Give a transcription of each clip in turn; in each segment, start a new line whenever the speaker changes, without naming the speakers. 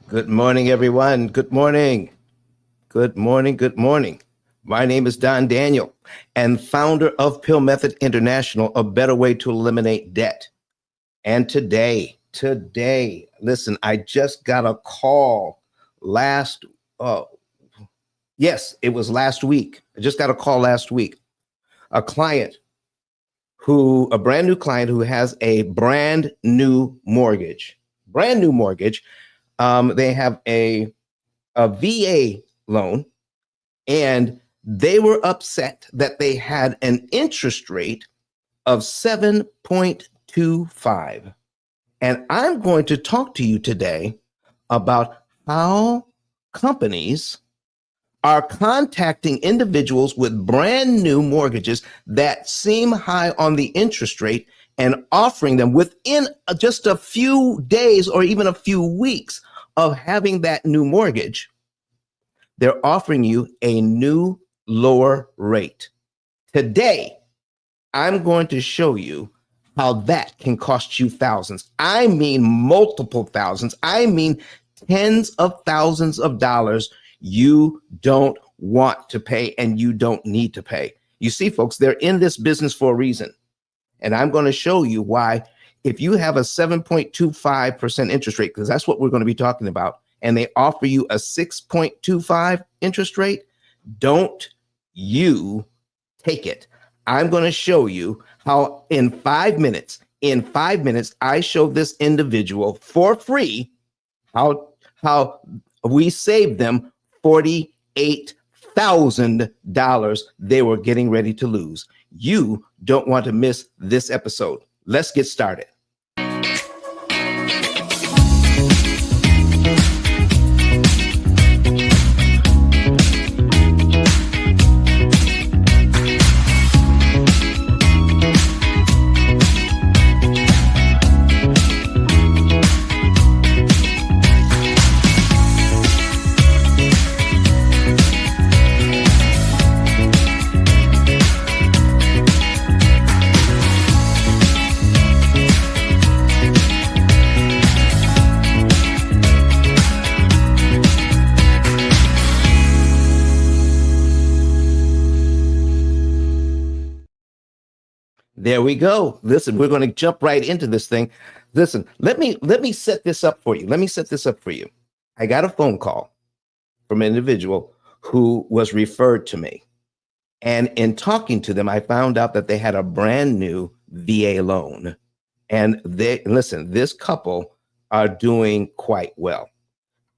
Good morning, everyone. Good morning. Good morning. Good morning. My name is Don Daniel and founder of Pill Method International, a better way to eliminate debt. And today, listen, I just got a call last, yes, it was last week. I just got a call last week. A brand new client who has a brand new mortgage. They have a VA loan, and they were upset that they had an interest rate of 7.25. And I'm going to talk to you today about how companies are contacting individuals with brand new mortgages that seem high on the interest rate and offering them within just a few days or even a few weeks of having that new mortgage. They're offering you a new lower rate. Today, I'm going to show you how that can cost you thousands. I mean, multiple thousands. I mean, tens of thousands of dollars you don't want to pay and you don't need to pay. You see, folks, they're in this business for a reason. And I'm going to show you why. If you have a 7.25% interest rate, because that's what we're going to be talking about, and they offer you a 6.25 interest rate, don't you take it. I'm going to show you how in 5 minutes, I showed this individual for free how we saved them $48,000 they were getting ready to lose. You don't want to miss this episode. Let's get started. There we go. Listen, we're going to jump right into this thing. Listen, let me set this up for you. I got a phone call from an individual who was referred to me. And in talking to them, I found out that they had a brand new VA loan. And this couple are doing quite well.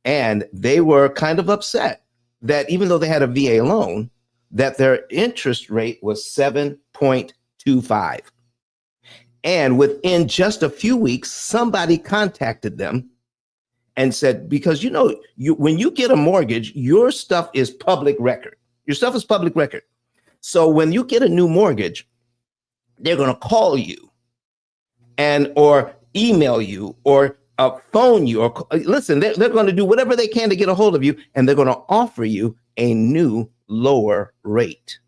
And they were kind of upset that even though they had a VA loan, that their interest rate was 7.25. And within just a few weeks, somebody contacted them and said, because when you get a mortgage, your stuff is public record. So when you get a new mortgage, they're going to call you or email you or phone you or listen, they're going to do whatever they can to get a hold of you, and they're going to offer you a new lower rate.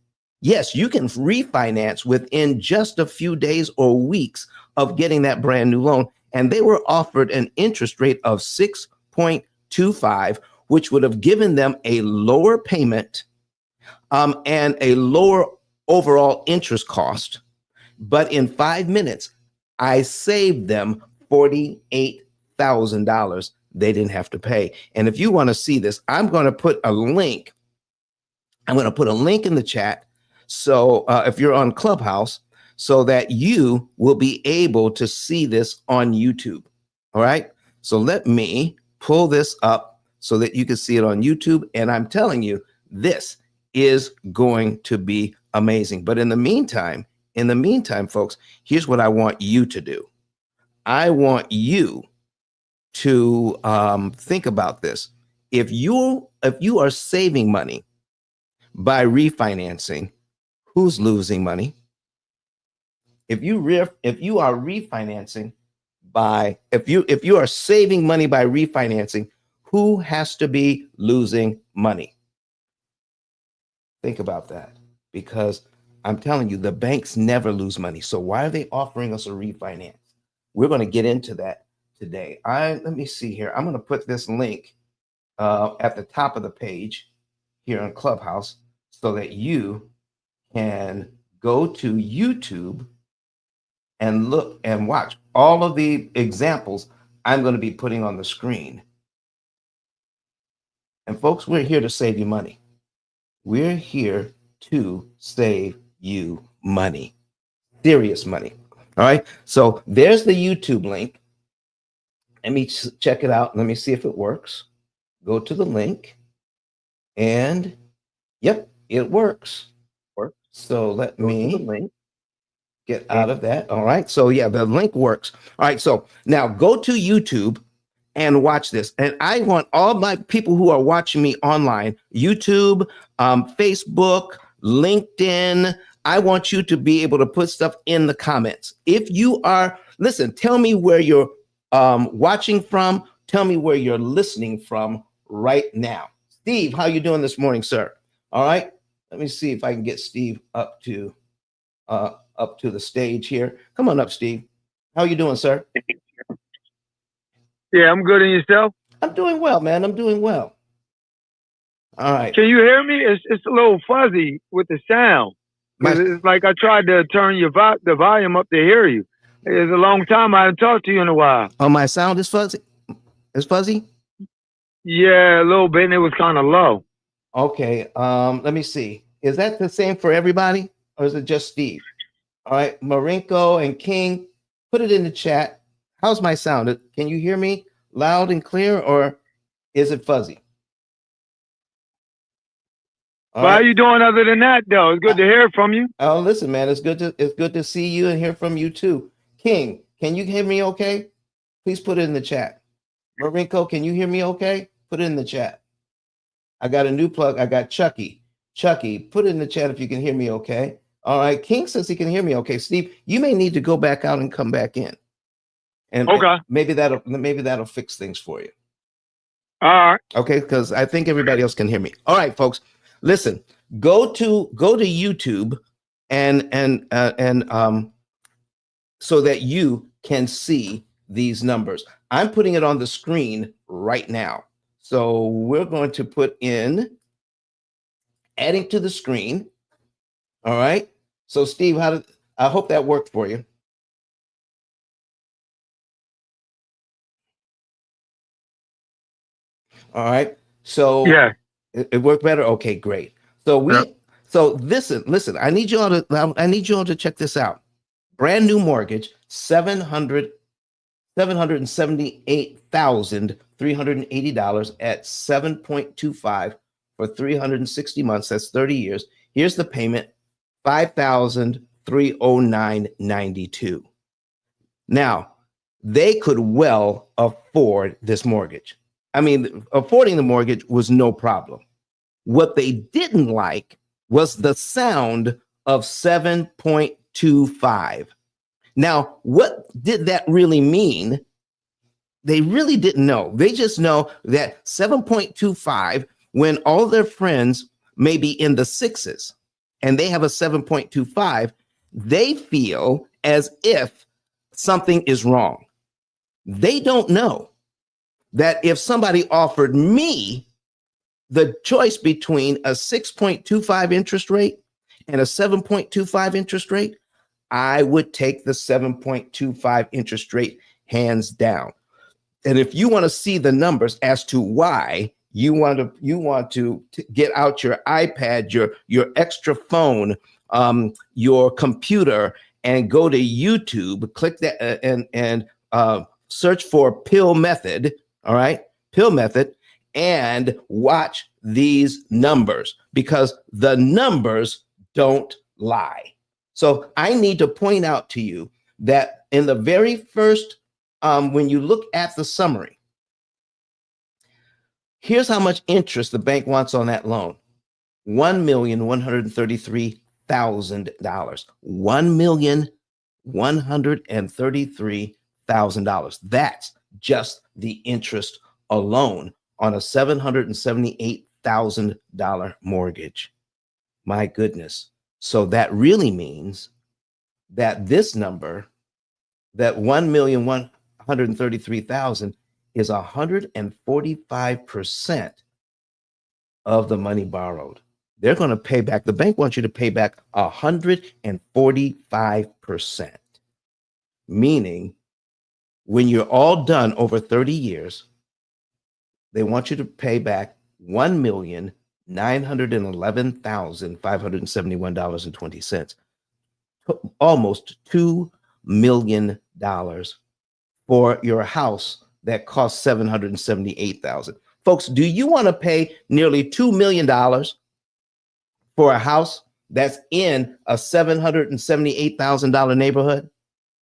Yes, you can refinance within just a few days or weeks of getting that brand new loan. And they were offered an interest rate of 6.25, which would have given them a lower payment and a lower overall interest cost. But in 5 minutes, I saved them $48,000 they didn't have to pay. And if you want to see this, I'm going to put a link. in the chat. So if you're on Clubhouse, so that you will be able to see this on YouTube. All right. So let me pull this up so that you can see it on YouTube. And I'm telling you, this is going to be amazing. But in the meantime, folks, here's what I want you to do. I want you to think about this. If you are saving money by refinancing, who's losing money? If you are saving money by refinancing, who has to be losing money? Think about that, because I'm telling you, the banks never lose money. So why are they offering us a refinance? We're going to get into that today. Let me see here. I'm going to put this link at the top of the page here on Clubhouse so that you can go to YouTube and look and watch all of the examples I'm going to be putting on the screen. And folks, we're here to save you money. We're here to save you money, serious money. All right. So there's the YouTube link. Let me check it out. Let me see if it works. Go to the link and yep, it works. So let me get out of that. All right. So yeah, the link works. All right. So now go to YouTube and watch this. And I want all my people who are watching me online, YouTube, Facebook, LinkedIn, I want you to be able to put stuff in the comments. If you are, listen, tell me where you're watching from. Tell me where you're listening from right now. Steve, how you doing this morning, sir? All right. Let me see if I can get Steve up to the stage here. Come on up, Steve. How you doing, sir?
Yeah, I'm good. And yourself?
I'm doing well, man. I'm doing well. All right.
Can you hear me? It's a little fuzzy with the sound because it's like I tried to turn the volume up to hear you. It's a long time I haven't talked to you in a while.
Oh, my sound is fuzzy. It's fuzzy.
Yeah, a little bit, and it was kind of low.
Okay. Let me see. Is that the same for everybody, or is it just Steve? All right, Marinko and King, put it in the chat. How's my sound? Can you hear me loud and clear, or is it fuzzy?
All right. How are you doing other than that, though? It's good to hear from you.
Oh, listen, man, it's good to see you and hear from you too. King, can you hear me okay? Please put it in the chat. Marinko, can you hear me okay? Put it in the chat. I got a new plug. I got Chucky. Chucky, put it in the chat if you can hear me okay. All right. King says he can hear me okay. Steve, you may need to go back out and come back in. And
okay,
maybe that'll fix things for you.
All right.
Okay, because I think everybody else can hear me. All right, folks. Listen, go to YouTube and so that you can see these numbers. I'm putting it on the screen right now. So we're going to put in adding to the screen. All right. So Steve, I hope that worked for you. All right. So
yeah,
it worked better. Okay, great. So so listen, I need you all to check this out. Brand new mortgage, $778,380 at 7.25 for 360 months. That's 30 years. Here's the payment, $5,309.92. Now, they could well afford this mortgage. I mean, affording the mortgage was no problem. What they didn't like was the sound of 7.25. Now, what did that really mean? They really didn't know. They just know that 7.25, when all their friends may be in the sixes and they have a 7.25, they feel as if something is wrong. They don't know that if somebody offered me the choice between a 6.25 interest rate and a 7.25 interest rate, I would take the 7.25 interest rate hands down. And if you want to see the numbers as to why you want to get out your iPad, your extra phone, your computer, and go to YouTube, click that and search for P.I.L.L method. All right, P.I.L.L method, and watch these numbers because the numbers don't lie. So I need to point out to you that in the very first, when you look at the summary, here's how much interest the bank wants on that loan: $1,133,000. $1,133,000. That's just the interest alone on a $778,000 mortgage. My goodness. So that really means that this number, that 1,000,000 $133,000 is 145% of the money borrowed. They're going to pay back. The bank wants you to pay back 145%, meaning when you're all done over 30 years, they want you to pay back $1,911,571.20, almost $2 million for your house that costs $778,000. Folks, do you want to pay nearly $2 million for a house that's in a $778,000 neighborhood?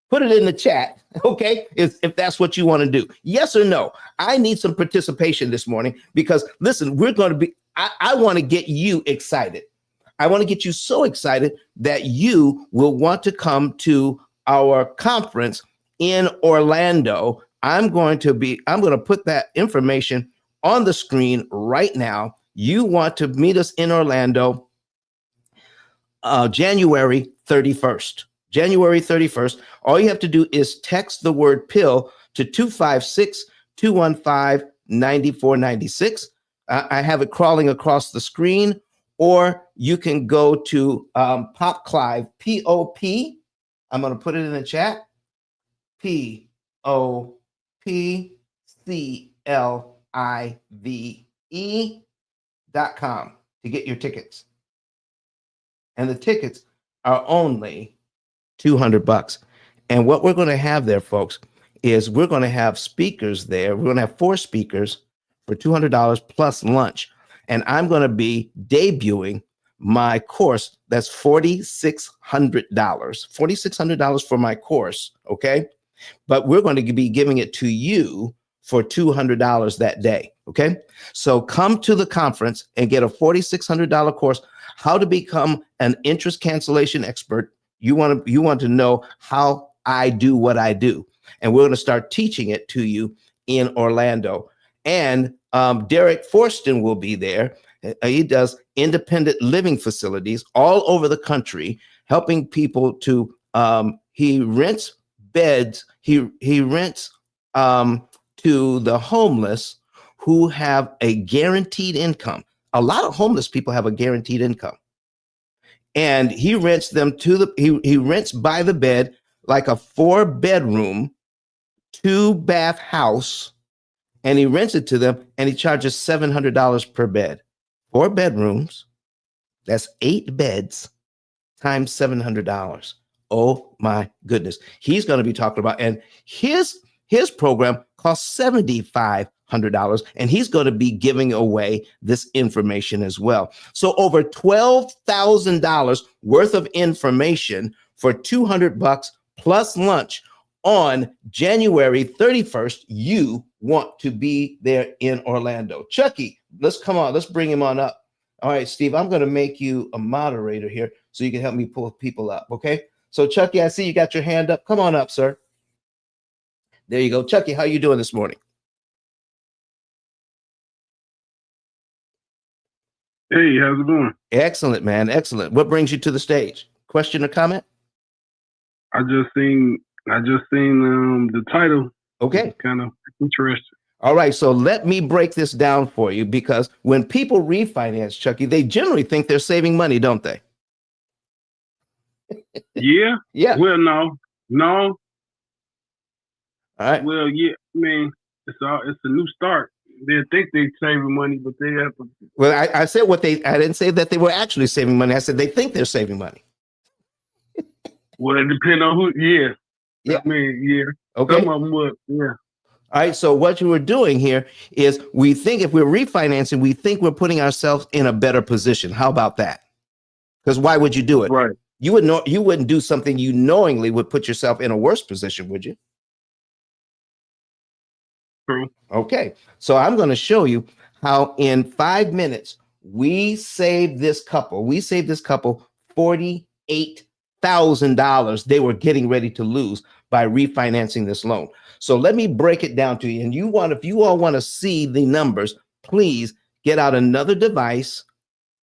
Put it in the chat, okay? If that's what you want to do. Yes or no? I need some participation this morning because, listen, we're going to be, I want to get you excited. I want to get you so excited that you will want to come to our conference in Orlando. I'm going to put that information on the screen right now. You want to meet us in Orlando, January 31st. January 31st. All you have to do is text the word PIL to 256-215-9496. I have it crawling across the screen, or you can go to Pop Clive, P.O.P. I'm going to put it in the chat. P.O.P.C.L.I.V.E.com to get your tickets. And the tickets are only $200. And what we're going to have there, folks, is we're going to have speakers there. We're going to have 4 speakers for $200 plus lunch. And I'm going to be debuting my course. That's $4,600. $4,600 for my course, okay? But we're going to be giving it to you for $200 that day, okay? So come to the conference and get a $4,600 course, how to become an interest cancellation expert. You want to know how I do what I do. And we're going to start teaching it to you in Orlando. And Derek Forston will be there. He does independent living facilities all over the country, helping people to, he rents beds, he rents to the homeless who have a guaranteed income. A lot of homeless people have a guaranteed income. And he rents them he rents by the bed, like a 4-bedroom, 2-bath house, and he rents it to them, and he charges $700 per bed. 4 bedrooms, that's 8 beds times $700. Oh my goodness. He's going to be talking about, and his program costs $7,500, and he's going to be giving away this information as well. So over $12,000 worth of information for $200 plus lunch on January 31st. You want to be there in Orlando. Chucky, let's bring him on up. All right, Steve, I'm going to make you a moderator here so you can help me pull people up, okay? So Chucky, I see you got your hand up. Come on up, sir. There you go. Chucky, how you doing this morning?
Hey, how's it going?
Excellent, man. Excellent. What brings you to the stage? Question or comment?
I just seen the title.
Okay.
Kind of interesting.
All right. So let me break this down for you, because when people refinance, Chucky, they generally think they're saving money, don't they?
Yeah.
Yeah.
Well, no.
All right.
Well, yeah. I mean, it's a new start. They think they're saving money, but they have to.
Well, I said I didn't say that they were actually saving money. I said they think they're saving money.
Well, it depends on who. Yeah.
Yeah.
I mean, yeah.
Okay.
Some of them would. Yeah.
All right. So what you were doing here is, we think if we're refinancing, we think we're putting ourselves in a better position. How about that? Because why would you do it?
Right.
You wouldn't do something you knowingly would put yourself in a worse position, would you?
True.
Okay. So I'm going to show you how in 5 minutes we saved this couple $48,000 they were getting ready to lose by refinancing this loan. So let me break it down to you. And if you all want to see the numbers, please get out another device,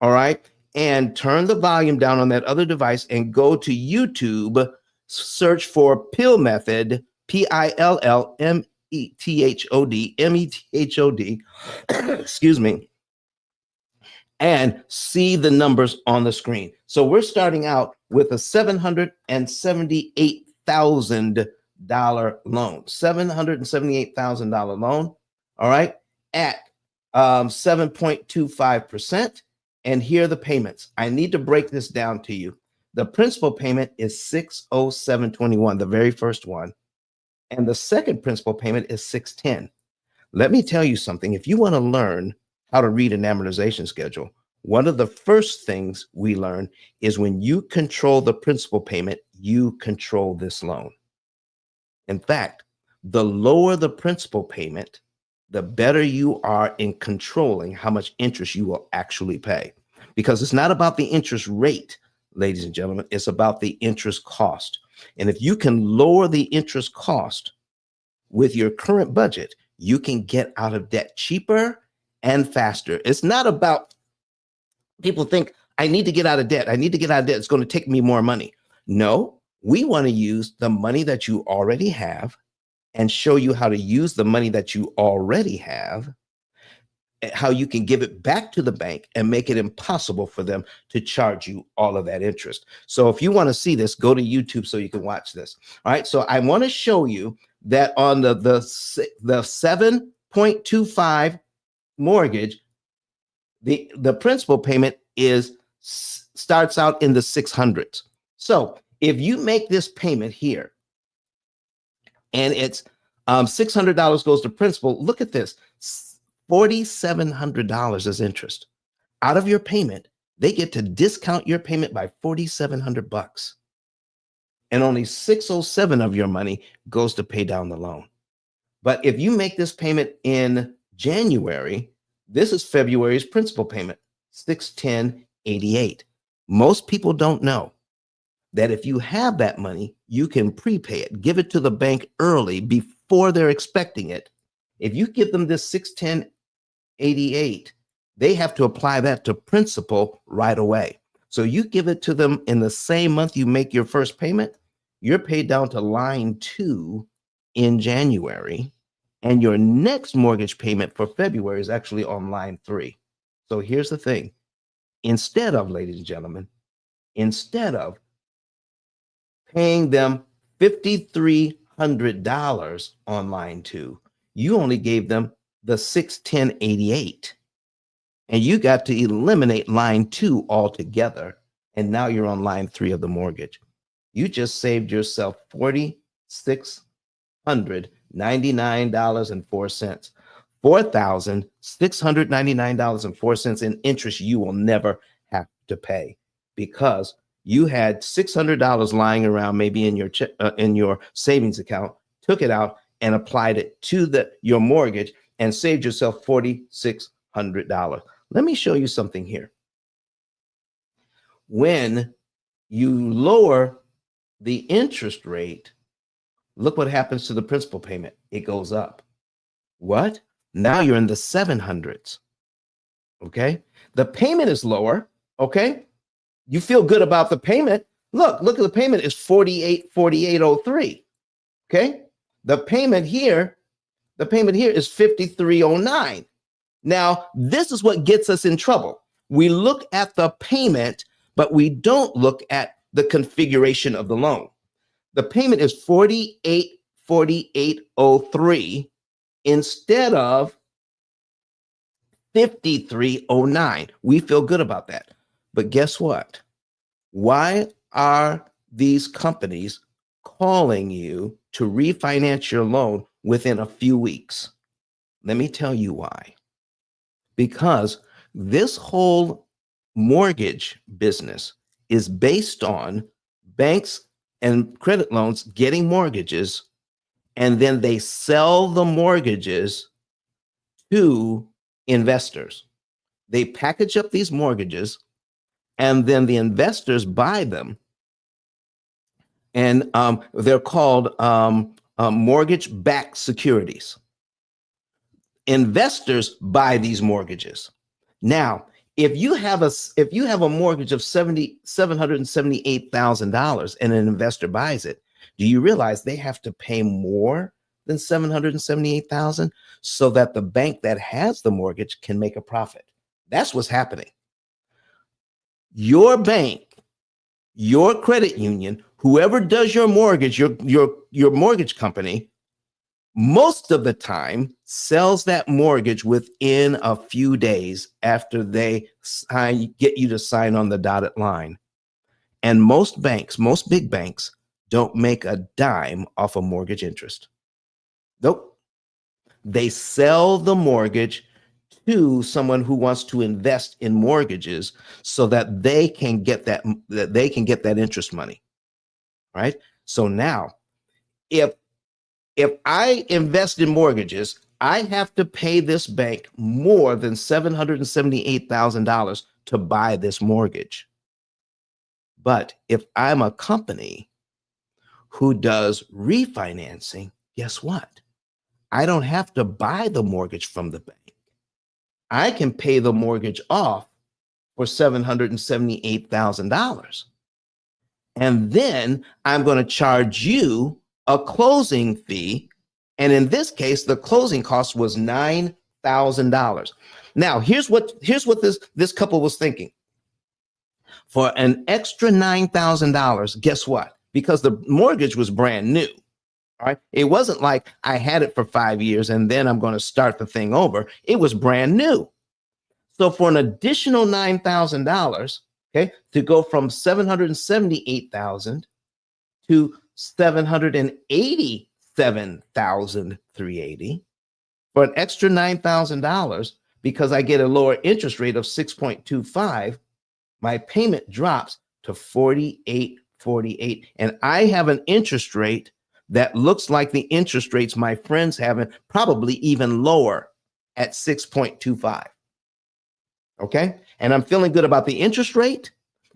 all right, and turn the volume down on that other device and go to YouTube, search for P.I.L.L. method P-I-L-L-METHOD, excuse me, and see the numbers on the screen. So we're starting out with a $778,000 loan, $778,000 loan, all right, at 7.25%. And here are the payments. I need to break this down to you. The principal payment is $607.21, the very first one. And the second principal payment is $610. Let me tell you something. If you want to learn how to read an amortization schedule, one of the first things we learn is when you control the principal payment, you control this loan. In fact, the lower the principal payment, the better you are in controlling how much interest you will actually pay. Because it's not about the interest rate, ladies and gentlemen, it's about the interest cost. And if you can lower the interest cost with your current budget, you can get out of debt cheaper and faster. It's not about, people think, I need to get out of debt. I need to get out of debt. It's going to take me more money. No, we want to use the money that you already have and show you how to use the money that you already have, how you can give it back to the bank and make it impossible for them to charge you all of that interest. So if you want to see this, go to YouTube so you can watch this. All right. So I want to show you that on the 7.25 mortgage, the principal payment starts out in the 600s. So if you make this payment here and it's $600 goes to principal, look at this, $4,700 is interest. Out of your payment, they get to discount your payment by $4,700. And only $607 of your money goes to pay down the loan. But if you make this payment in January, this is February's principal payment, $610.88. Most people don't know that if you have that money, you can prepay it, give it to the bank early before they're expecting it. If you give them this $610.88, they have to apply that to principal right away. So you give it to them in the same month you make your first payment, you're paid down to line 2 in January, and your next mortgage payment for February is actually on line 3. So here's the thing. Instead of, ladies and gentlemen, instead of paying them $5,300 on line 2, you only gave them the $610.88. And you got to eliminate line 2 altogether. And now you're on line 3 of the mortgage. You just saved yourself $4,699.04. $4,699.04 in interest you will never have to pay, because you had $600 lying around maybe in your savings account, took it out and applied it to your mortgage and saved yourself $4,600. Let me show you something here. When you lower the interest rate, look what happens to the principal payment. It goes up. What? Now you're in the 700s. Okay. The payment is lower. Okay. You feel good about the payment. Look at the payment is $48.03. Okay. The payment here is $53.09. Now, this is what gets us in trouble. We look at the payment, but we don't look at the configuration of the loan. The payment is $48.03 instead of $53.09. We feel good about that. But guess what? Why are these companies calling you to refinance your loan within a few weeks? Let me tell you why. Because this whole mortgage business is based on banks and credit loans getting mortgages, and then they sell the mortgages to investors. They package up these mortgages, and then the investors buy them, and they're called mortgage-backed securities. Investors buy these mortgages. Now, if you have a mortgage of $778,000 and an investor buys it, Do you realize they have to pay more than $778,000 so that the bank that has the mortgage can make a profit? That's what's happening. Your bank, your credit union, whoever does your mortgage, your mortgage company, most of the time sells that mortgage within a few days after they get you to sign on the dotted line. And most banks, most big banks, don't make a dime off of mortgage interest. Nope. They sell the mortgage to someone who wants to invest in mortgages so that they can get that interest money. Right? So now, if I invest in mortgages, I have to pay this bank more than $778,000 to buy this mortgage. But if I'm a company who does refinancing, guess what? I don't have to buy the mortgage from the bank. I can pay the mortgage off for $778,000. And then I'm going to charge you a closing fee. And in this case, the closing cost was $9,000. Now, here's what this couple was thinking. For an extra $9,000, guess what? Because the mortgage was brand new. All right. It wasn't like I had it for 5 years and then I'm going to start the thing over. It was brand new. So for an additional $9,000, okay, to go from 778,000 to 787,380, for an extra $9,000, because I get a lower interest rate of 6.25, my payment drops to 48.48, and I have an interest rate that looks like the interest rates my friends have, and probably even lower at 6.25. Okay. And I'm feeling good about the interest rate,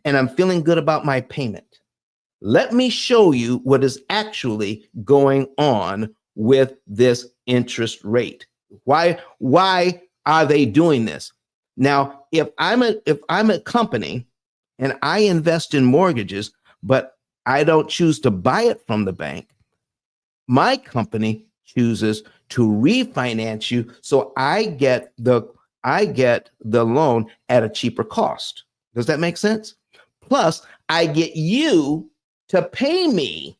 and I'm feeling good about my payment. Let me show you what is actually going on with this interest rate. Why are they doing this? Now, if I'm a company and I invest in mortgages, but I don't choose to buy it from the bank, my company chooses to refinance you, so I get the loan at a cheaper cost. Does that make sense? Plus, I get you to pay me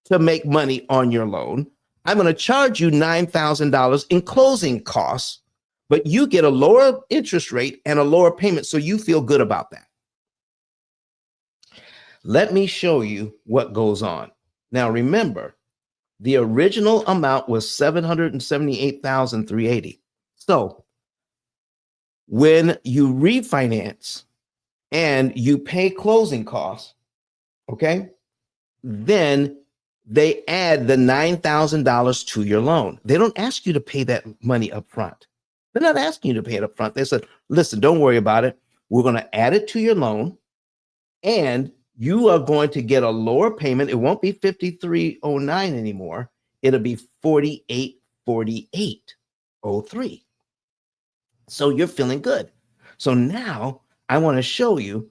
to make money on your loan. I'm going to charge you $9,000 in closing costs, but you get a lower interest rate and a lower payment, so you feel good about that. Let me show you what goes on. Now, remember, the original amount was $778,380. So when you refinance and you pay closing costs, okay, then they add the $9,000 to your loan. They don't ask you to pay that money up front. They're not asking you to pay it up front. They said, listen, don't worry about it. We're going to add it to your loan, and you are going to get a lower payment. It won't be $53.09 anymore. It'll be $48.48.03. So you're feeling good. So now I want to show you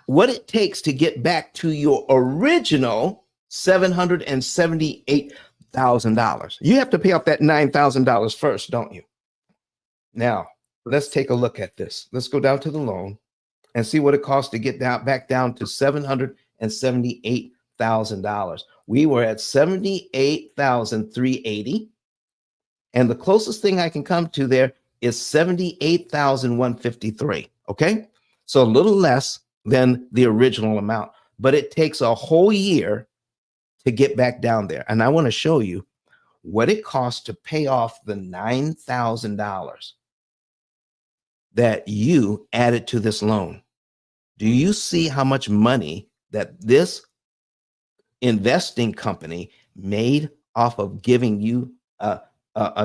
what it takes to get back to your original $778,000. You have to pay off that $9,000 first, don't you? Now, let's take a look at this. Let's go down to the loan and see what it costs to get back down to $778,000. We were at $78,380, and the closest thing I can come to there is $78,153. Okay, so a little less than the original amount, but it takes a whole year to get back down there. And I want to show you what it costs to pay off the $9,000 that you added to this loan. Do you see how much money that this investing company made off of giving you a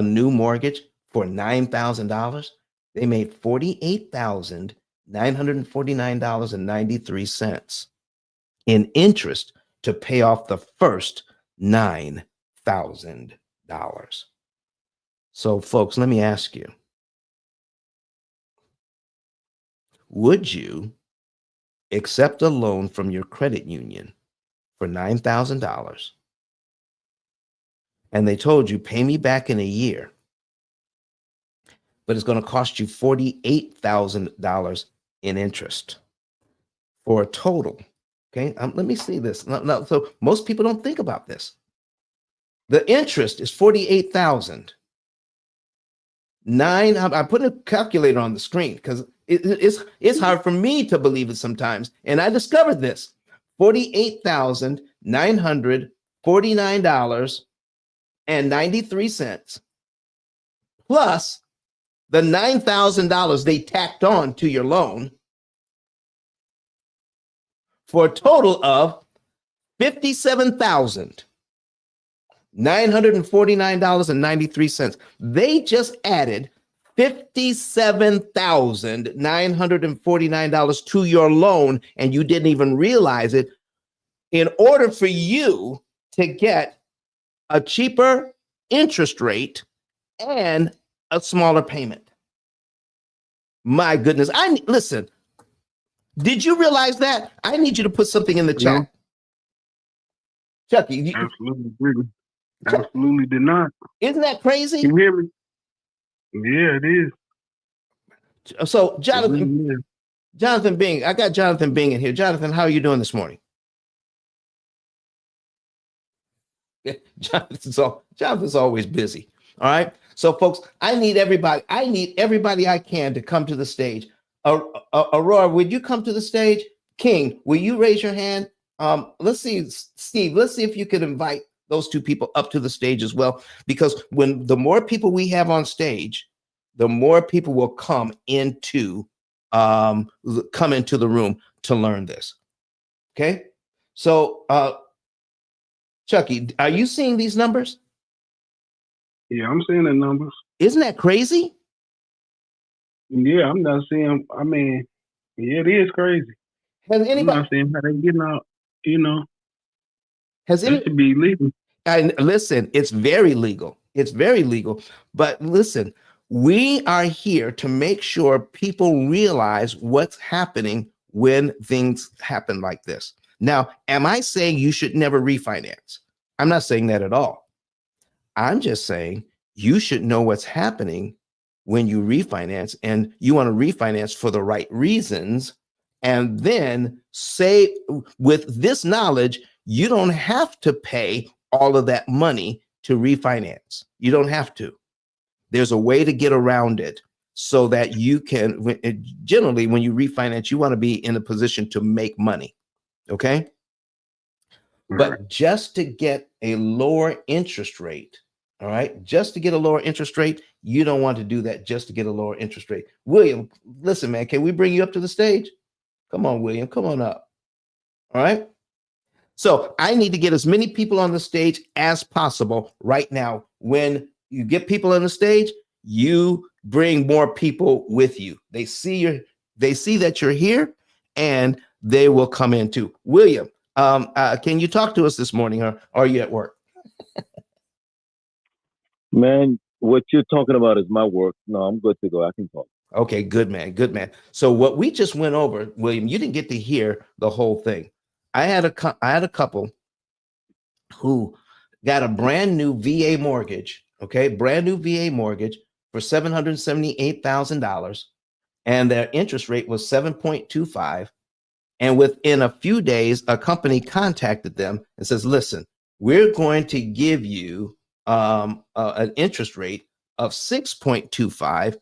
new mortgage for $9,000? They made $48,949.93 in interest to pay off the first $9,000. So, folks, let me ask you, would you accept a loan from your credit union for $9,000 and they told you pay me back in a year, but it's going to cost you $48,000 in interest for a total. Okay, let me see this. No, so most people don't think about this. The interest is $48,000. I put a calculator on the screen because it's hard for me to believe it sometimes. And I discovered this: $48,949.93 plus the $9,000 they tacked on to your loan for a total of $57,949.93. They just added $57,949 to your loan, and you didn't even realize it, in order for you to get a cheaper interest rate and a smaller payment. My goodness. Listen, did you realize that? I need you to put something in the chat. Chucky.
Absolutely did not.
Isn't that crazy?
Can you hear me? Yeah, it is.
So Jonathan Bing, I got Jonathan Bing in here. Jonathan, how are you doing this morning? Jonathan's always busy. All right. So folks, I need everybody I can to come to the stage. Aurora, would you come to the stage? King, will you raise your hand? Let's see, Steve, let's see if you could invite those two people up to the stage as well, because when the more people we have on stage, the more people will come into the room to learn this. Okay. So Chucky, are you seeing these numbers?
Yeah, I'm seeing the numbers.
Isn't that crazy?
Yeah, I'm not seeing. I mean, yeah, it is crazy.
Has anybody?
I'm not seeing how they getting out.
Has
it should be legal.
And listen, it's very legal. It's very legal. But listen, we are here to make sure people realize what's happening when things happen like this. Now, am I saying you should never refinance? I'm not saying that at all. I'm just saying you should know what's happening when you refinance, and you want to refinance for the right reasons. And then say, with this knowledge, you don't have to pay all of that money to refinance. You don't have to. There's a way to get around it so that you can, generally, when you refinance, you want to be in a position to make money. Okay.
Right.
But just to get a lower interest rate, all right, just to get a lower interest rate, you don't want to do that just to get a lower interest rate. William, listen, man, can we bring you up to the stage? Come on, William, come on up. All right. So I need to get as many people on the stage as possible right now. When you get people on the stage, you bring more people with you. They see that you're here, and they will come in too. William, can you talk to us this morning, or are you at work?
Man, what you're talking about is my work. No, I'm good to go. I can talk.
Okay, good man, good man. So what we just went over, William, you didn't get to hear the whole thing. I had a couple who got a brand new VA mortgage, okay, brand new VA mortgage for $778,000, and their interest rate was 7.25. And within a few days, a company contacted them and says, "Listen, we're going to give you an interest rate of 6.25,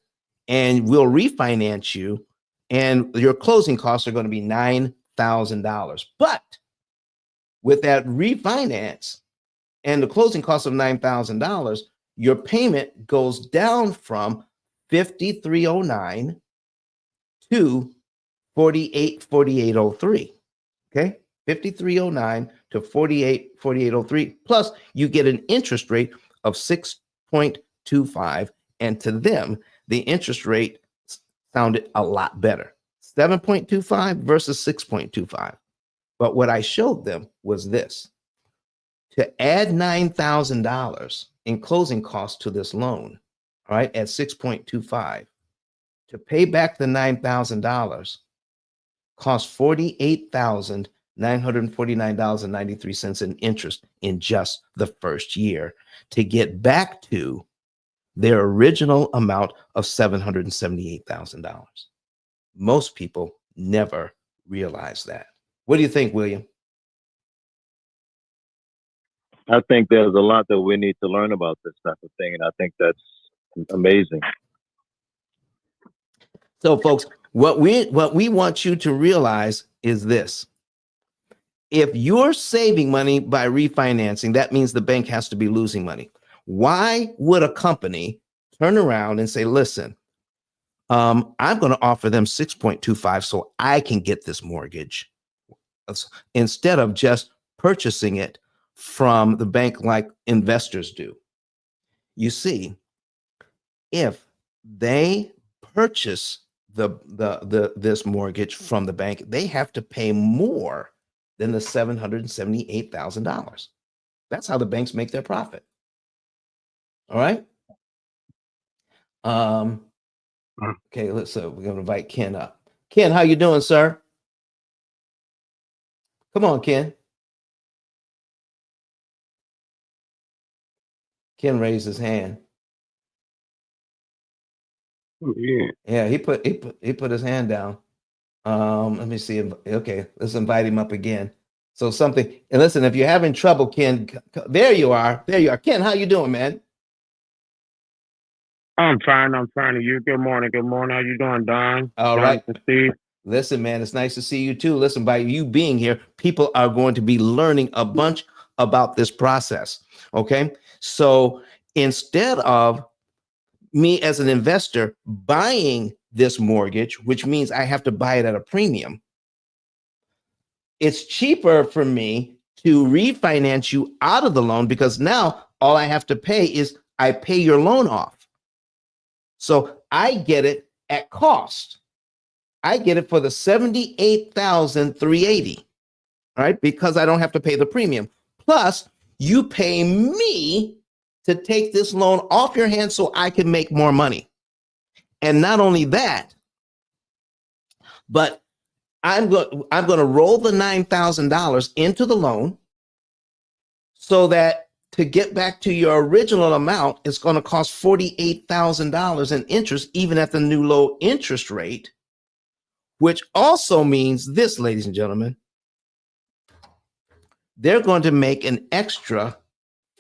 and we'll refinance you, and your closing costs are going to be $9,000. But with that refinance and the closing cost of $9,000, your payment goes down from $5,309 to $48,4803. Okay, $5,309 to $48,4803. Plus, you get an interest rate of 6.25, and to them, the interest rate sounded a lot better. 7.25 versus 6.25. But what I showed them was this: to add $9,000 in closing costs to this loan, all right, at 6.25, to pay back the $9,000 costs $48,000 $949.93 in interest in just the first year to get back to their original amount of $778,000. Most people never realize that. What do you think, William?
I think there's a lot that we need to learn about this type of thing, and I think that's amazing.
So, folks, what we want you to realize is this. If you're saving money by refinancing, that means the bank has to be losing money. Why would a company turn around and say, listen, I'm going to offer them 6.25 so I can get this mortgage instead of just purchasing it from the bank like investors do? You see, if they purchase this mortgage from the bank, they have to pay more than the $778,000. That's how the banks make their profit. All right. Okay, we're going to invite Ken up. Ken, how you doing, sir? Come on, Ken. Ken raised his hand. Yeah, he put his hand down. Let me see. Okay, let's invite him up again. So something, and listen, if you're having trouble, Ken, there you are. There you are. Ken, how you doing, man?
I'm fine. You. Good morning. How you doing, Don?
All right.
Steve.
Listen, man, it's nice to see you too. Listen, by you being here, people are going to be learning a bunch about this process. Okay. So instead of me as an investor buying this mortgage, which means I have to buy it at a premium, it's cheaper for me to refinance you out of the loan because now all I have to pay is I pay your loan off. So I get it at cost. I get it for the $78,380, right? Because I don't have to pay the premium. Plus, you pay me to take this loan off your hands so I can make more money. And not only that, but I'm going to roll the $9,000 into the loan so that to get back to your original amount, it's going to cost $48,000 in interest, even at the new low interest rate. Which also means this, ladies and gentlemen, they're going to make an extra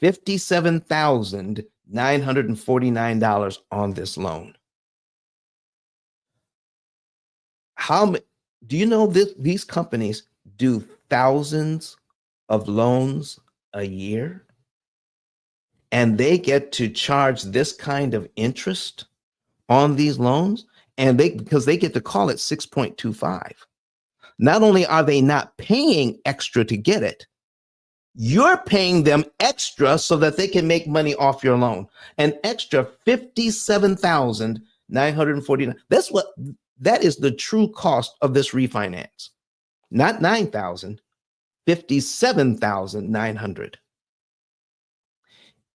$57,949 on this loan. Do you know this? These companies do thousands of loans a year, and they get to charge this kind of interest on these loans? And because they get to call it 6.25. Not only are they not paying extra to get it, you're paying them extra so that they can make money off your loan. An extra $57,949. That is the true cost of this refinance. Not $9,000, $57,900.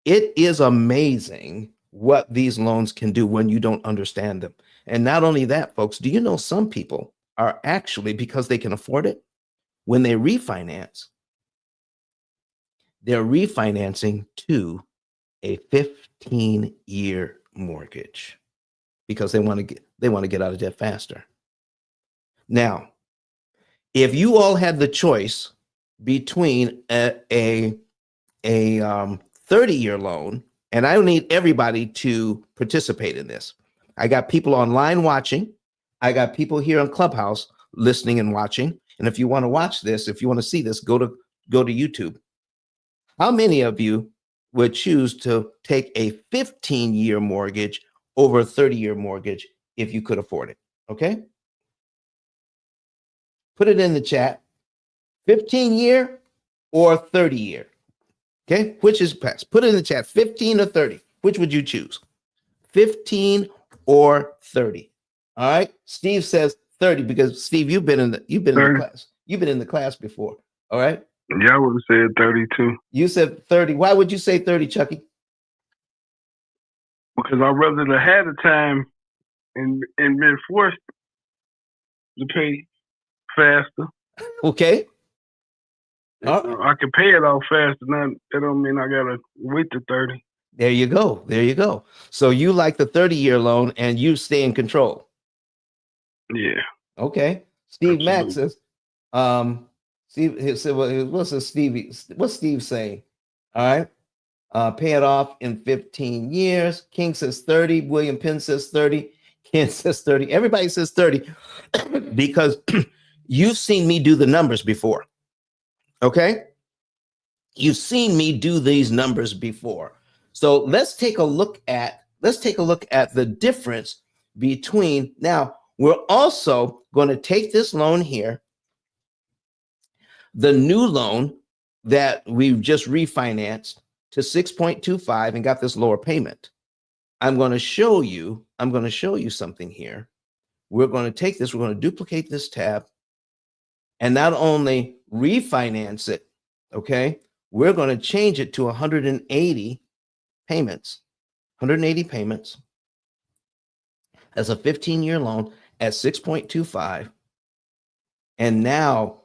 It is amazing what these loans can do when you don't understand them. And not only that, folks, do you know some people are actually, because they can afford it, when they refinance, they're refinancing to a 15-year mortgage because they want to get out of debt faster. Now, if you all had the choice between a 30-year loan, and I don't need everybody to participate in this. I got people online watching. I got people here on Clubhouse listening and watching. And if you want to watch this, if you want to see this, go to YouTube. How many of you would choose to take a 15-year mortgage over a 30-year mortgage if you could afford it? Okay. Put it in the chat. 15-year or 30-year. Okay. Which is best? Put it in the chat. 15 or 30. Which would you choose? 15 or 30. All right. Steve says 30 because Steve, you've been in the class. You've been in the class before. All right.
Yeah, I would have said 32.
You said 30. Why would you say 30, Chucky?
Because I'd rather have had the time and been forced to pay faster.
Okay.
I can pay it off fast enough. That don't mean I gotta wait to 30.
There you go. There you go. So you like the 30-year loan and you stay in control.
Yeah.
Okay. Steve Mack
Absolutely.
says, Steve, what's Steve saying? All right. Pay it off in 15 years. King says 30. William Penn says 30. Ken says 30. Everybody says 30 because you've seen me do the numbers before. Okay. You've seen me do these numbers before. So let's take a look at the difference between. Now, we're also going to take this loan here, the new loan that we've just refinanced to 6.25 and got this lower payment. I'm going to show you something here. We're going to take this, we're going to duplicate this tab and not only refinance it, okay? We're going to change it to 180 payments. 180 payments as a 15-year loan at 6.25. And now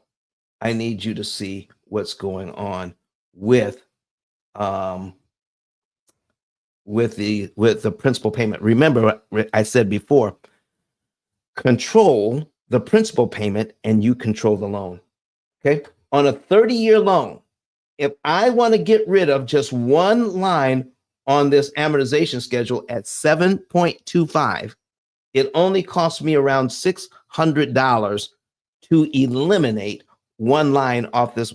I need you to see what's going on with the principal payment. Remember, I said before, control the principal payment and you control the loan. Okay. On a 30-year loan, if I want to get rid of just one line on this amortization schedule at 7.25, it only costs me around $600 to eliminate one line off this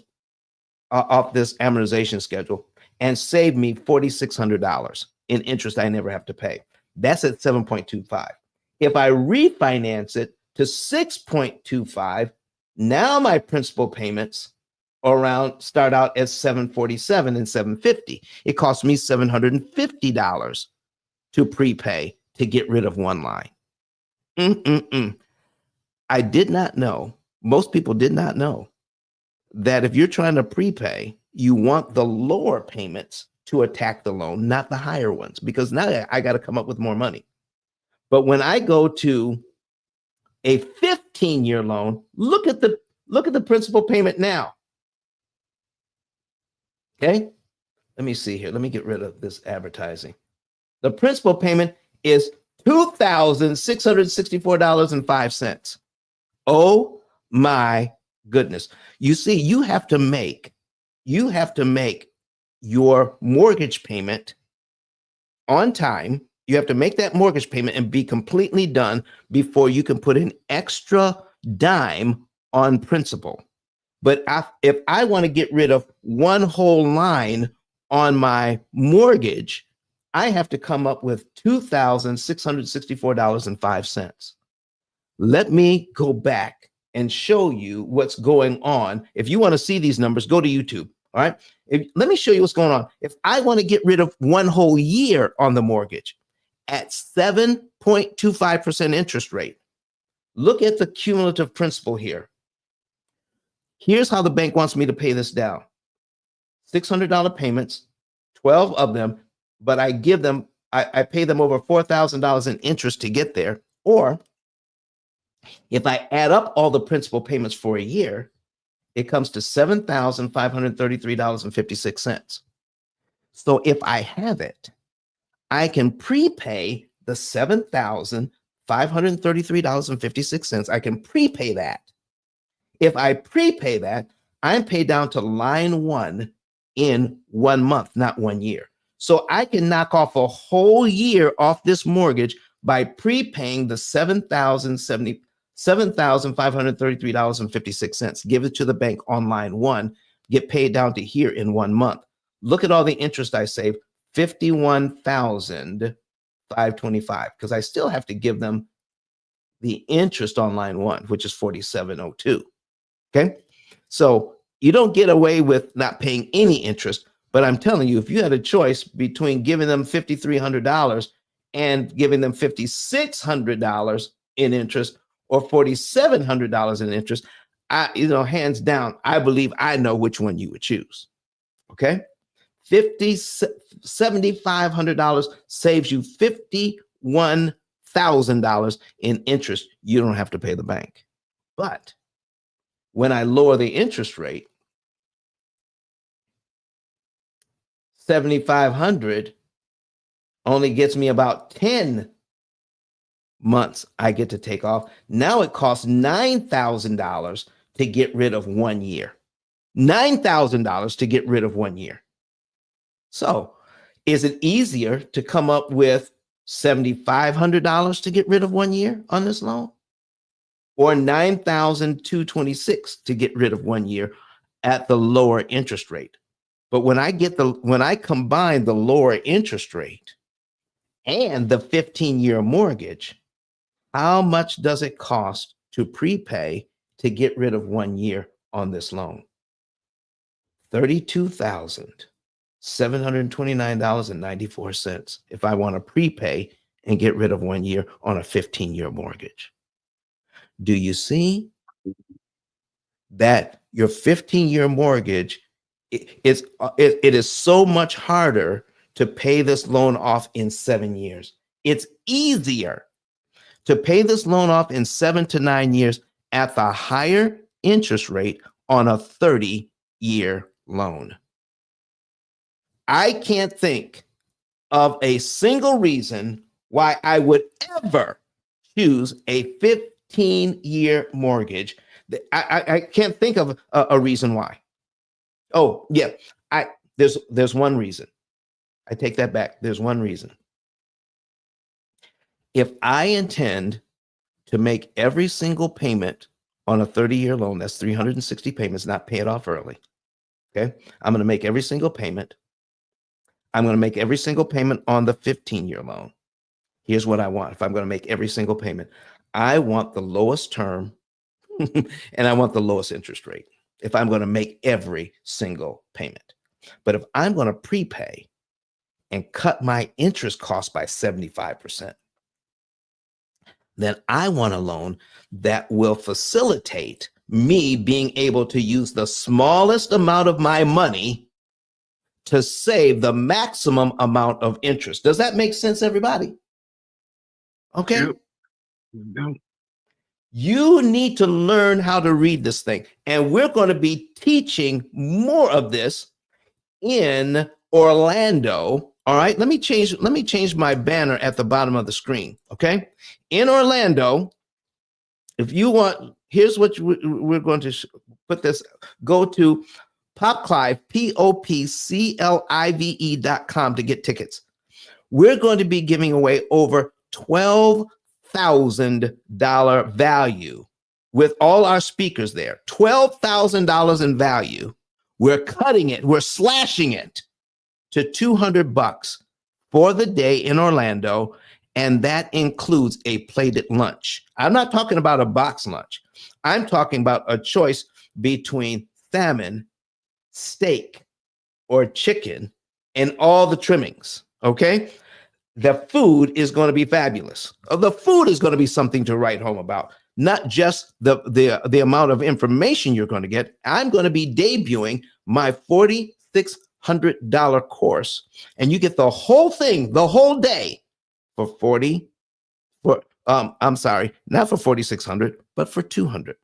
amortization schedule and save me $4,600 in interest I never have to pay. That's at 7.25. If I refinance it to 6.25, now my principal payments start out at 747 and 750. It costs me $750 to prepay to get rid of one line. I did not know, most people did not know, that if you're trying to prepay, you want the lower payments to attack the loan, not the higher ones, because now I got to come up with more money. But when I go to a 15-year loan, look at the principal payment now. Okay, let me see here. Let me get rid of this advertising. The principal payment is $2,664.05. Oh my goodness. You see, you have to make your mortgage payment on time. You have to make that mortgage payment and be completely done before you can put an extra dime on principal. But if I want to get rid of one whole line on my mortgage, I have to come up with $2,664.05. Let me go back and show you what's going on. If you want to see these numbers, go to YouTube. All right. Let me show you what's going on. If I want to get rid of one whole year on the mortgage at 7.25% interest rate, look at the cumulative principal here. Here's how the bank wants me to pay this down. $600 payments, 12 of them, but I pay them over $4,000 in interest to get there. Or if I add up all the principal payments for a year, it comes to $7,533.56. So if I have it, I can prepay the $7,533.56. I can prepay that. If I prepay that, I'm paid down to line one in 1 month, not 1 year. So I can knock off a whole year off this mortgage by prepaying the $7,533.56. Give it to the bank on line one, get paid down to here in 1 month. Look at all the interest I saved, $51,525, because I still have to give them the interest on line one, which is $47.02. Okay, so you don't get away with not paying any interest. But I'm telling you, if you had a choice between giving them $5,300 and giving them $5,600 in interest or $4,700 in interest, hands down, I believe I know which one you would choose. Okay, $7,500 saves you $51,000 in interest. You don't have to pay the bank. But when I lower the interest rate, $7,500 only gets me about 10 months I get to take off. Now it costs $9,000 to get rid of 1 year. $9,000 to get rid of 1 year. So is it easier to come up with $7,500 to get rid of 1 year on this loan, or $9,226 to get rid of 1 year at the lower interest rate? But when I combine the lower interest rate and the 15-year mortgage, how much does it cost to prepay to get rid of 1 year on this loan? $32,729.94 if I want to prepay and get rid of 1 year on a 15-year mortgage. Do you see that your 15-year mortgage, it is so much harder to pay this loan off in 7 years? It's easier to pay this loan off in 7 to 9 years at the higher interest rate on a 30-year loan. I can't think of a single reason why I would ever choose a 15-year mortgage. I can't think of a reason why. Oh, yeah, there's one reason. I take that back. There's one reason. If I intend to make every single payment on a 30-year loan, that's 360 payments, not pay it off early. Okay, I'm going to make every single payment. I'm going to make every single payment on the 15-year loan. Here's what I want. If I'm going to make every single payment, I want the lowest term and I want the lowest interest rate if I'm going to make every single payment. But if I'm going to prepay and cut my interest cost by 75%, then I want a loan that will facilitate me being able to use the smallest amount of my money to save the maximum amount of interest. Does that make sense, everybody? Okay.
Yep.
You need to learn how to read this thing. And we're going to be teaching more of this in Orlando. All right. Let me change my banner at the bottom of the screen. Okay. In Orlando, if you want, here's what we're going to put this. Go to PopClive, P.O.P.C.L.I.V.E.com to get tickets. We're going to be giving away over $12,000 value with all our speakers there. $12,000 in value. We're cutting it. We're slashing it to $200 for the day in Orlando. And that includes a plated lunch. I'm not talking about a box lunch. I'm talking about a choice between salmon, steak, or chicken, and all the trimmings. Okay. The food is going to be fabulous. The food is going to be something to write home about, not just the amount of information you're going to get. I'm going to be debuting my $4,600 course, and you get the whole thing, the whole day for I'm sorry, not for $4,600, but for $200.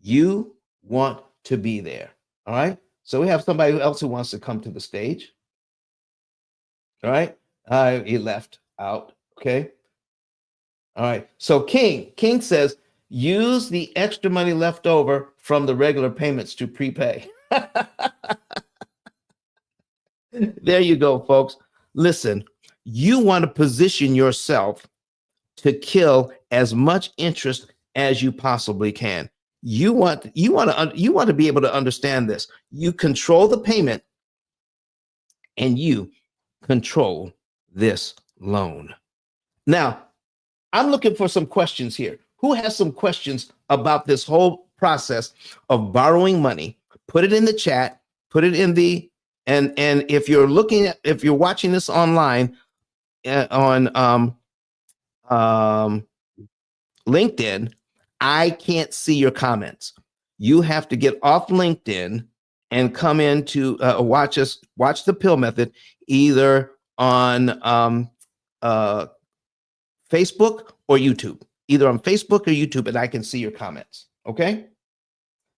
You want to be there. All right. So we have somebody else who wants to come to the stage. All right. He left out. Okay. All right. So King says, use the extra money left over from the regular payments to prepay. There you go, folks. Listen, you want to position yourself to kill as much interest as you possibly can. You want to be able to understand this. You control the payment and you control this loan. Now, I'm looking for some questions here. Who has some questions about this whole process of borrowing money? Put it in the chat, put it in the, and if you're watching this online on LinkedIn, I can't see your comments. You have to get off LinkedIn and come in to watch the P.I.L.L. method, either on Facebook or YouTube, either on Facebook or YouTube, and I can see your comments. Okay.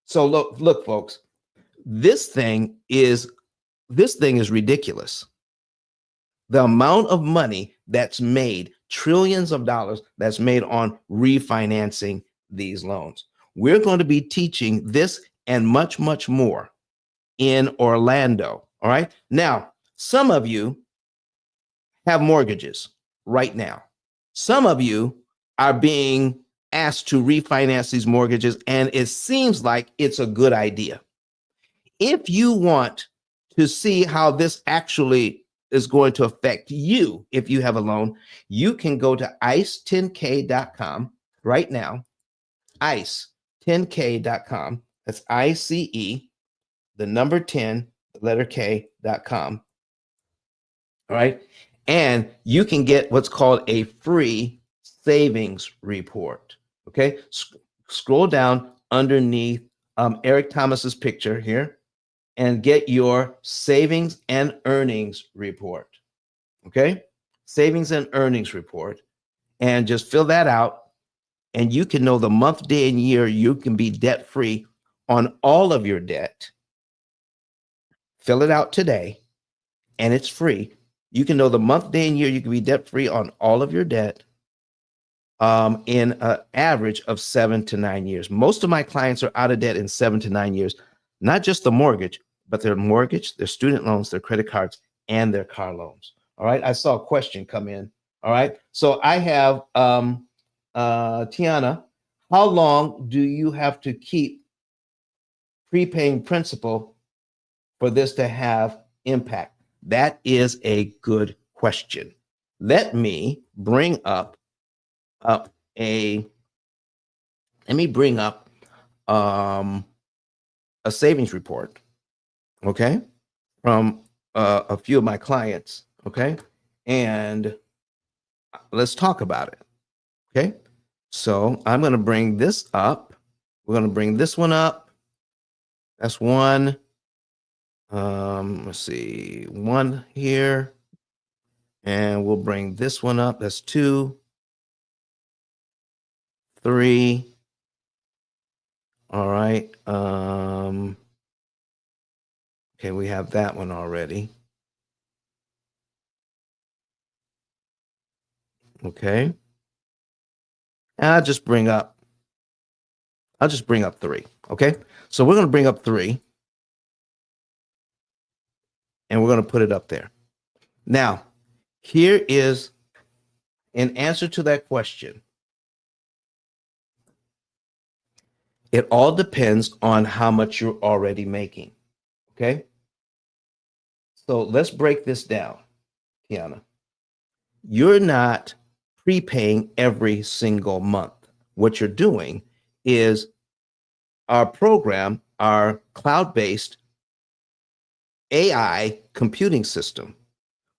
So look, folks, this thing is this thing is ridiculous. The amount of money that's made, trillions of dollars that's made on refinancing these loans. We're going to be teaching this and much, much more in Orlando. All right. Now, some of you have mortgages right now. Some of you are being asked to refinance these mortgages, and it seems like it's a good idea. If you want to see how this actually is going to affect you if you have a loan, you can go to ice10k.com right now. ice10k.com. That's ICE, the number 10, the letter K.com. All right. And you can get what's called a free savings report. Okay. Scroll down underneath Eric Thomas's picture here and get your savings and earnings report. Okay. Savings and earnings report. And just fill that out. And you can know the month, day, and year you can be debt free on all of your debt. Fill it out today, and it's free. You can know the month, day, and year you can be debt free on all of your debt in an average of 7 to 9 years. Most of my clients are out of debt in 7 to 9 years, not just the mortgage, but their mortgage, their student loans, their credit cards, and their car loans. All right. I saw a question come in. All right. So I have Tiana, how long do you have to keep prepaying principal for this to have impact? That is a good question. Let me bring up a savings report, okay, from a few of my clients, okay, and let's talk about it, okay. So I'm going to bring this up. We're going to bring this one up. That's one. Let's see, one here, and we'll bring this one up. That's 2, 3. All right. Okay, we have that one already. Okay. And I'll just bring up 3. Okay. So we're going to bring up 3. And we're going to put it up there. Now, here is an answer to that question. It all depends on how much you're already making. Okay. So let's break this down, Tiana. You're not prepaying every single month. What you're doing is our program, our cloud-based AI computing system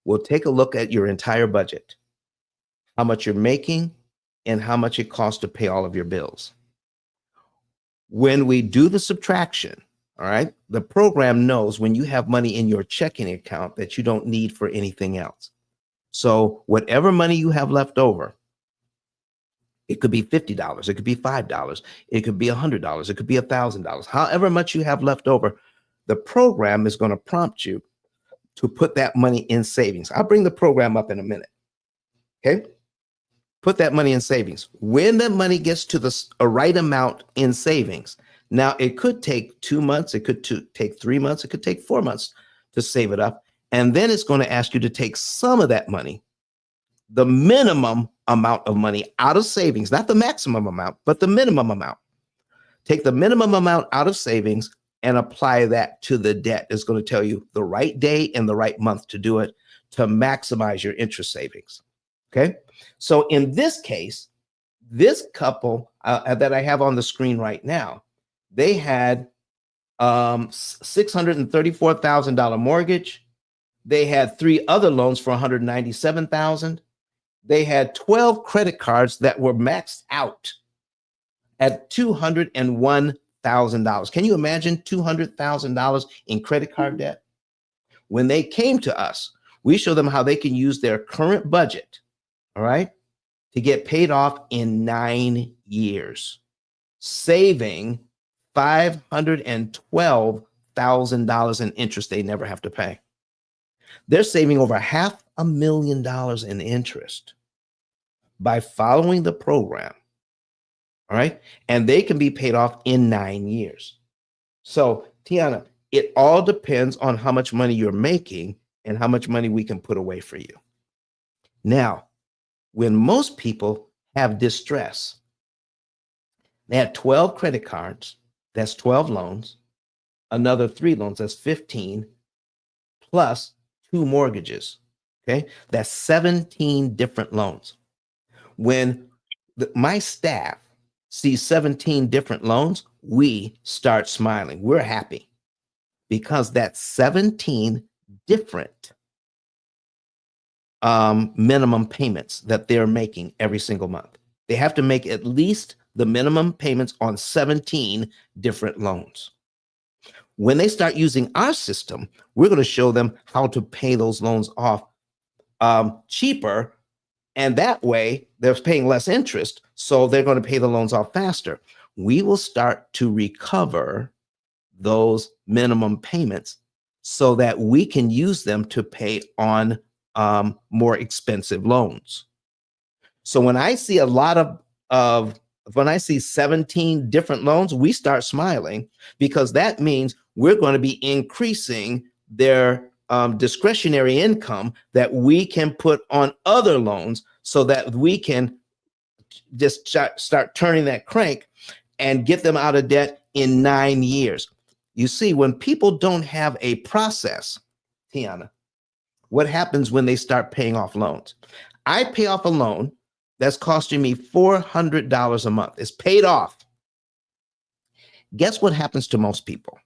will take a look at your entire budget, how much you're making, and how much it costs to pay all of your bills. When we do the subtraction, all right, the program knows when you have money in your checking account that you don't need for anything else. So whatever money you have left over, it could be $50, it could be $5, it could be $100, it could be $1,000. However much you have left over, the program is going to prompt you to put that money in savings. I'll bring the program up in a minute. Okay. Put that money in savings. When the money gets to a right amount in savings, now it could take 2 months, it could take 3 months, it could take 4 months to save it up. And then it's going to ask you to take some of that money, the minimum amount of money out of savings, not the maximum amount, but the minimum amount. Take the minimum amount out of savings and apply that to the debt. It's going to tell you the right day and the right month to do it to maximize your interest savings. Okay. So in this case, this couple that I have on the screen right now, they had $634,000 mortgage. They had 3 other loans for $197,000. They had 12 credit cards that were maxed out at $201,000. Can you imagine $200,000 in credit card debt? When they came to us, we showed them how they can use their current budget, all right, to get paid off in 9 years, saving $512,000 $50,000 in interest they never have to pay. They're saving over $500,000 in interest by following the program. All right. And they can be paid off in 9 years. So, Tiana, it all depends on how much money you're making and how much money we can put away for you. Now, when most people have distress, they have 12 credit cards, that's 12 loans, another 3 loans, that's 15, plus 2 mortgages. Okay, that's 17 different loans. When my staff sees 17 different loans, we start smiling. We're happy because that's 17 different minimum payments that they're making every single month. They have to make at least the minimum payments on 17 different loans. When they start using our system, we're going to show them how to pay those loans off cheaper. And that way they're paying less interest. So they're going to pay the loans off faster. We will start to recover those minimum payments so that we can use them to pay on more expensive loans. So when I see when I see 17 different loans, we start smiling because that means we're going to be increasing their discretionary income that we can put on other loans so that we can just start turning that crank and get them out of debt in 9 years. You see, when people don't have a process, Tiana, what happens when they start paying off loans? I pay off a loan that's costing me $400 a month. It's paid off. Guess what happens to most people?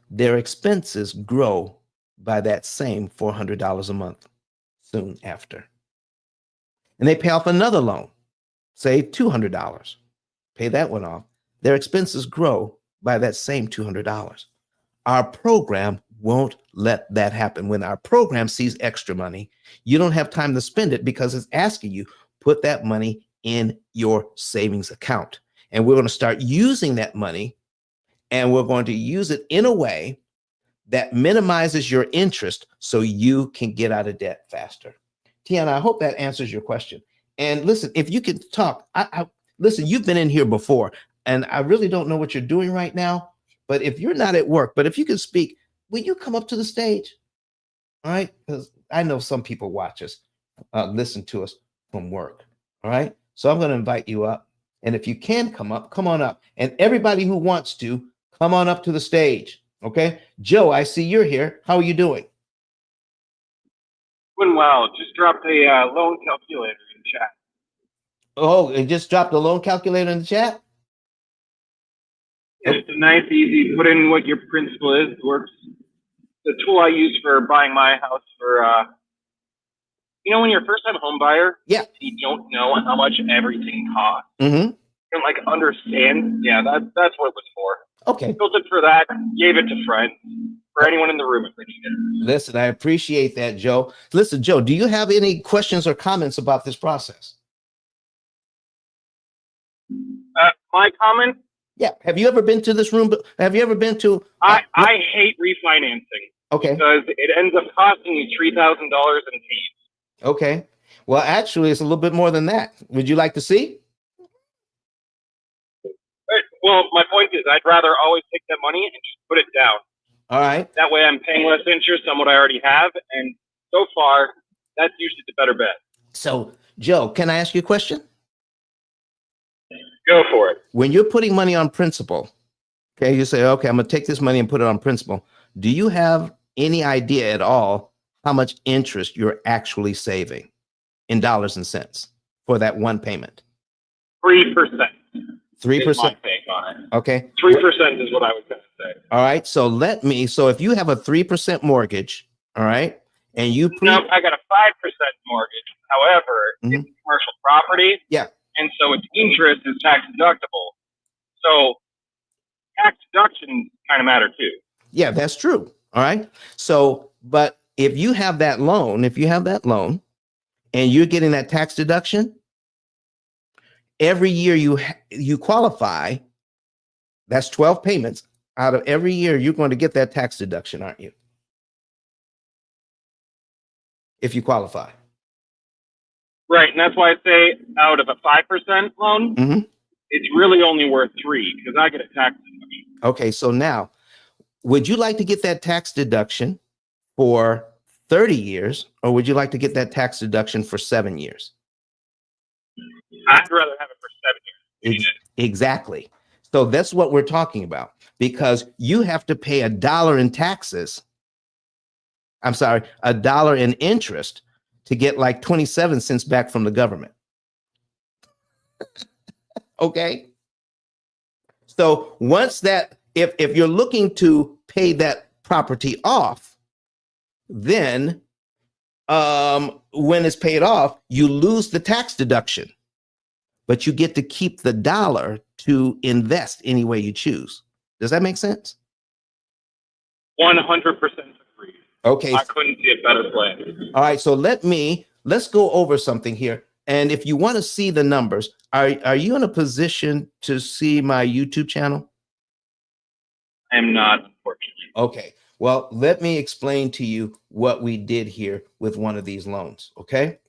Their expenses grow by that same $400 a month soon after. And they pay off another loan, say $200, pay that one off. Their expenses grow by that same $200. Our program won't let that happen. When our program sees extra money, you don't have time to spend it because it's asking you, put that money in your savings account. And we're going to start using that money, and we're going to use it in a way that minimizes your interest so you can get out of debt faster. Tiana, I hope that answers your question. And listen, if you can talk, listen, you've been in here before, and I really don't know what you're doing right now, but if you're not at work, but if you can speak, will you come up to the stage? All right, because I know some people watch us, listen to us from work. All right, so I'm going to invite you up. And if you can come up, come on up. And everybody who wants to, come on up to the stage. Okay, Joe, I see you're here. How are you doing?
Doing well. Just dropped a loan calculator in chat.
Oh, it just dropped a loan calculator in the chat?
Yeah, it's a nice, easy, put in what your principal is. It works. The tool I use for buying my house for, when you're a first-time home buyer,
yeah,
you don't know how much everything costs.
Mm-hmm.
You don't understand. Yeah, that's what it was for.
Okay.
Built it for that. Gave it to friends. For anyone in the room if they need it.
Listen, I appreciate that, Joe. Listen, Joe, do you have any questions or comments about this process?
My comment?
Yeah. Have you ever been to this room? Have you ever been to?
I hate refinancing.
Okay.
Because it ends up costing you $3,000 in fees.
Okay. Well, actually, it's a little bit more than that. Would you like to see?
Well, my point is, I'd rather always take that money and just put it down.
All right.
That way I'm paying less interest on what I already have. And so far, that's usually the better bet.
So, Joe, can I ask you a question?
Go for it.
When you're putting money on principal, okay, you say, okay, I'm going to take this money and put it on principal. Do you have any idea at all how much interest you're actually saving in dollars and cents for that one payment?
3%.
3%.
Is my take on it.
Okay.
3% is what I was going to say.
All right. So if you have a 3% mortgage, all right, and you
no, I got a 5% mortgage. However, it's commercial property.
Yeah.
And so its interest is tax deductible. So tax deductions kind of matter too.
Yeah, that's true. All right. So, but if you have that loan, and you're getting that tax deduction, every year you qualify, that's 12 payments. out of every year, you're going to get that tax deduction, aren't you? If you qualify.
Right, and that's why I say out of a 5% loan,
Mhm.
it's really only worth 3 because I get a tax deduction.
Okay, so now, would you like to get that tax deduction for 30 years, or would you like to get that tax deduction for 7 years?
I'd rather have it for 7 years.
Exactly. So that's what we're talking about, because you have to pay $1 in taxes. I'm sorry, $1 in interest to get like 27 cents back from the government. Okay. So once that, if you're looking to pay that property off, then when it's paid off, you lose the tax deduction, but you get to keep the dollar to invest any way you choose. Does that make sense?
100% agree.
Okay.
I couldn't see a better plan.
All right. So let's go over something here. And if you want to see the numbers, are you in a position to see my YouTube channel?
I am not, unfortunately.
Okay. Well, let me explain to you what we did here with one of these loans. Okay.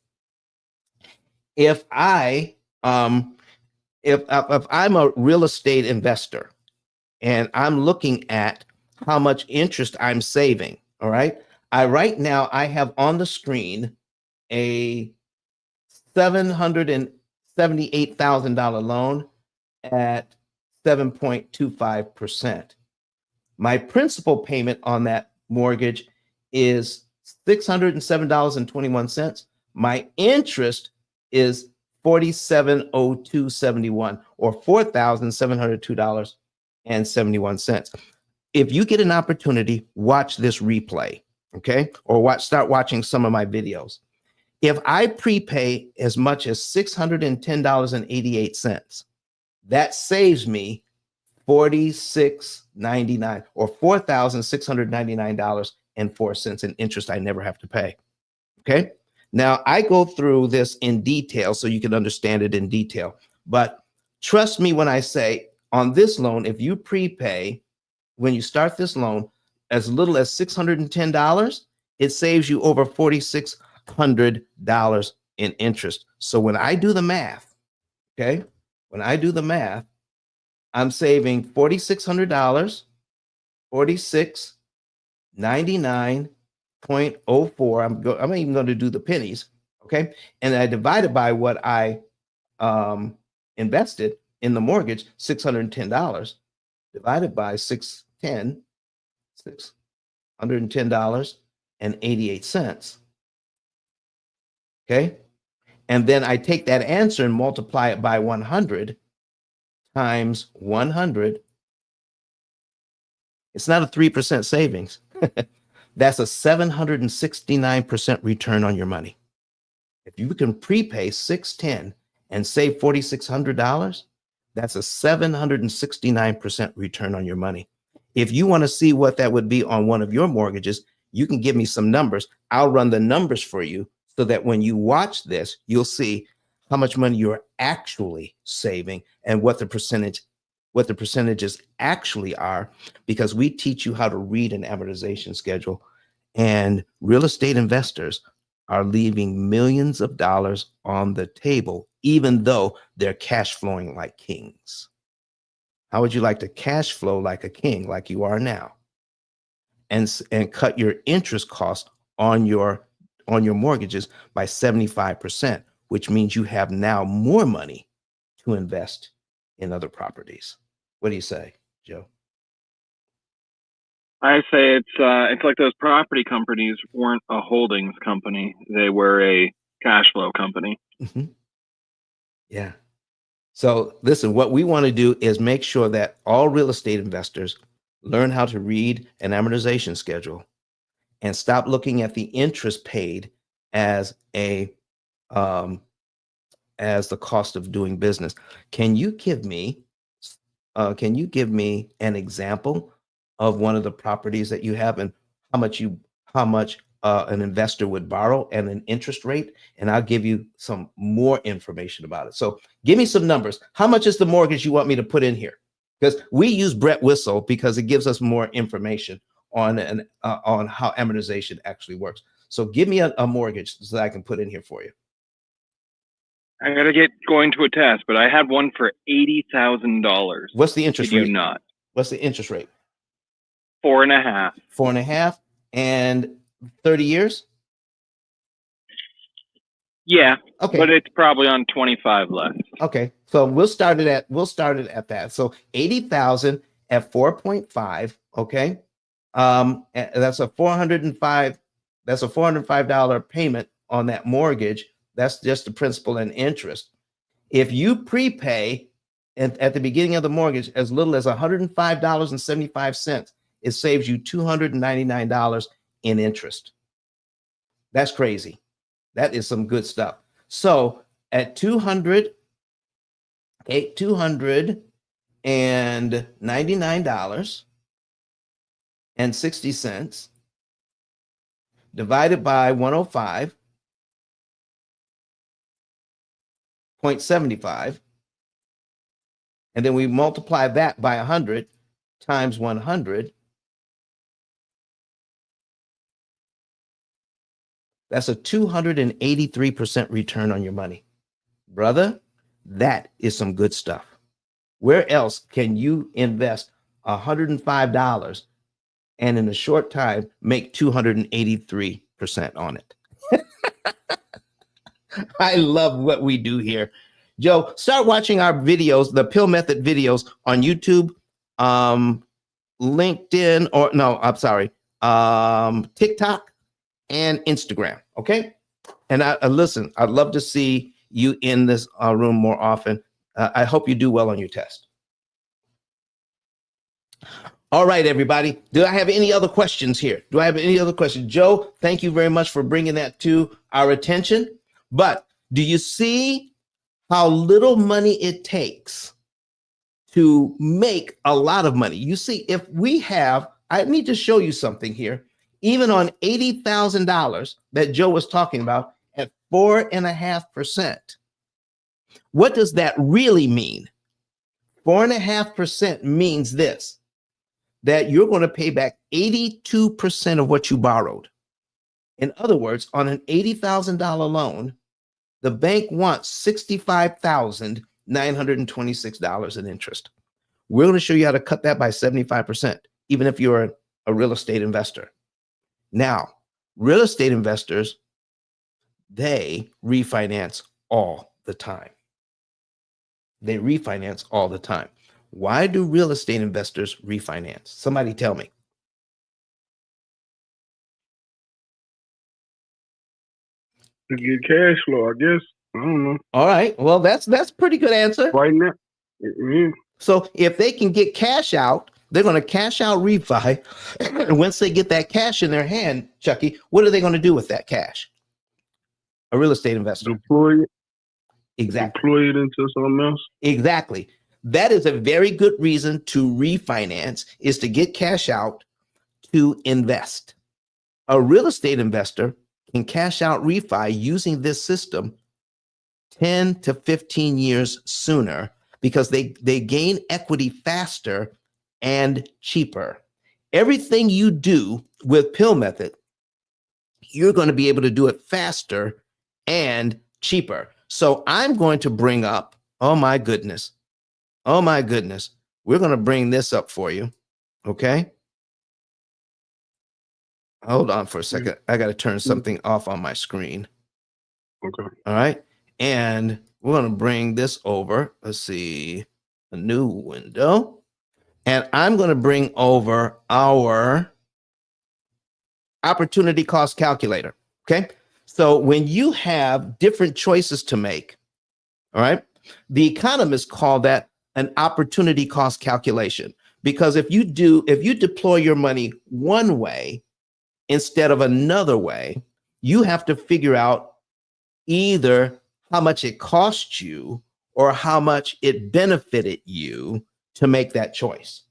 If I'm a real estate investor and I'm looking at how much interest I'm saving, all right. Right now I have on the screen a $778,000 loan at 7.25%. My principal payment on that mortgage is $607.21. My interest is $4702.71, or $4,702.71. If you get an opportunity, watch this replay, okay? Or start watching some of my videos. If I prepay as much as $610.88, that saves me $46.99, or $4,699.04 in interest I never have to pay. Okay. Now I go through this in detail so you can understand it in detail. But trust me when I say on this loan, if you prepay when you start this loan as little as $610, it saves you over $4,600 in interest. So when I do the math, okay, when I do the math, I'm saving $4,600, 46.99.04. I'm even going to do the pennies, okay? And I divide it by what I invested in the mortgage, $610, divided by 610, $610.88. Okay? And then I take that answer and multiply it by 100 times 100. It's not a 3% savings. That's a 769% return on your money. If you can prepay 610 and save $4,600, that's a 769% return on your money. If you want to see what that would be on one of your mortgages, you can give me some numbers. I'll run the numbers for you so that when you watch this, you'll see how much money you're actually saving and what the percentages actually are, because we teach you how to read an amortization schedule. And real estate investors are leaving millions of dollars on the table, even though they're cash flowing like kings. How would you like to cash flow like a king, like you are now, and cut your interest cost on your mortgages by 75%, which means you have now more money to invest in other properties? What do you say, Joe?
I say it's like those property companies weren't a holdings company; they were a cash flow company.
Mm-hmm. Yeah. So listen, what we want to do is make sure that all real estate investors learn how to read an amortization schedule and stop looking at the interest paid as the cost of doing business. Can you give me an example of one of the properties that you have and how much an investor would borrow and an interest rate? And I'll give you some more information about it. So give me some numbers. How much is the mortgage you want me to put in here? because we use Brett Whistle because it gives us more information on how amortization actually works. So give me a mortgage so that I can put in here for you.
I gotta get going to a test, but I had one for $80,000.
What's the interest rate?
You not?
What's the interest rate?
4.5.
4.5 and 30 years.
Yeah.
Okay.
But it's probably on 25 left.
Okay. So we'll start it at that. So 80,000 at 4.5. Okay. And that's a $405 payment on that mortgage. That's just the principal and interest. If you prepay at the beginning of the mortgage as little as $105.75, it saves you $299 in interest. That's crazy. That is some good stuff. So at $299.60 divided by 105.75, and then we multiply that by 100 times 100. That's a 283% return on your money. Brother, that is some good stuff. Where else can you invest $105 and in a short time make 283% on it? I love what we do here. Joe, start watching our videos, the P.I.L.L. method videos on YouTube, LinkedIn, or no, I'm sorry, TikTok and Instagram. Okay. And listen, I'd love to see you in this room more often. I hope you do well on your test. All right, everybody. Do I have any other questions here? Do I have any other questions? Joe, thank you very much for bringing that to our attention. But do you see how little money it takes to make a lot of money? You see, if we have, I need to show you something here, even on $80,000 that Joe was talking about at 4.5%. What does that really mean? 4.5% means this, that you're going to pay back 82% of what you borrowed. In other words, on an $80,000 loan, the bank wants $65,926 in interest. We're going to show you how to cut that by 75%, even if you're a real estate investor. Now, real estate investors, they refinance all the time. They refinance all the time. Why do real estate investors refinance? Somebody tell me.
To get cash flow, I guess. I don't know.
All right. Well, that's pretty good answer.
Right now. Yeah.
So if they can get cash out, they're going to cash out refi. And once they get that cash in their hand, Chucky, what are they going to do with that cash? A real estate investor.
Deploy it.
Exactly.
Deploy it into something else.
Exactly. That is a very good reason to refinance, is to get cash out to invest. A real estate investor can cash out refi using this system 10 to 15 years sooner because they gain equity faster and cheaper. Everything you do with P.I.L.L. method, you're going to be able to do it faster and cheaper. So I'm going to bring up, oh my goodness, we're going to bring this up for you. Okay. Hold on for a second. I got to turn something off on my screen.
Okay.
All right. And we're going to bring this over. Let's see, a new window. And I'm going to bring over our opportunity cost calculator. Okay. So when you have different choices to make, all right, the economists call that an opportunity cost calculation, because if you deploy your money one way instead of another way, you have to figure out either how much it cost you or how much it benefited you to make that choice.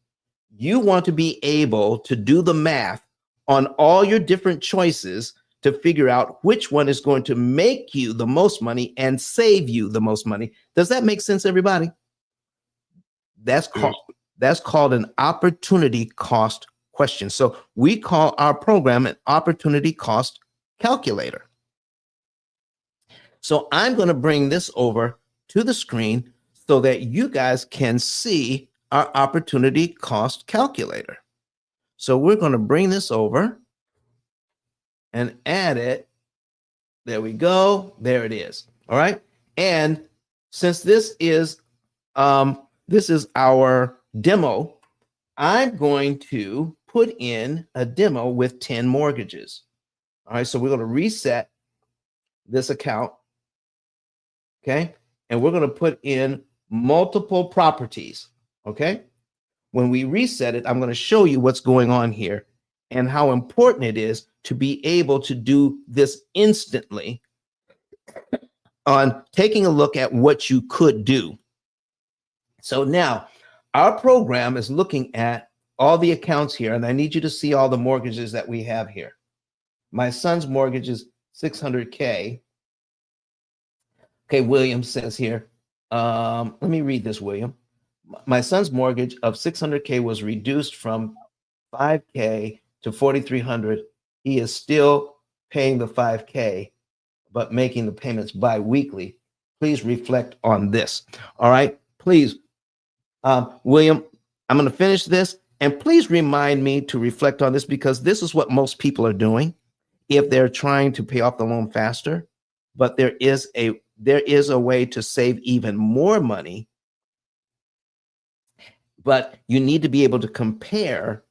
You want to be able to do the math on all your different choices to figure out which one is going to make you the most money and save you the most money. Does that make sense, everybody? That's That's called an opportunity cost question. So we call our program an opportunity cost calculator. So I'm going to bring this over to the screen so that you guys can see our opportunity cost calculator. So we're going to bring this over and add it. There we go. There it is. All right. And since this is our demo, I'm going to put in a demo with 10 mortgages. All right. So we're going to reset this account. Okay. And we're going to put in multiple properties. Okay. When we reset it, I'm going to show you what's going on here and how important it is to be able to do this instantly on taking a look at what you could do. So now our program is looking at all the accounts here, and I need you to see all the mortgages that we have here. My son's mortgage is $600K. Okay, William says here, let me read this, William. My son's mortgage of $600K was reduced from $5K to $4,300. He is still paying the $5K, but making the payments bi-weekly. Please reflect on this. All right, please, William, I'm going to finish this, and please remind me to reflect on this because this is what most people are doing if they're trying to pay off the loan faster. But there is a way to save even more money, but you need to be able to compare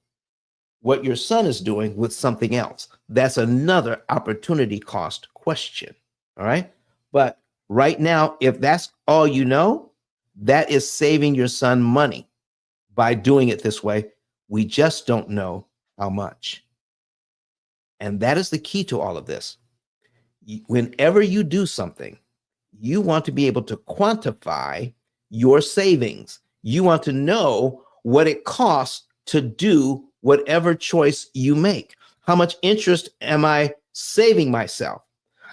what your son is doing with something else. That's another opportunity cost question. All right. But right now, if that's all you know, that is saving your son money by doing it this way. We just don't know how much. And that is the key to all of this. Whenever you do something, you want to be able to quantify your savings. You want to know what it costs to do whatever choice you make. How much interest am I saving myself?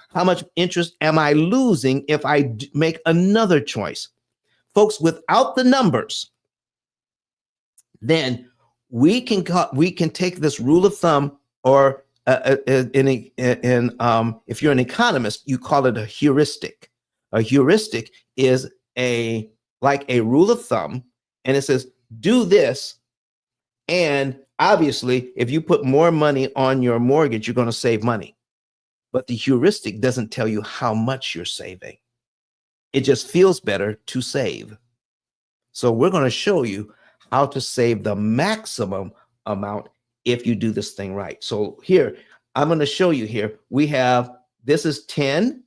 How much interest am I losing if I make another choice? Folks, without the numbers, then we can take this rule of thumb, or if you're an economist, you call it a heuristic. A heuristic is like a rule of thumb, and it says, do this. And obviously, if you put more money on your mortgage, you're going to save money. But the heuristic doesn't tell you how much you're saving. It just feels better to save. So we're going to show you how to save the maximum amount if you do this thing right. So here, I'm going to show you here. We have, this is 10,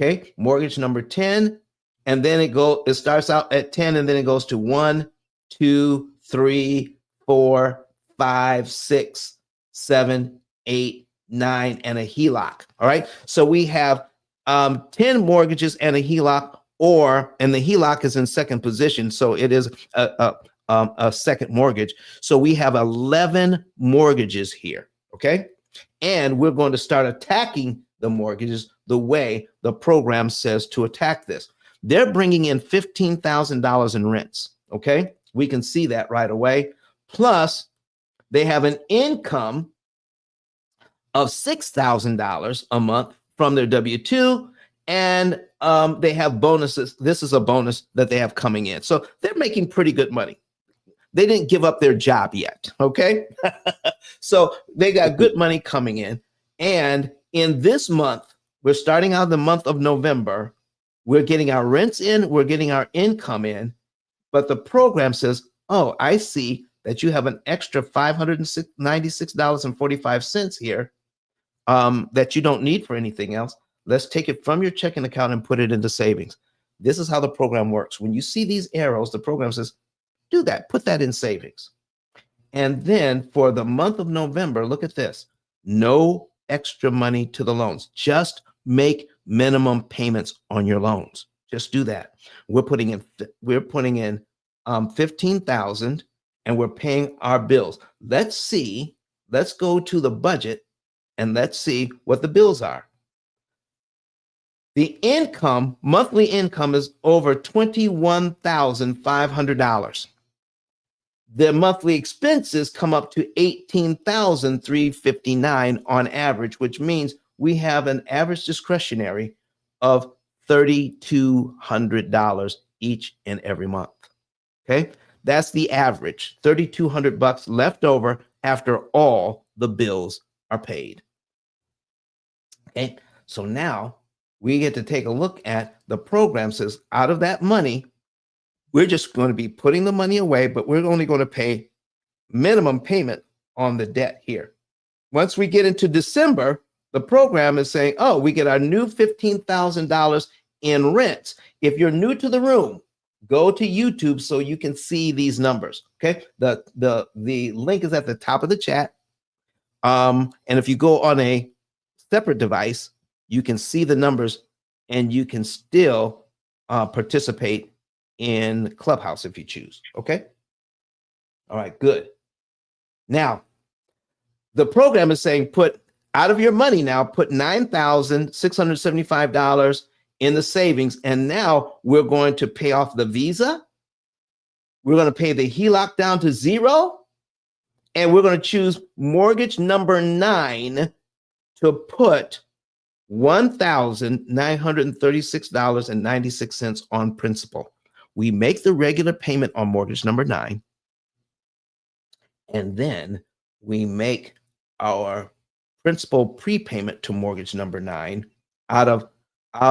okay, mortgage number 10. And then it starts out at 10, and then it goes to 1, 2, 3, 4, 5, 6, 7, 8, 9, and a HELOC. All right. So we have 10 mortgages and a HELOC, and the HELOC is in second position. So it is a second mortgage. So we have 11 mortgages here. Okay. And we're going to start attacking the mortgages the way the program says to attack this. They're bringing in $15,000 in rents. Okay. We can see that right away. Plus, they have an income of $6,000 a month from their W-2, and they have bonuses. This is a bonus that they have coming in. So they're making pretty good money. They didn't give up their job yet, okay? So they got good money coming in. And in this month, we're starting out the month of November. We're getting our rents in, we're getting our income in, but the program says, oh, I see that you have an extra $596.45 here that you don't need for anything else. Let's take it from your checking account and put it into savings. This is how the program works. When you see these arrows, the program says, do that, put that in savings. And then for the month of November, look at this. No extra money to the loans. Just make minimum payments on your loans. Just do that. We're putting in 15,000 and we're paying our bills. Let's go to the budget and let's see what the bills are. The monthly income is over $21,500. their monthly expenses come up to $18,359 on average, which means we have an average discretionary of $3,200 each and every month. Okay, that's the average, $3,200 left over after all the bills are paid. Okay, so now we get to take a look at the program. Says out of that money, we're just going to be putting the money away, but we're only going to pay minimum payment on the debt here. Once we get into December, the program is saying, oh, we get our new $15,000 in rents. If you're new to the room, go to YouTube so you can see these numbers. Okay, the link is at the top of the chat. And if you go on a separate device, you can see the numbers and you can still participate in Clubhouse if you choose. Okay. All right, good. Now, the program is saying put out of your money now, put $9,675 in the savings. And now we're going to pay off the Visa. We're going to pay the HELOC down to 0. And we're going to choose mortgage number 9 to put $1,936.96 on principal. We make the regular payment on mortgage number 9. And then we make our principal prepayment to mortgage number 9 out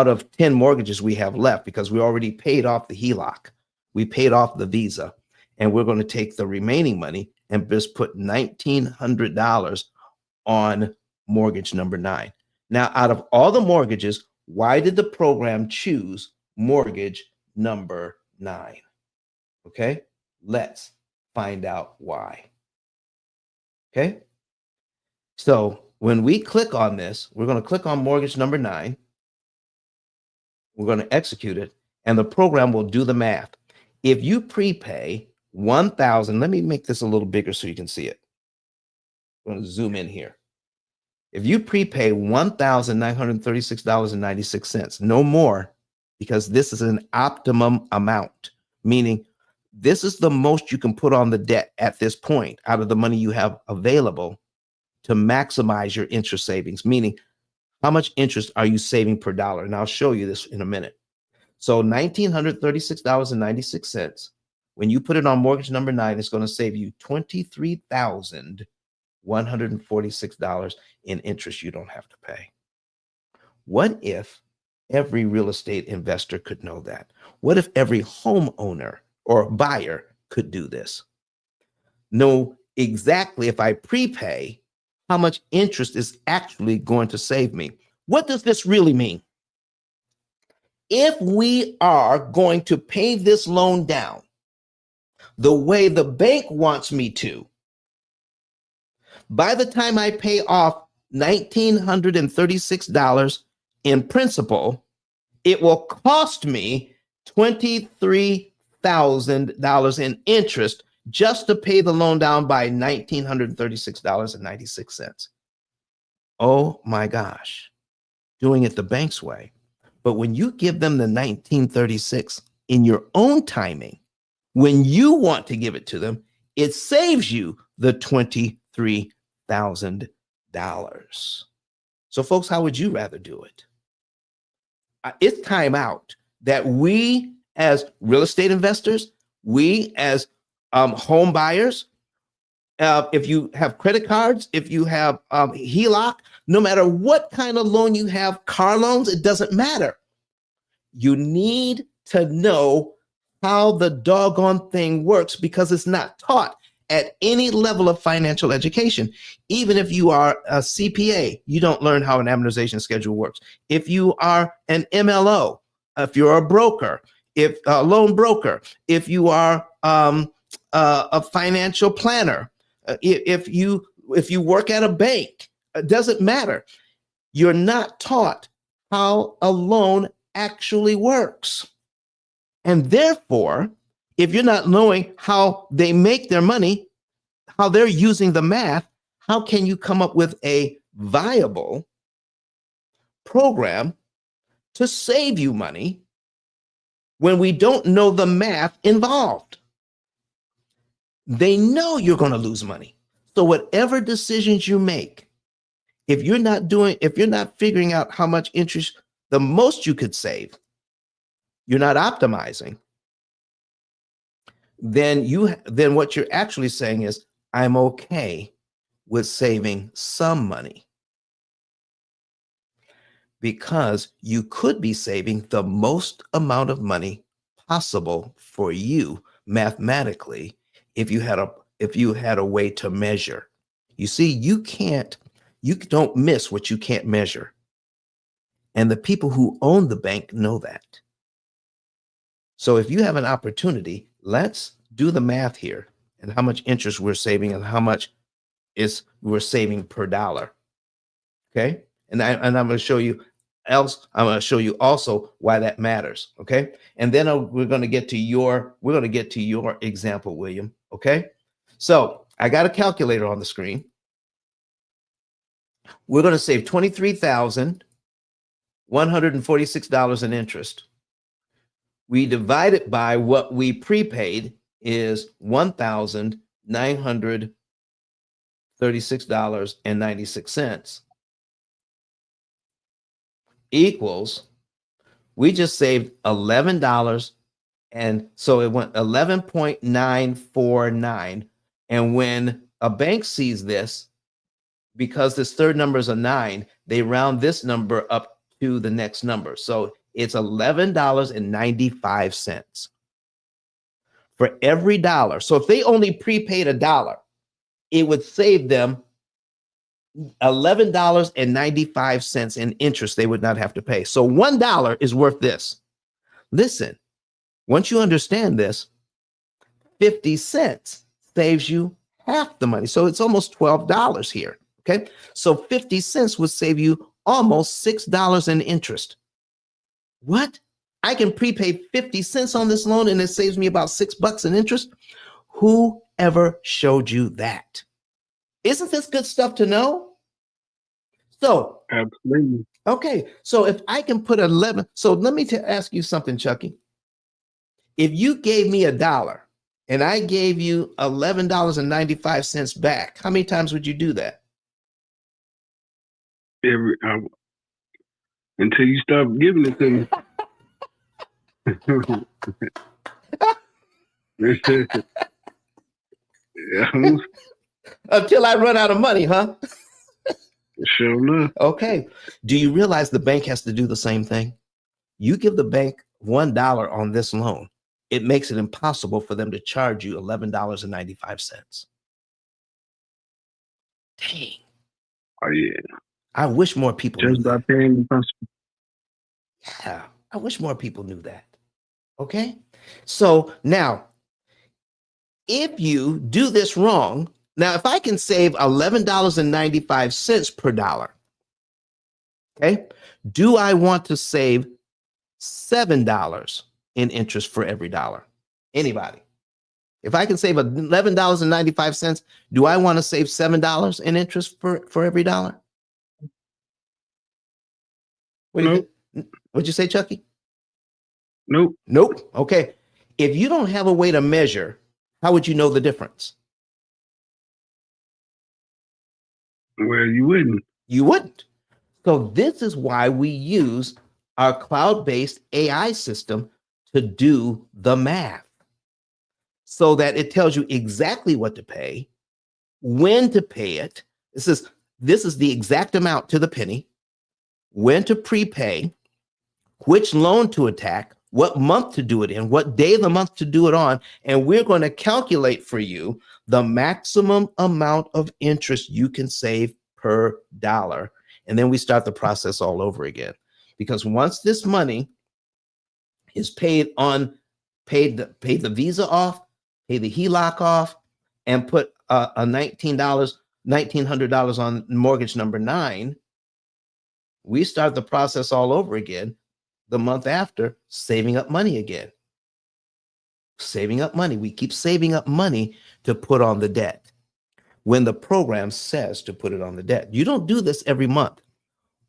of 10 mortgages we have left, because we already paid off the HELOC. We paid off the Visa, and we're going to take the remaining money and just put $1,900 on mortgage number 9. Now, out of all the mortgages, why did the program choose mortgage number 9? Okay, let's find out why. Okay, so when we click on this, we're going to click on mortgage number 9. We're going to execute it, and the program will do the math. If you prepay $1,000, let me make this a little bigger so you can see it. I'm going to zoom in here. If you prepay $1,936.96, no more, because this is an optimum amount, meaning this is the most you can put on the debt at this point out of the money you have available to maximize your interest savings, meaning how much interest are you saving per dollar? And I'll show you this in a minute. So $1,936.96, when you put it on mortgage number 9, it's going to save you $23,146 in interest you don't have to pay. What if every real estate investor could know that? What if every homeowner or buyer could do this? Know exactly, if I prepay, how much interest is actually going to save me. What does this really mean? If we are going to pay this loan down the way the bank wants me to, by the time I pay off $1,936 in principal, it will cost me $23,000 in interest just to pay the loan down by $1,936.96. Oh my gosh, doing it the bank's way. But when you give them the 1936 in your own timing, when you want to give it to them, it saves you the $23,000. So folks, how would you rather do it? It's time out that we as real estate investors, we as home buyers, if you have credit cards, if you have HELOC, no matter what kind of loan you have, car loans, it doesn't matter. You need to know how the doggone thing works, because it's not taught at any level of financial education. Even if you are a CPA, you don't learn how an amortization schedule works. If you are an MLO, if you're a broker, if a loan broker, if you are a financial planner, if you work at a bank, it doesn't matter. You're not taught how a loan actually works. And therefore, if you're not knowing how they make their money, how they're using the math, how can you come up with a viable program to save you money when we don't know the math involved? They know you're going to lose money. So whatever decisions you make, if you're not figuring out how much interest, the most you could save, you're not optimizing, then what you're actually saying is, I'm okay with saving some money, because you could be saving the most amount of money possible for you mathematically if you had a way to measure. You see, you don't miss what you can't measure. And the people who own the bank know that. So if you have an opportunity, let's do the math here and how much interest we're saving and how much we're saving per dollar. Okay. And I'm going to show you also why that matters. Okay. And then we're going to get to your example, William. Okay. So I got a calculator on the screen. We're going to save $23,146 in interest. We divide it by what we prepaid is $1,936.96 equals, we just saved $11, and so it went 11.949. And when a bank sees this, because this third number is a 9, they round this number up to the next number. So it's $11.95 for every dollar. So if they only prepaid $1, it would save them $11.95 in interest they would not have to pay. So $1 is worth this. Listen, once you understand this, 50 cents saves you half the money. So it's almost $12 here. Okay. So 50 cents would save you almost $6 in interest. What? I can prepay 50 cents on this loan and it saves me about $6 in interest? Whoever showed you that? Isn't this good stuff to know? So,
Absolutely.
okay. So if I can put 11, so let me ask you something, Chucky. If you gave me $1 and I gave you $11.95 back, how many times would you do that?
Until you stop giving it to me.
Until I run out of money, huh?
Sure enough.
Okay. Do you realize the bank has to do the same thing? You give the bank $1 on this loan, it makes it impossible for them to charge you $11.95. Dang.
Oh yeah.
I wish more people
Just
knew
by
that.
paying the principal.
Yeah, I wish more people knew that. Okay. So now, if you do this wrong, now if I can save $11.95 per dollar, okay, do I want to save $7 in interest for every dollar? Anybody? If I can save $11.95, do I want to save $7 in interest for every dollar?
Nope.
What'd you say, Chucky?
Nope.
Nope. Okay. If you don't have a way to measure, how would you know the difference?
Well, you wouldn't.
You wouldn't. So this is why we use our cloud-based AI system to do the math, so that it tells you exactly what to pay, when to pay it. This is the exact amount to the penny, when to prepay, which loan to attack, what month to do it in, what day of the month to do it on, and we're going to calculate for you the maximum amount of interest you can save per dollar. And then we start the process all over again. Because once this money is pay the Visa off, pay the HELOC off, and put a $1,900 on mortgage number 9, we start the process all over again the month after, saving up money again. Saving up money. We keep saving up money to put on the debt when the program says to put it on the debt. You don't do this every month,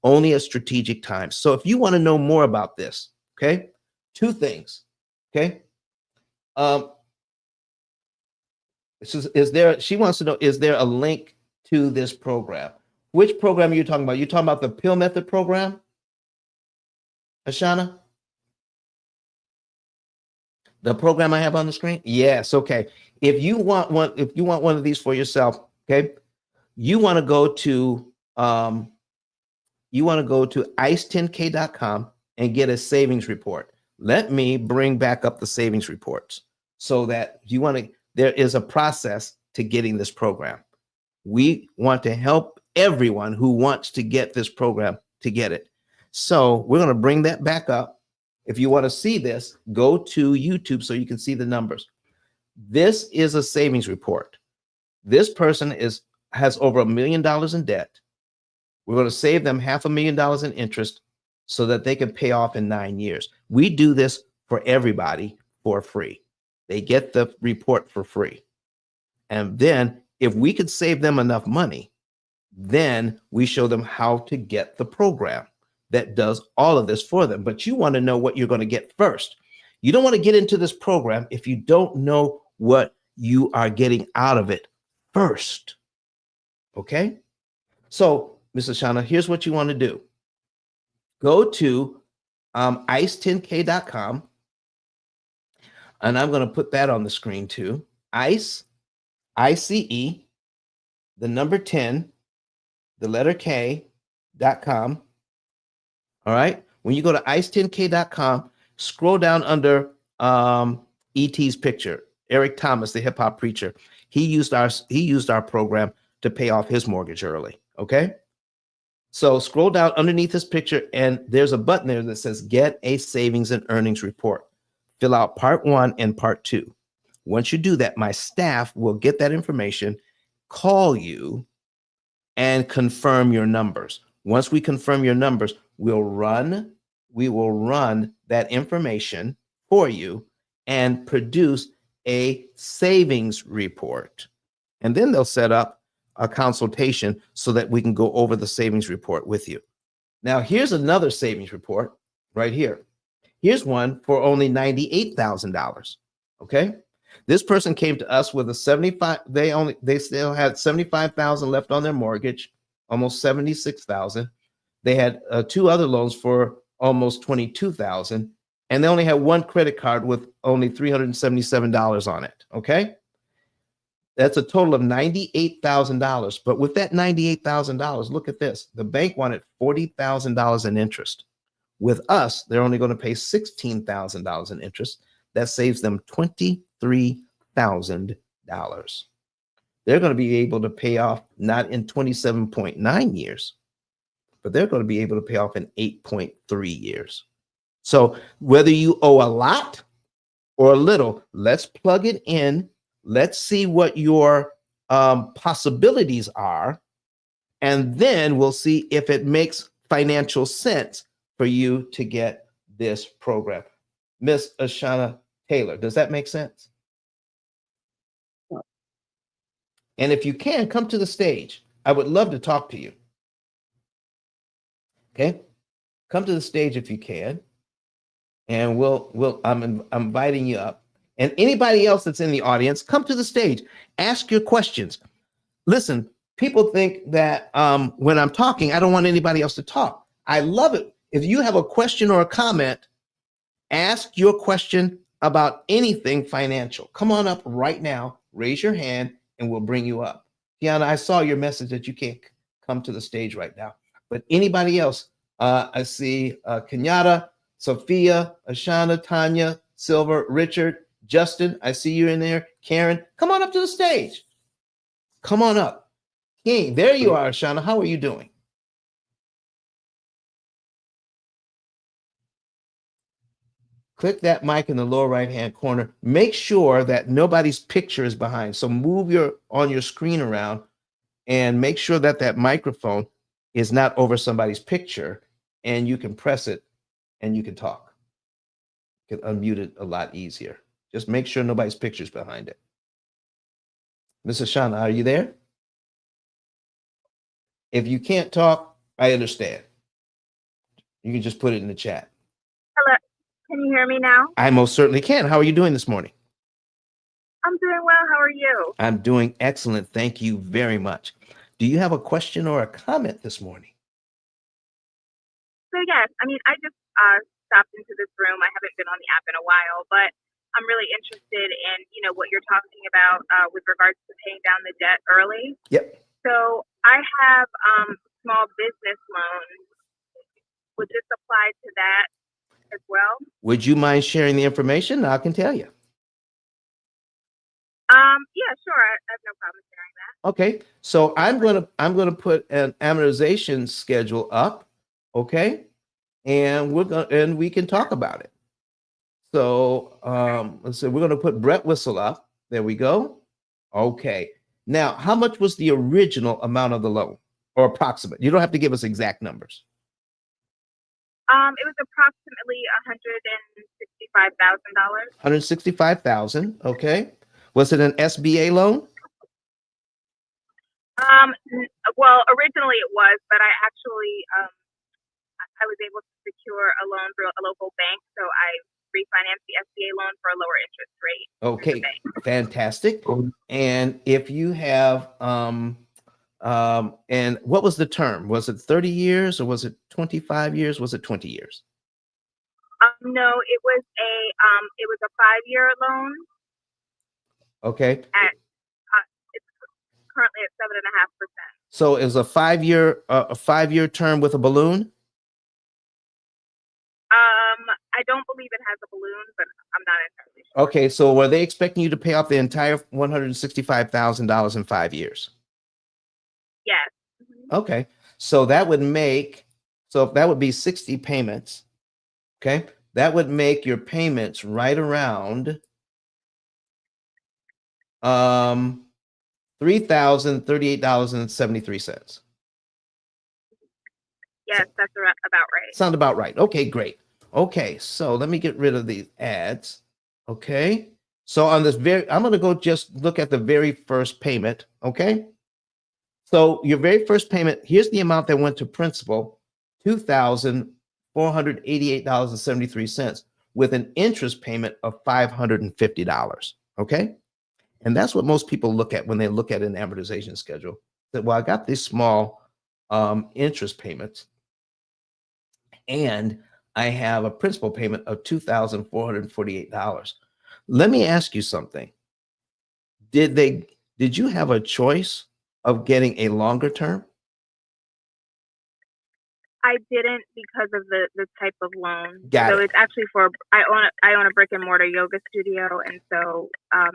only at strategic times. So if you want to know more about this, okay, 2 things, okay? She wants to know, is there a link to this program? Which program are you talking about? You talking about the P.I.L.L. method program, Ashana? The program I have on the screen? Yes, okay. If you want one of these for yourself, okay, you want to go to ice10k.com and get a savings report. Let me bring back up the savings reports so that there is a process to getting this program. We want to help everyone who wants to get this program to get it. So we're going to bring that back up. If you want to see this, go to YouTube so you can see the numbers. This is a savings report. This person has over $1 million in debt. We're going to save them $500,000 in interest so that they can pay off in 9 years. We do this for everybody for free. They get the report for free. And then if we could save them enough money, then we show them how to get the program that does all of this for them. But you want to know what you're going to get first. You don't want to get into this program if you don't know what you are getting out of it first. Okay? So, Mrs. Shana, here's what you want to do. Go to ice10k.com, and I'm going to put that on the screen too. ICE, the number 10, the letter K.com. All right. When you go to ice10k.com, scroll down under ET's picture. Eric Thomas, the hip hop preacher, he used our program to pay off his mortgage early. Okay. So scroll down underneath this picture, and there's a button there that says Get a Savings and Earnings Report. Fill out part 1 and part 2. Once you do that, my staff will get that information, call you, and confirm your numbers. Once we confirm your numbers, we will run that information for you and produce a savings report. And then they'll set up a consultation so that we can go over the savings report with you. Now, here's another savings report right here. Here's one for only $98,000. Okay. This person came to us with a 75. They still had 75,000 left on their mortgage, almost 76,000. They had 2 other loans for almost 22,000, and they only had 1 credit card with only $377 on it. Okay. That's a total of $98,000. But with that $98,000, look at this. The bank wanted $40,000 in interest. With us, they're only going to pay $16,000 in interest. That saves them $23,000. They're going to be able to pay off not in 27.9 years, but they're going to be able to pay off in 8.3 years. So whether you owe a lot or a little, let's plug it in. Let's see what your possibilities are, and then we'll see if it makes financial sense for you to get this program. Miss Ashana Taylor, does that make sense? And if you can, come to the stage. I would love to talk to you. Okay, come to the stage if you can, and I'm inviting you up. And anybody else that's in the audience, come to the stage, ask your questions. Listen, people think that when I'm talking, I don't want anybody else to talk. I love it. If you have a question or a comment, ask your question about anything financial. Come on up right now, raise your hand, and we'll bring you up. Tiana, I saw your message that you can't come to the stage right now, but anybody else, I see Kenyatta, Sophia, Ashana, Tanya, Silver, Richard, Justin, I see you in there. Karen, come on up to the stage. Come on up. King, there you are, Ashana. How are you doing? Click that mic in the lower right-hand corner. Make sure that nobody's picture is behind. So move on your screen around and make sure that that microphone is not over somebody's picture, and you can press it and you can talk. You can unmute it a lot easier. Just make sure nobody's picture's behind it. Miss Ashana, are you there? If you can't talk, I understand. You can just put it in the chat.
Hello. Can you hear me now?
I most certainly can. How are you doing this morning?
I'm doing well. How are you?
I'm doing excellent. Thank you very much. Do you have a question or a comment this morning?
So yes, I mean, I just stopped into this room. I haven't been on the app in a while, but I'm really interested in, what you're talking about with regards to paying down the debt early.
Yep.
So I have small business loans. Would this apply to that as well?
Would you mind sharing the information? I can tell you.
Yeah, sure. I have no problem sharing that.
Okay. So I'm gonna put an amortization schedule up. Okay. And we can talk about it. So let's see, we're gonna put Brett Whistle up. There we go. Okay. Now, how much was the original amount of the loan, or approximate? You don't have to give us exact numbers.
It was approximately $165,000.
$165,000. Okay. Was it an SBA loan?
Well, originally it was, but I actually I was able to secure a loan through a local bank, so I refinanced the SBA loan for a lower interest rate.
Okay, fantastic. And if you have and what was the term? Was it 30 years or was it 25 years? Was it 20 years?
No, it was a 5-year loan.
Okay.
It's currently at 7.5%.
So it was a 5-year term with a balloon?
I don't believe it has a balloon, but I'm not entirely sure.
Okay, so were they expecting you to pay off the entire $165,000 in 5 years?
Yes.
Okay, so that would be 60 payments. Okay, that would make your payments right around $3,038.73.
Yes, that's about right.
Sound about right. Okay, great. Okay, so let me get rid of these ads. Okay, so on this I'm going to go just look at the very first payment. Okay, so your very first payment, here's the amount that went to principal, $2,488.73, with an interest payment of $550. Okay, and that's what most people look at when they look at an amortization schedule. That, well, I got these small interest payments, and I have a principal payment of $2,448. Let me ask you something. Did you have a choice of getting a longer term?
I didn't, because of the type of loan.
Got it.
It's actually I own a brick and mortar yoga studio, and so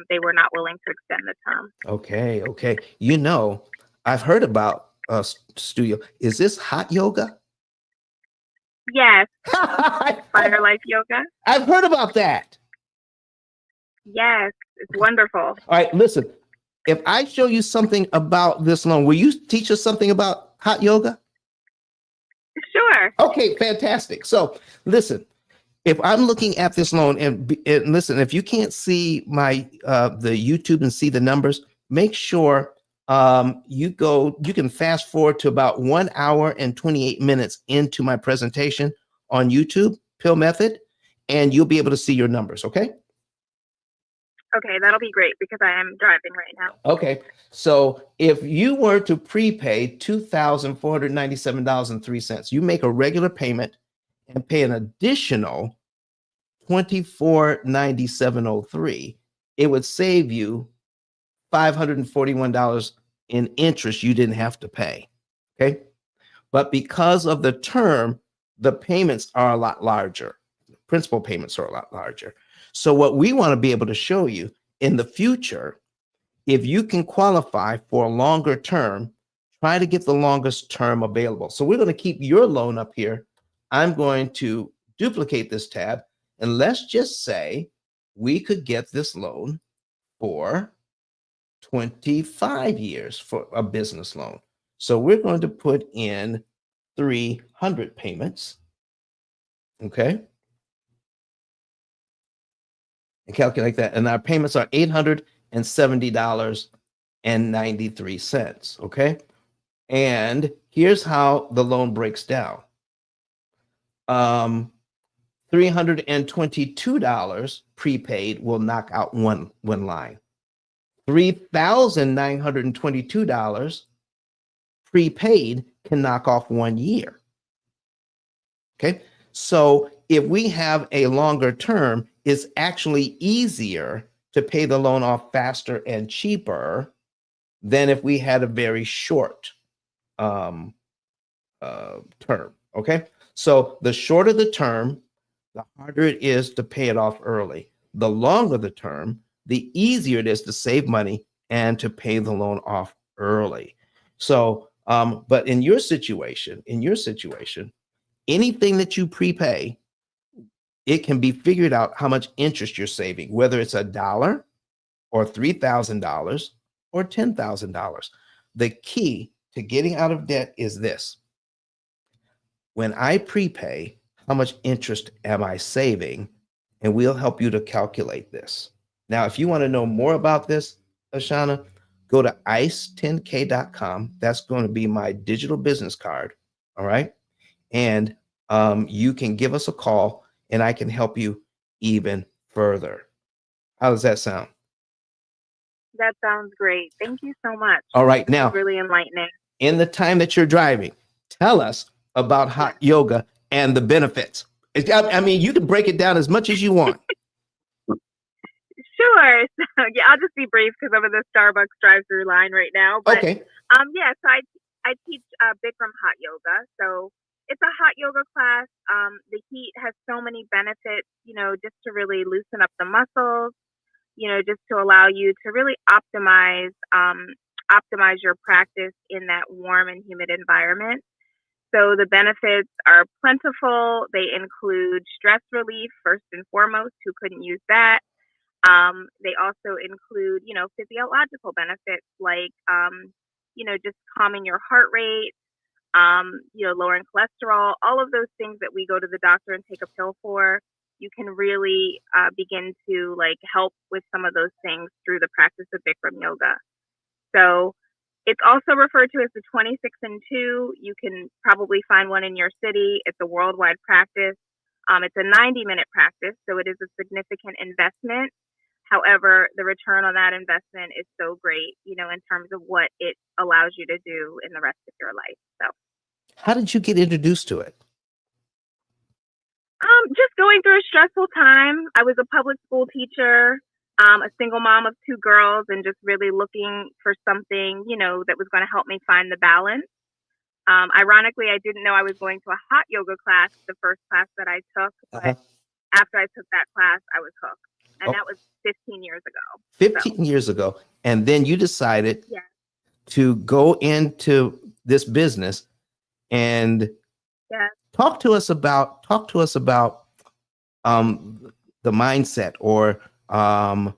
they were not willing to extend the term.
Okay. I've heard about a studio. Is this hot yoga?
Yes. Fire Life Yoga.
I've heard about that.
Yes, it's wonderful.
All right, listen. If I show you something about this loan, will you teach us something about hot yoga?
Sure.
Okay, fantastic. So listen, if I'm looking at this loan and listen, if you can't see my the YouTube and see the numbers, make sure you can fast forward to about 1 hour and 28 minutes into my presentation on YouTube, P.I.L.L. method, and you'll be able to see your numbers. Okay.
Okay, that'll be great because I am driving right now.
Okay, so if you were to prepay $2,497.03, you make a regular payment and pay an additional $2497.03, it would save you $541 in interest you didn't have to pay. Okay, but because of the term, the payments are a lot larger. Principal payments are a lot larger. So what we want to be able to show you in the future, if you can qualify for a longer term, try to get the longest term available. So we're going to keep your loan up here. I'm going to duplicate this tab, and let's just say we could get this loan for 25 years for a business loan. So we're going to put in 300 payments. Okay. And calculate that. And our payments are $870.93. Okay. And here's how the loan breaks down. $322 prepaid will knock out one line. $3,922 prepaid can knock off 1 year. Okay. So if we have a longer term, it's actually easier to pay the loan off faster and cheaper than if we had a very short term. Okay. So the shorter the term, the harder it is to pay it off early. The longer the term, the easier it is to save money and to pay the loan off early. So, but in your situation, anything that you prepay, it can be figured out how much interest you're saving, whether it's $1 or $3,000 or $10,000. The key to getting out of debt is this. When I prepay, how much interest am I saving? And we'll help you to calculate this. Now, if you want to know more about this, Ashana, go to ice10k.com. That's going to be my digital business card. All right. And you can give us a call and I can help you even further. How does that sound?
That sounds great. Thank you so much.
All right.
This
Now,
is really enlightening.
in the time that you're driving, tell us about hot yoga and the benefits. I mean, you can break it down as much as you want.
Sure. So, yeah, I'll just be brief because I'm in the Starbucks drive-through line right now. But
Okay.
yeah, so I teach Bikram hot yoga. So it's a hot yoga class. The heat has so many benefits, just to really loosen up the muscles, just to allow you to really optimize your practice in that warm and humid environment. So the benefits are plentiful. They include stress relief, first and foremost. Who couldn't use that? They also include, physiological benefits like, just calming your heart rate, lowering cholesterol, all of those things that we go to the doctor and take a pill for. You can really begin to help with some of those things through the practice of Bikram yoga. So it's also referred to as the 26 and 2. You can probably find one in your city. It's a worldwide practice. It's a 90-minute practice, so it is a significant investment. However, the return on that investment is so great, in terms of what it allows you to do in the rest of your life. So,
How did you get introduced to it?
just going through a stressful time. I was a public school teacher, a single mom of 2 girls, and just really looking for something, that was going to help me find the balance. Ironically, I didn't know I was going to a hot yoga class, the first class that I took, but after I took that class, I was hooked. And that was 15 years ago.
15 years ago. And then you decided to go into this business and talk to us about the mindset or how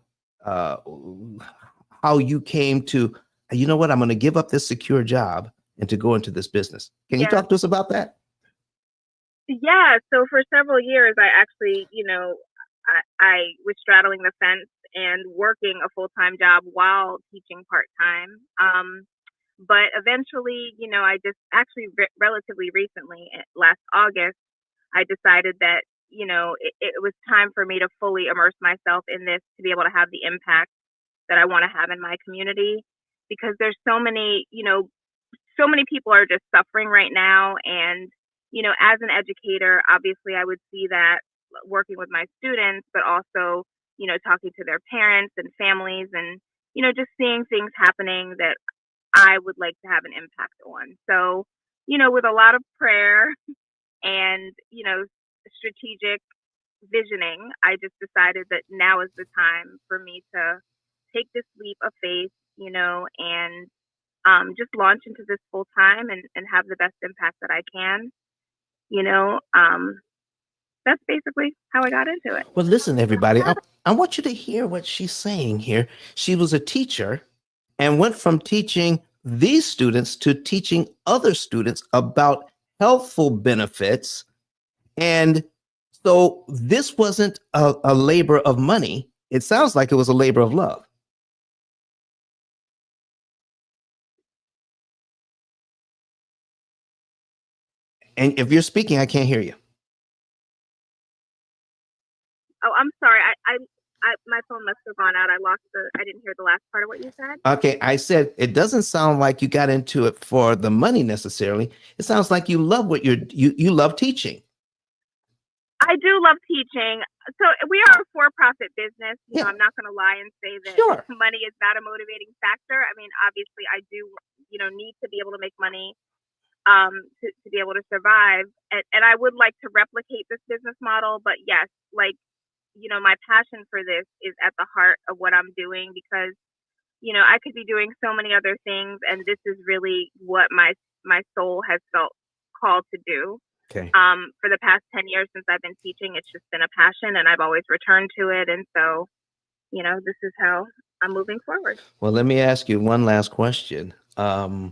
you came to, you know what, I'm going to give up this secure job and to go into this business. Can you talk to us about that?
Yeah. So for several years, I actually, I was straddling the fence and working a full-time job while teaching part-time. But eventually, I just actually relatively recently, last August, I decided that, it was time for me to fully immerse myself in this to be able to have the impact that I want to have in my community, because there's so many people are just suffering right now. And, as an educator, obviously I would see that working with my students, but also, talking to their parents and families and, just seeing things happening that I would like to have an impact on. So, with a lot of prayer and, strategic visioning, I just decided that now is the time for me to take this leap of faith, and just launch into this full time and have the best impact that I can. That's basically how I got into it.
Well, listen, everybody, I want you to hear what she's saying here. She was a teacher and went from teaching these students to teaching other students about healthful benefits. And so this wasn't a labor of money. It sounds like it was a labor of love. And if you're speaking, I can't hear you.
Oh, I'm sorry. My phone must have gone out. I didn't hear the last part of what you said.
Okay, I said it doesn't sound like you got into it for the money necessarily. It sounds like you love what you love teaching.
I do love teaching. So we are a for-profit business. You know, I'm not going to lie and say that money is not a motivating factor. I mean, obviously, I do, need to be able to make money to be able to survive. And I would like to replicate this business model. But yes, my passion for this is at the heart of what I'm doing because, I could be doing so many other things. And this is really what my soul has felt called to do.
Okay.
For the past 10 years since I've been teaching, it's just been a passion and I've always returned to it. And so, this is how I'm moving forward.
Well, let me ask you one last question.
Sure.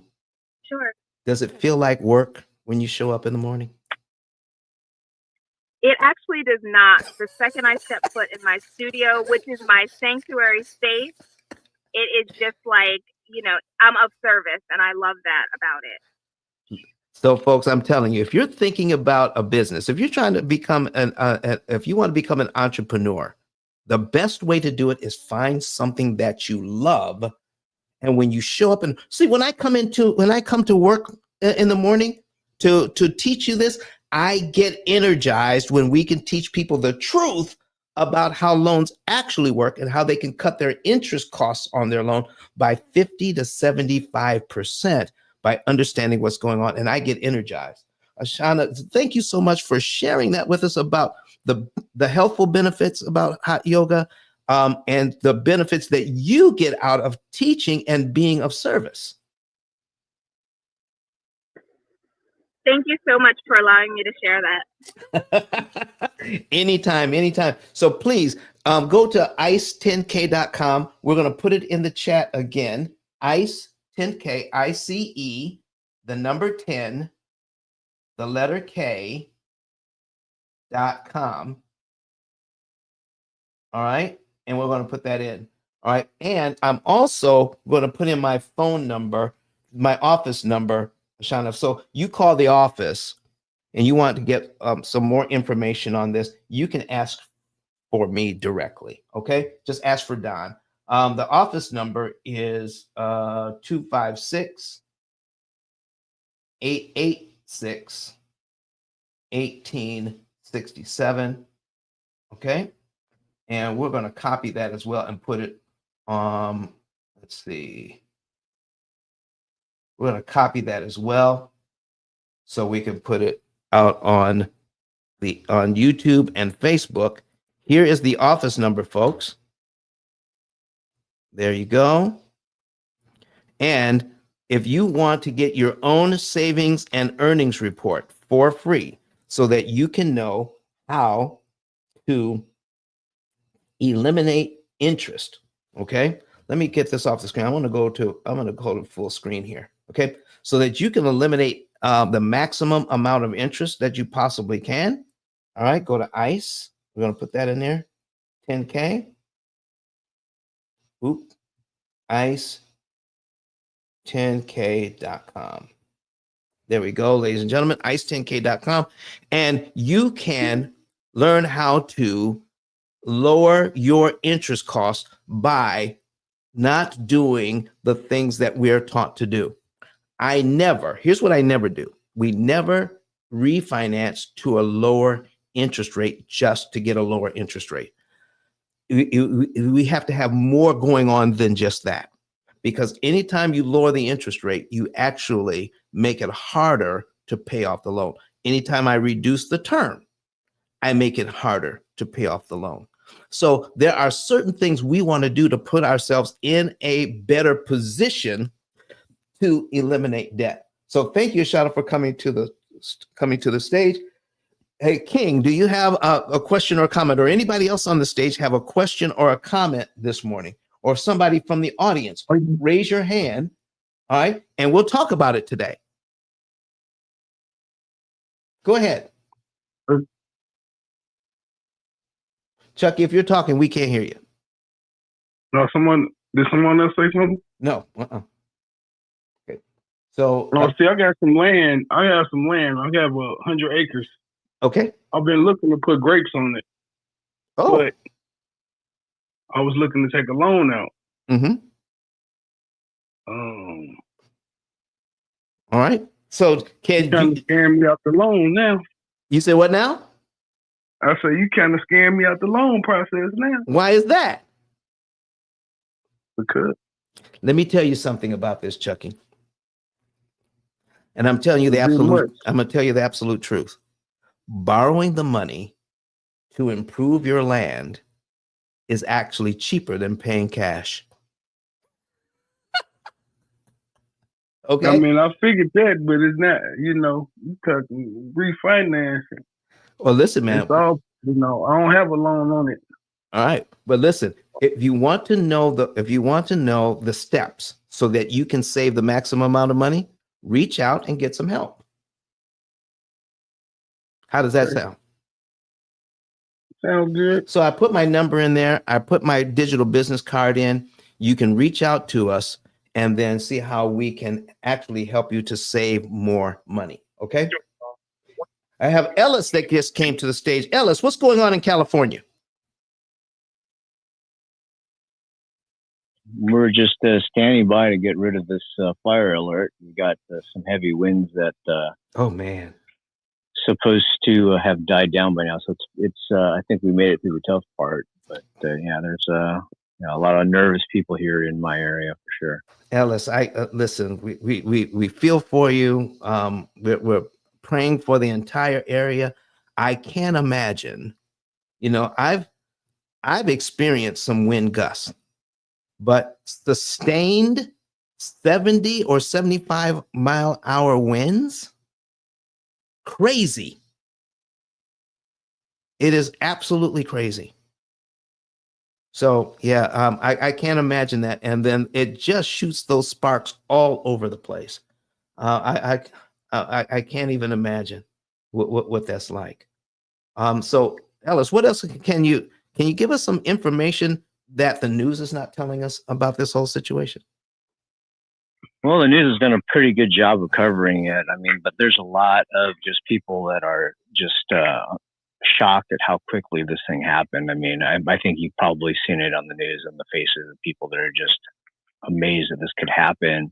Does it feel like work when you show up in the morning?
It actually does not. The second I step foot in my studio, which is my sanctuary space, it is just like, I'm of service and I love that about it.
So, folks, I'm telling you, if you're thinking about a business, if you're trying to become if you want to become an entrepreneur, the best way to do it is find something that you love. And when you show up and see, when I come to work in the morning to teach you this, I get energized when we can teach people the truth about how loans actually work and how they can cut their interest costs on their loan by 50 to 75%. By understanding what's going on, and I get energized. Ashana, thank you so much for sharing that with us about the helpful benefits about hot yoga and the benefits that you get out of teaching and being of service.
Thank you so much for allowing me to share that.
Anytime. So please go to ice10k.com. We're going to put it in the chat again. ICE10K, ICE, the number 10, the letter K.com. All right. And we're going to put that in. All right. And I'm also going to put in my phone number, my office number, Shana. So you call the office and you want to get some more information on this, you can ask for me directly. Okay. Just ask for Don. The office number is 256-886-1867. Okay. And we're going to copy that as well and put it let's see. We're going to copy that as well so we can put it out on YouTube and Facebook. Here is the office number, folks. There you go. And if you want to get your own savings and earnings report for free so that you can know how to eliminate interest, okay? Let me get this off the screen. I'm going to go to full screen here, okay? So that you can eliminate the maximum amount of interest that you possibly can. All right, go to ICE. We're going to put that in there, 10K. ICE10K.com. There we go, ladies and gentlemen, ICE10K.com. And you can learn how to lower your interest costs by not doing the things that we're taught to do. Here's what I never do. We never refinance to a lower interest rate just to get a lower interest rate. We have to have more going on than just that, because anytime you lower the interest rate, you actually make it harder to pay off the loan. Anytime I reduce the term, I make it harder to pay off the loan. So there are certain things we want to do to put ourselves in a better position to eliminate debt. So thank you, Shada, for coming to the stage. Hey, King, do you have a question or a comment, or anybody else on the stage have a question or a comment this morning, or somebody from the audience? Raise your hand, all right, and we'll talk about it today. Go ahead. Chucky, if you're talking, we can't hear you.
No, did someone else say something?
No. Okay. So
see, I got some land. I have 100 acres.
Okay.
I've been looking to put grapes on it.
Oh.
But I was looking to take a loan out.
Mm-hmm.
Um,
All right. So
you
can
kind
you,
of scaring me out the loan now.
you say what now?
I say you kind of scaring me out the loan process now.
Why is that?
Because
Let me tell you something about this, Chucky. And I'm telling you the
it's been much.
I'm going to tell you the absolute truth. Borrowing the money to improve your land is actually cheaper than paying cash.
I
Okay.
mean, I figured that, but it's not. You know, you talking refinancing.
Well, listen, man.
It's all. You know, I don't have a loan on it.
All right. But listen, if you want to know the steps so that you can save the maximum amount of money, reach out and get some help. How does that sound?
Sounds good.
So I put my number in there. I put my digital business card in. You can reach out to us and then see how we can actually help you to save more money. Okay. I have Ellis that just came to the stage. Ellis, what's going on in California?
We're just standing by to get rid of this fire alert. We got some heavy winds that
Oh man,
supposed to have died down by now. So it's I think we made it through the tough part. But yeah, there's a lot of nervous people here in my area for sure.
Ellis, I listen. We feel for you. We're praying for the entire area. I can't imagine. You know, I've experienced some wind gusts, but sustained 70 or 75-mile-hour winds, crazy. It is absolutely crazy. So yeah, I can't imagine that. And then it just shoots those sparks all over the place. I can't even imagine what that's like. So Ellis, what else can you give us some information that the news is not telling us about this whole situation?
Well, the news has done a pretty good job of covering it. I mean, but there's a lot of just people that are just shocked at how quickly this thing happened. I mean, I think you've probably seen it on the news and the faces of people that are just amazed that this could happen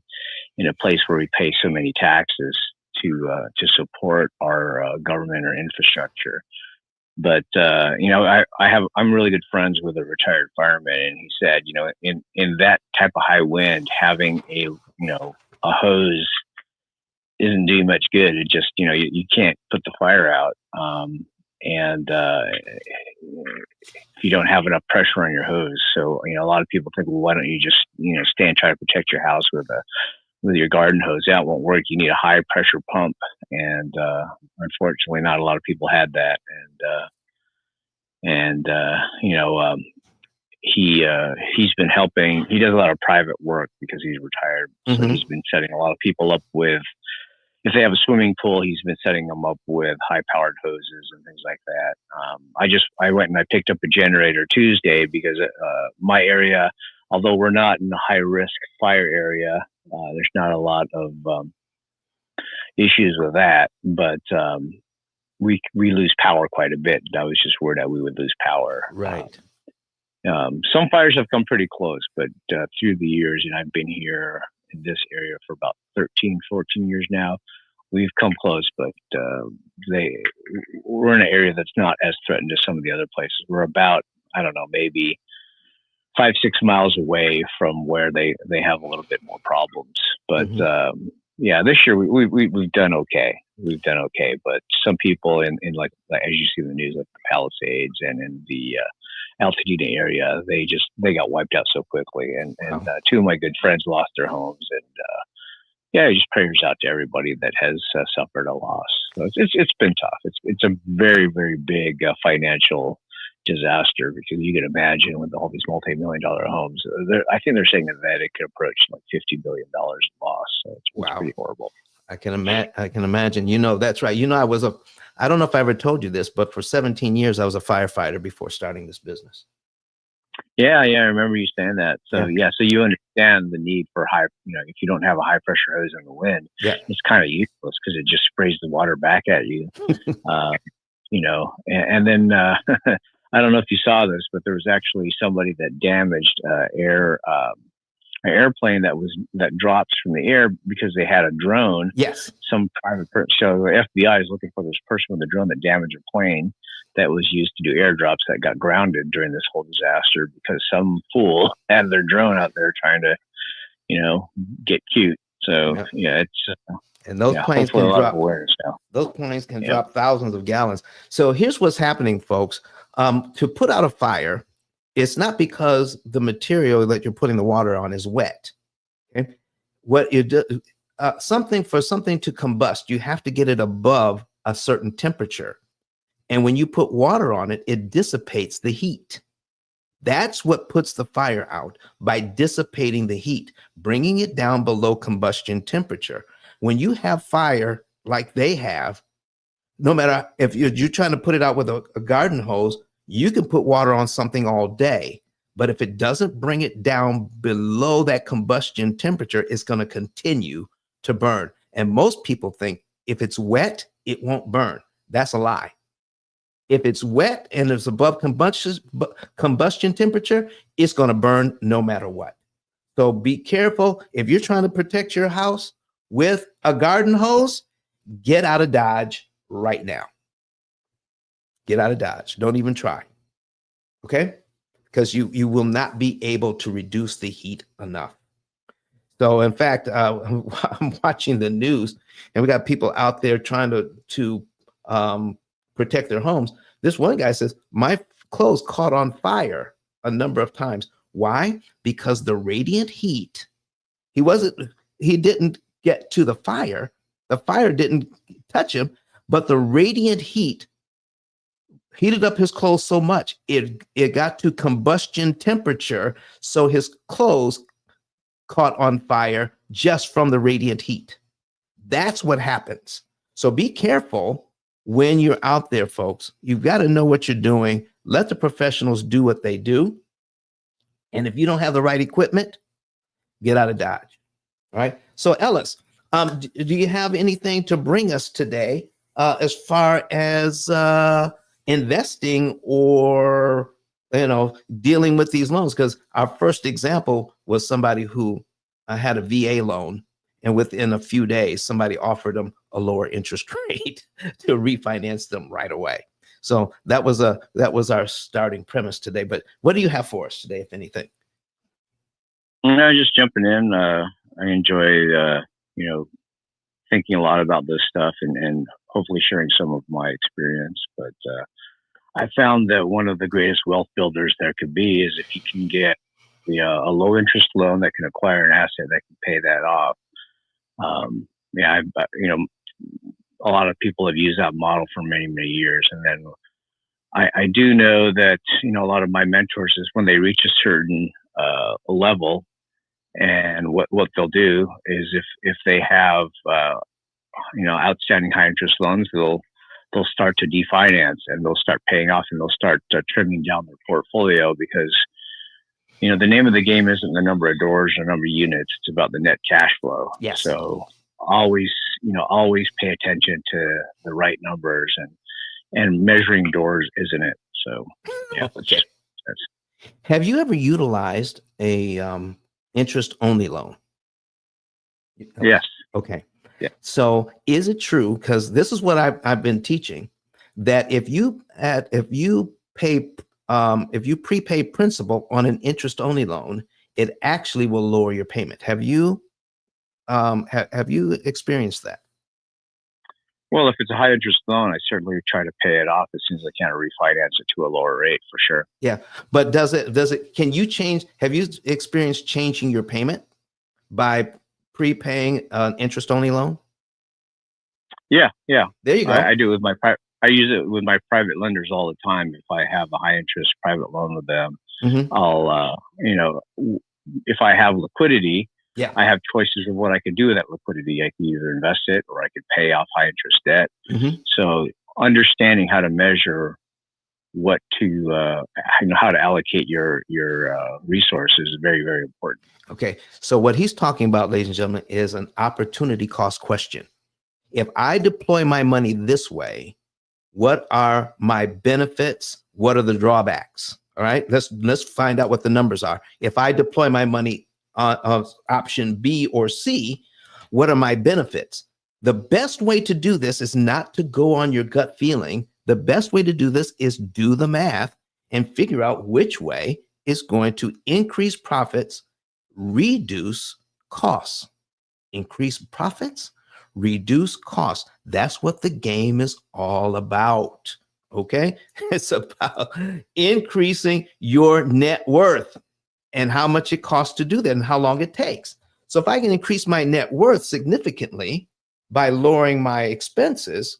in a place where we pay so many taxes to support our government or infrastructure. But you know, I'm really good friends with a retired fireman, and he said, you know, in that type of high wind, having a hose isn't doing much good. It just, you know, you can't put the fire out, and if you don't have enough pressure on your hose. So, you know, a lot of people think, well, why don't you just, you know, stay and try to protect your house with your garden hose? That won't work. You need a high pressure pump, and unfortunately, not a lot of people had that. And you know, he's been helping. He does a lot of private work because he's retired, so he's been setting a lot of people up with. If they have a swimming pool, he's been setting them up with high-powered hoses and things like that. I went and I picked up a generator Tuesday because my area, although we're not in a high-risk fire area, there's not a lot of issues with that. But we lose power quite a bit. I was just worried that we would lose power.
Right.
Some fires have come pretty close, but through the years, and I've been here in this area for about 13, 14 years now, we've come close, but we're in an area that's not as threatened as some of the other places. We're about, I don't know, maybe 5-6 miles away from where they have a little bit more problems. But yeah, this year we've done okay. We've done okay, but some people in like as you see in the news, like the Palisades and in the Altadena area, they got wiped out so quickly, and two of my good friends lost their homes, and yeah, just prayers out to everybody that has suffered a loss. So it's been tough. It's a very, very big financial disaster, because you can imagine with all these multi-million-dollar homes, I think they're saying that it could approach like $50 billion in loss. So it's pretty horrible.
I can imagine. You know, that's right. You know, I don't know if I ever told you this, but for 17 years, I was a firefighter before starting this business.
Yeah, I remember you saying that. So yeah, so you understand the need for high, you know, if you don't have a high pressure hose in the wind, it's kind of useless because it just sprays the water back at you. You know, and then I don't know if you saw this, but there was actually somebody that damaged an airplane that drops from the air because they had a drone.
Yes.
Some private person. So the FBI is looking for this person with a drone that damaged a plane that was used to do airdrops that got grounded during this whole disaster because some fool had their drone out there trying to, get cute. So it's
and those planes
hopefully
can
a lot
drop
of awareness now.
Those planes can drop thousands of gallons. So here's what's happening, folks. To put out a fire, it's not because the material that you're putting the water on is wet. Okay? What you do, something to combust, you have to get it above a certain temperature. And when you put water on it, it dissipates the heat. That's what puts the fire out, by dissipating the heat, bringing it down below combustion temperature. When you have fire like they have, no matter if you're trying to put it out with a garden hose, you can put water on something all day. But if it doesn't bring it down below that combustion temperature, it's going to continue to burn. And most people think if it's wet, it won't burn. That's a lie. If it's wet and it's above combustion temperature, it's going to burn no matter what. So be careful. If you're trying to protect your house with a garden hose, get out of Dodge right now. Get out of Dodge. Don't even try. Okay? Because you will not be able to reduce the heat enough. So in fact, I'm watching the news and we got people out there trying to protect their homes. This one guy says, my clothes caught on fire a number of times. Why? Because the radiant heat, he didn't get to the fire. The fire didn't touch him, but the radiant heat heated up his clothes so much, it got to combustion temperature. So his clothes caught on fire just from the radiant heat. That's what happens. So be careful when you're out there, folks. You've got to know what you're doing. Let the professionals do what they do. And if you don't have the right equipment, get out of Dodge. All right. So Ellis, do you have anything to bring us today as far as investing or dealing with these loans? Because our first example was somebody who had a VA loan, and within a few days, somebody offered them a lower interest rate to refinance them right away. So that was our starting premise today. But what do you have for us today, if anything?
No, just jumping in. I enjoy thinking a lot about this stuff and hopefully sharing some of my experience. But I found that one of the greatest wealth builders there could be is if you can get a low interest loan that can acquire an asset that can pay that off. A lot of people have used that model for many, many years. And then I do know that, a lot of my mentors is when they reach a certain level, and what they'll do is if they have, outstanding high interest loans, they'll start to definance and they'll start paying off and they'll start trimming down their portfolio because, the name of the game isn't the number of doors or number of units. It's about the net cash flow.
Yes.
So always pay attention to the right numbers and measuring doors isn't it. So yeah.
Okay. Have you ever utilized a interest only loan?
Yes.
Okay.
Yeah.
So is it true? Because this is what I've been teaching, that if you prepay principal on an interest only loan, it actually will lower your payment. Have you experienced that?
Well, if it's a high interest loan, I certainly try to pay it off as soon as I can, refinance it to a lower rate for sure.
Yeah. But have you experienced changing your payment by prepaying an interest only loan?
Yeah.
There you go.
I do with I use it with my private lenders all the time. If I have a high interest private loan with them, I'll, if I have liquidity, I have choices of what I could do with that liquidity. I can either invest it or I could pay off high interest debt. So understanding how to measure what to, how to allocate your resources is very, very important.
Okay. So what he's talking about, ladies and gentlemen, is an opportunity cost question. If I deploy my money this way, What are my benefits? What are the drawbacks? All right, let's find out what the numbers are. If I deploy my money on option B or C, what are my benefits? The best way to do this is not to go on your gut feeling. The best way to do this is do the math and figure out which way is going to increase profits, reduce costs. Increase profits, reduce costs. That's what the game is all about. Okay. It's about increasing your net worth and how much it costs to do that and how long it takes. So if I can increase my net worth significantly by lowering my expenses,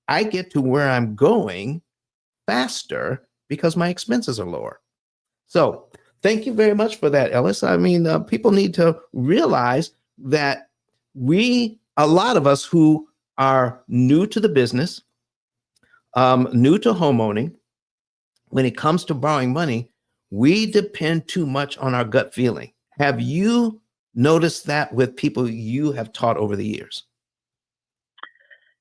I get to where I'm going faster because my expenses are lower. So thank you very much for that, Ellis. I mean, people need to realize that a lot of us who are new to the business, new to homeowning, when it comes to borrowing money, we depend too much on our gut feeling. Have you noticed that with people you have taught over the years?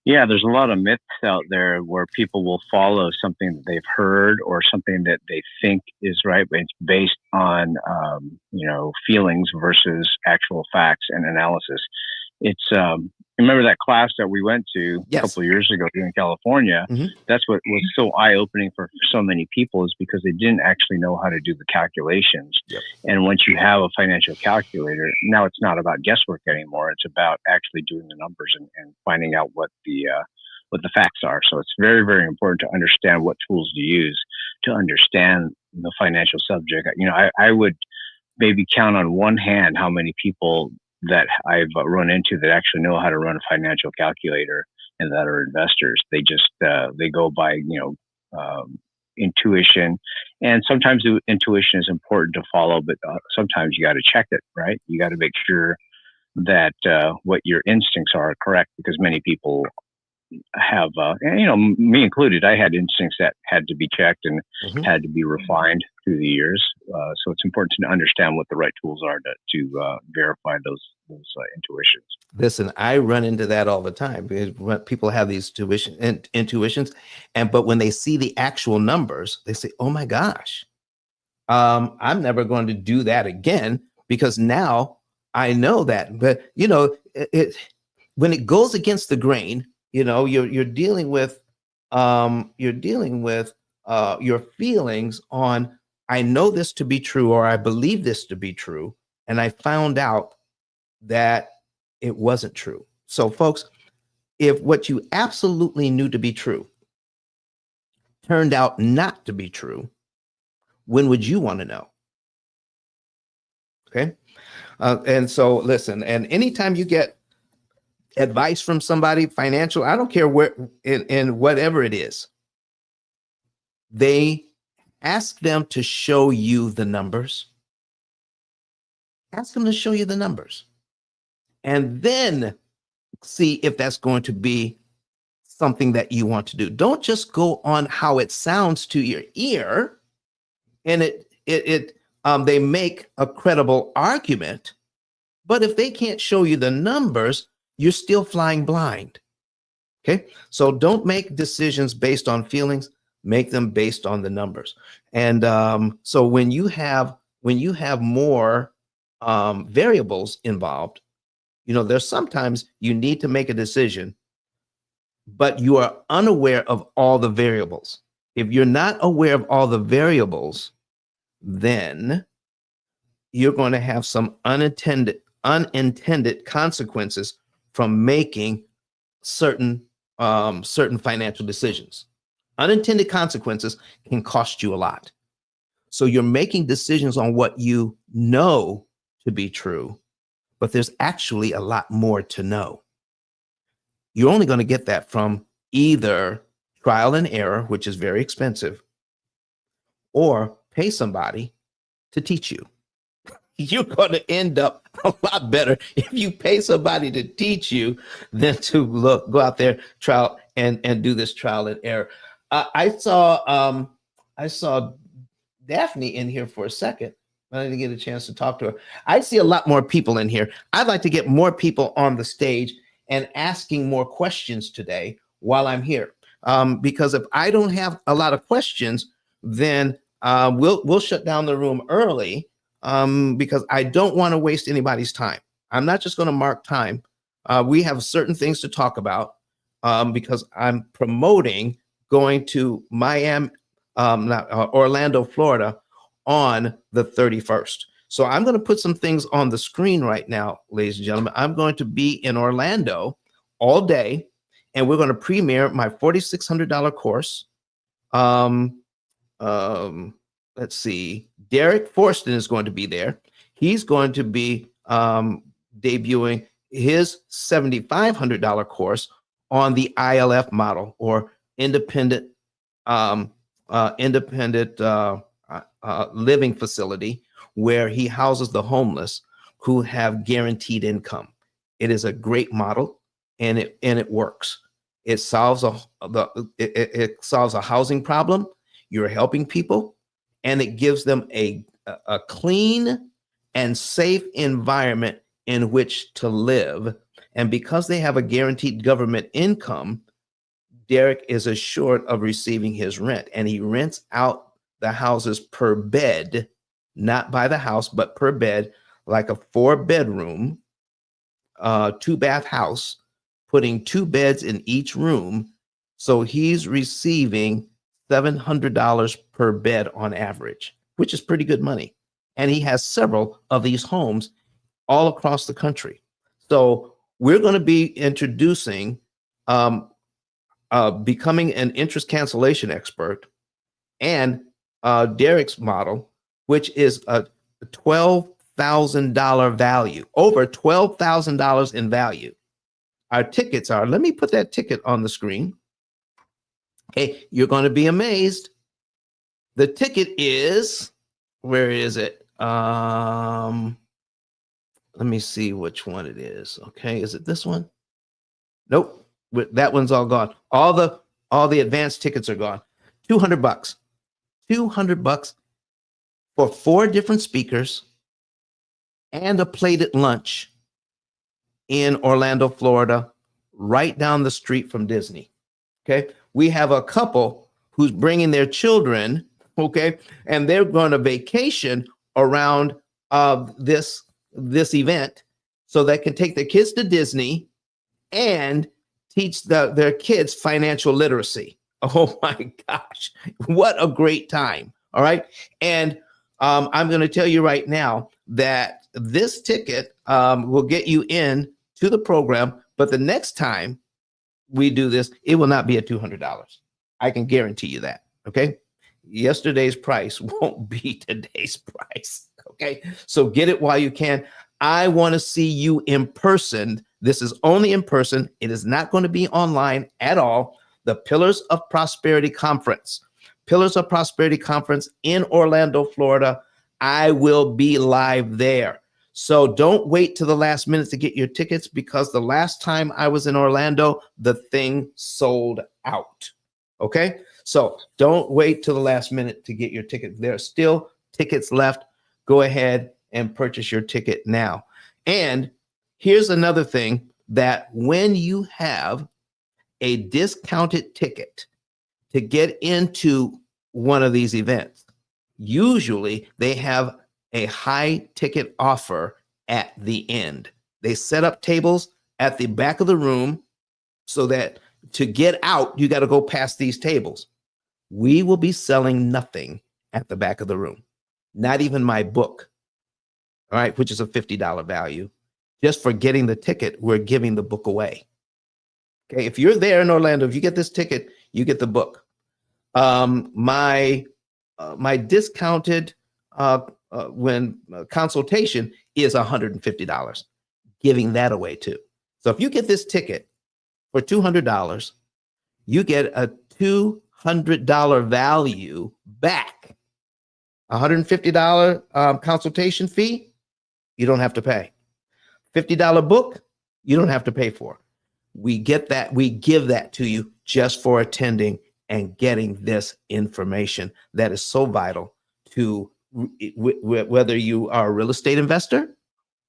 Yeah, there's a lot of myths out there where people will follow something that they've heard or something that they think is right, but it's based on, feelings versus actual facts and analysis. It's, remember that class that we went to a couple of years ago here in California?
Mm-hmm.
That's what was so eye-opening for so many people, is because they didn't actually know how to do the calculations.
Yep.
And once you have a financial calculator, now it's not about guesswork anymore. It's about actually doing the numbers and finding out what the facts are. So it's very, very important to understand what tools to use to understand the financial subject. I would maybe count on one hand how many people that I've run into that actually know how to run a financial calculator and that are investors. They just they go by intuition, and sometimes the intuition is important to follow, but sometimes you got to check it, right? You got to make sure that what your instincts are correct, because many people have, me included, I had instincts that had to be checked and had to be refined through the years. So it's important to understand what the right tools are to verify those intuitions.
Listen, I run into that all the time because people have these intuitions, but when they see the actual numbers, they say, "Oh my gosh, I'm never going to do that again because now I know that." But when it goes against the grain, you're dealing with your feelings on, I know this to be true, or I believe this to be true, and I found out that it wasn't true. So folks, if what you absolutely knew to be true turned out not to be true, when would you want to know? Okay. And so listen, and anytime you get advice from somebody, financial, I don't care where, in whatever it is, they ask them to show you the numbers. Ask them to show you the numbers. And then see if that's going to be something that you want to do. Don't just go on how it sounds to your ear, and they make a credible argument, but if they can't show you the numbers, you're still flying blind. Okay, so don't make decisions based on feelings. Make them based on the numbers. And so when you have more variables involved, there's sometimes you need to make a decision, but you are unaware of all the variables. If you're not aware of all the variables, then you're going to have some unintended consequences from making certain financial decisions. Unintended consequences can cost you a lot. So you're making decisions on what you know to be true, but there's actually a lot more to know. You're only going to get that from either trial and error, which is very expensive, or pay somebody to teach you. You're going to end up a lot better if you pay somebody to teach you than to go out there, trial and do this trial and error. I saw Daphne in here for a second. I didn't get a chance to talk to her. I see a lot more people in here. I'd like to get more people on the stage and asking more questions today while I'm here. Because if I don't have a lot of questions, then we'll shut down the room early, because I don't want to waste anybody's time. I'm not just going to mark time. We have certain things to talk about, because I'm promoting going to Miami, Orlando, Florida on the 31st. So I'm going to put some things on the screen right now, ladies and gentlemen. I'm going to be in Orlando all day, and we're going to premiere my $4,600 course. Let's see. Derek Forston is going to be there. He's going to be debuting his $7,500 course on the ILF model, or independent living facility, where he houses the homeless who have guaranteed income. It is a great model, and it works. It solves it solves a housing problem. You're helping people, and it gives them a clean and safe environment in which to live. And because they have a guaranteed government income, Derek is assured of receiving his rent, and he rents out the houses per bed, not by the house, but per bed, like a 4-bedroom, 2-bath house, putting 2 beds in each room. So he's receiving $700 per bed on average, which is pretty good money. And he has several of these homes all across the country. So we're going to be introducing becoming an interest cancellation expert, and Derek's model, which is a $12,000 value, over $12,000 in value. Our tickets are, let me put that ticket on the screen. Okay, you're going to be amazed. The ticket is, where is it? Let me see which one it is. Okay, is it this one? Nope, that one's all gone. All the advanced tickets are gone. $200. $200 for 4 different speakers and a plate at lunch in Orlando, Florida, right down the street from Disney. Okay, we have a couple who's bringing their children, okay, and they're going to vacation around this event, so they can take their kids to Disney and teach their kids financial literacy. Oh my gosh, what a great time. All right. And I'm going to tell you right now that this ticket will get you in to the program, but the next time we do this, it will not be at $200. I can guarantee you that. Okay. Yesterday's price won't be today's price. Okay. So get it while you can. I want to see you in person. This is only in person. It is not going to be online at all. The P.I.L.Ars of Prosperity Conference. P.I.L.Ars of Prosperity Conference in Orlando, Florida. I will be live there. So don't wait to the last minute to get your tickets, because the last time I was in Orlando, the thing sold out. Okay? So don't wait till the last minute to get your ticket. There are still tickets left. Go ahead and purchase your ticket now. And here's another thing, that when you have a discounted ticket to get into one of these events, usually they have a high ticket offer at the end. They set up tables at the back of the room so that to get out, you got to go past these tables. We will be selling nothing at the back of the room, not even my book, all right, which is a $50 value. Just for getting the ticket, we're giving the book away. Okay, if you're there in Orlando, if you get this ticket, you get the book. My discounted consultation is $150, giving that away too. So if you get this ticket for $200, you get a $200 value back. $150 consultation fee, you don't have to pay. $50 book, you don't have to pay for. We get that, we give that to you just for attending and getting this information that is so vital to whether you are a real estate investor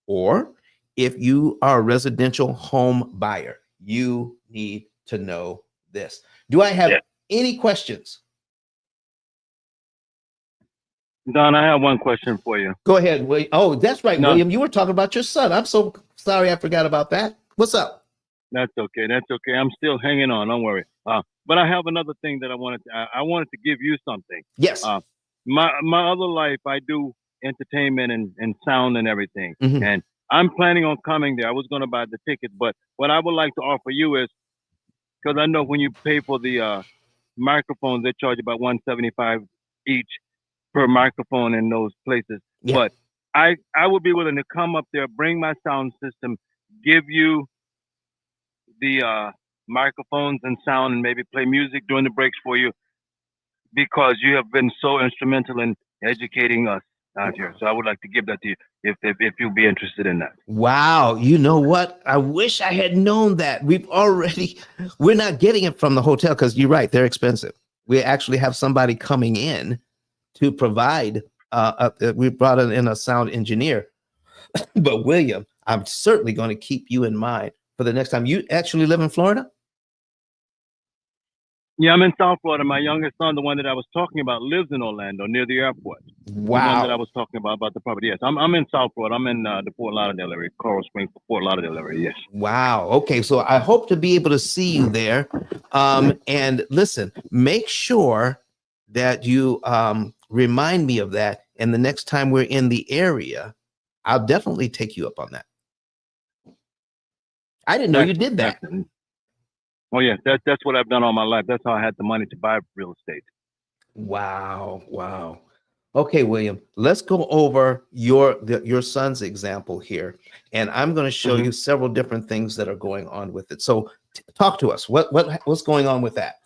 or if you are a residential home buyer. You need to know this. Do I have any questions?
Don, I have one question for you.
Go ahead, William. Oh, that's right,
No.
William. You were talking about your son. I'm so sorry I forgot about that. What's up?
That's okay. That's okay. I'm still hanging on. Don't worry. But I have another thing that I wanted to give you something.
Yes.
My other life, I do entertainment and sound and everything.
Mhm.
And I'm planning on coming there. I was going to buy the ticket, but what I would like to offer you is, because I know when you pay for the microphones, they charge about $175 each per microphone in those places.
Yeah.
But I would be willing to come up there, bring my sound system, give you the microphones and sound, and maybe play music during the breaks for you, because you have been so instrumental in educating us out here. So I would like to give that to you if you'll be interested in that.
Wow. You know what? I wish I had known that. We're not getting it from the hotel because you're right. They're expensive. We actually have somebody coming in to provide, we brought in a sound engineer, but William, I'm certainly going to keep you in mind for the next time. You actually live in Florida?
Yeah, I'm in South Florida. My youngest son, the one that I was talking about, lives in Orlando near the airport.
Wow.
The one that I was talking about the property. Yes, I'm in South Florida. I'm in the Fort Lauderdale area, Coral Springs, Fort Lauderdale area. Yes.
Wow. Okay. So I hope to be able to see you there. And listen, make sure that you remind me of that. And the next time we're in the area, I'll definitely take you up on that. I didn't know you did that.
Oh yeah, that's what I've done all my life. That's how I had the money to buy real estate.
Wow. Wow. Okay, William, let's go over your son's example here. And I'm going to show you several different things that are going on with it. So talk to us. What's going on with that?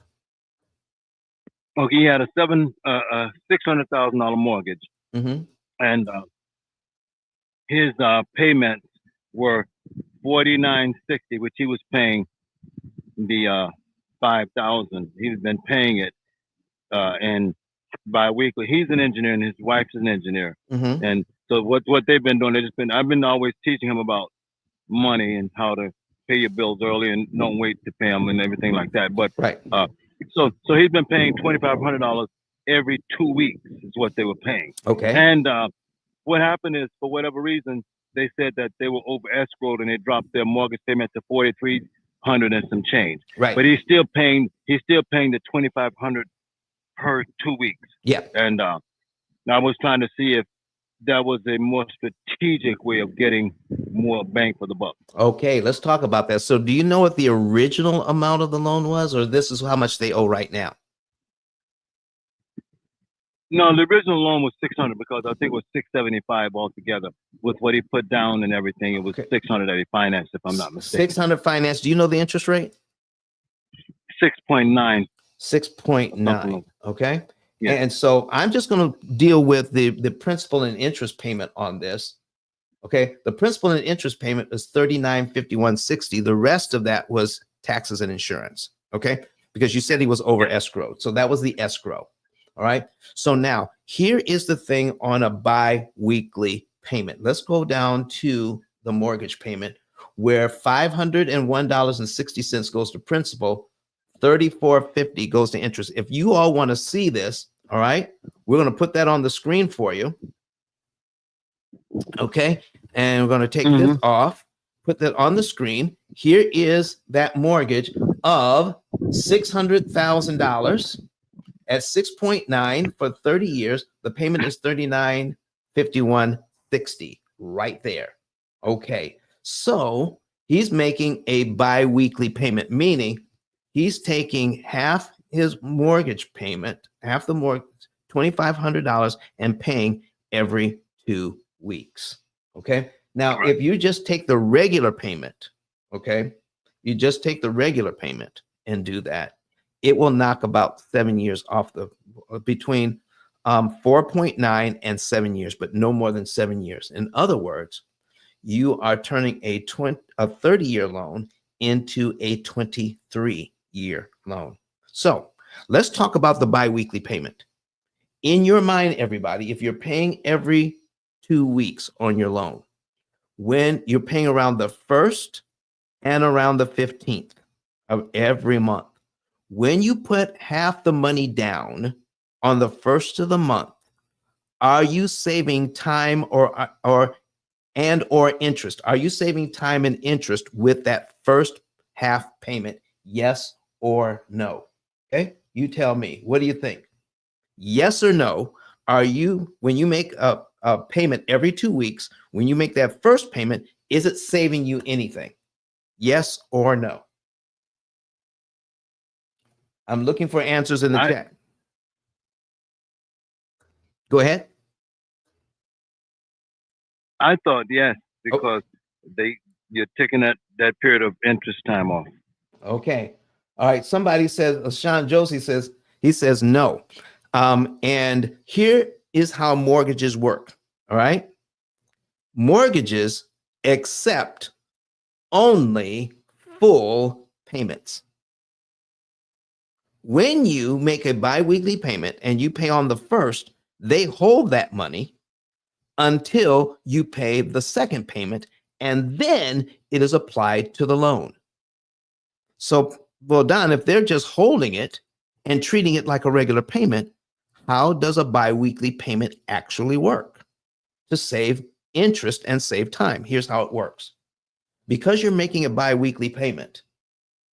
Okay, he had a $600,000 mortgage, and his payments were $49.60, which he was paying the $5,000. He's been paying it and bi-weekly. He's an engineer and his wife's an engineer. And so what they've been doing, I've been always teaching him about money and how to pay your bills early and don't wait to pay them and everything like that. But so he's been paying $2,500 every 2 weeks is what they were paying.
Okay.
And what happened is, for whatever reason, they said that they were over escrowed and they dropped their mortgage payment to $4,300 and some change.
Right.
But he's still paying the $2,500 per 2 weeks.
Yeah.
And I was trying to see if that was a more strategic way of getting more bang for the buck.
Okay, let's talk about that. So do you know what the original amount of the loan was, or this is how much they owe right now?
No, the original loan was $600 because I think it was $675 altogether with what he put down and everything. It was $600 that he financed, if I'm not mistaken.
$600 finance. Do you know the interest rate?
6.9.
6.9. Okay.
Yeah.
And so I'm just going to deal with the principal and interest payment on this. Okay. The principal and interest payment is $39.5160. The rest of that was taxes and insurance. Okay. Because you said he was over escrowed. So that was the escrow. All right. So now here is the thing on a bi-weekly payment. Let's go down to the mortgage payment where $501.60 goes to principal, $34.50 goes to interest. If you all want to see this, all right, we're going to put that on the screen for you. Okay. And we're going to take this off, put that on the screen. Here is that mortgage of $600,000 at 6.9 for 30 years. The payment is $39.5160 right there. Okay. So he's making a bi-weekly payment, meaning he's taking half his mortgage payment, half the mortgage, $2,500, and paying every 2 weeks. Okay. Now, if you just take the regular payment, okay, you just take the regular payment and do that, it will knock about 7 years off between 4.9 and 7 years, but no more than 7 years. In other words, you are turning a 30-year loan into a 23-year loan. So let's talk about the biweekly payment. In your mind, everybody, if you're paying every 2 weeks on your loan, when you're paying around the 1st and around the 15th of every month, when you put half the money down on the first of the month, are you saving time or interest? Are you saving time and interest with that first half payment? Yes or no? Okay, you tell me. What do you think? Yes or no? Are you, when you make a payment every 2 weeks, when you make that first payment, is it saving you anything? Yes or no? I'm looking for answers in the chat. Go ahead.
I thought yes, because you're taking that period of interest time off.
Okay. All right. Somebody says, Sean Josie says, he says no. And here is how mortgages work. All right. Mortgages accept only full payments. When you make a biweekly payment and you pay on the first, they hold that money until you pay the second payment, and then it is applied to the loan. So, well, Don, if they're just holding it and treating it like a regular payment, how does a biweekly payment actually work to save interest and save time? Here's how it works. Because you're making a biweekly payment,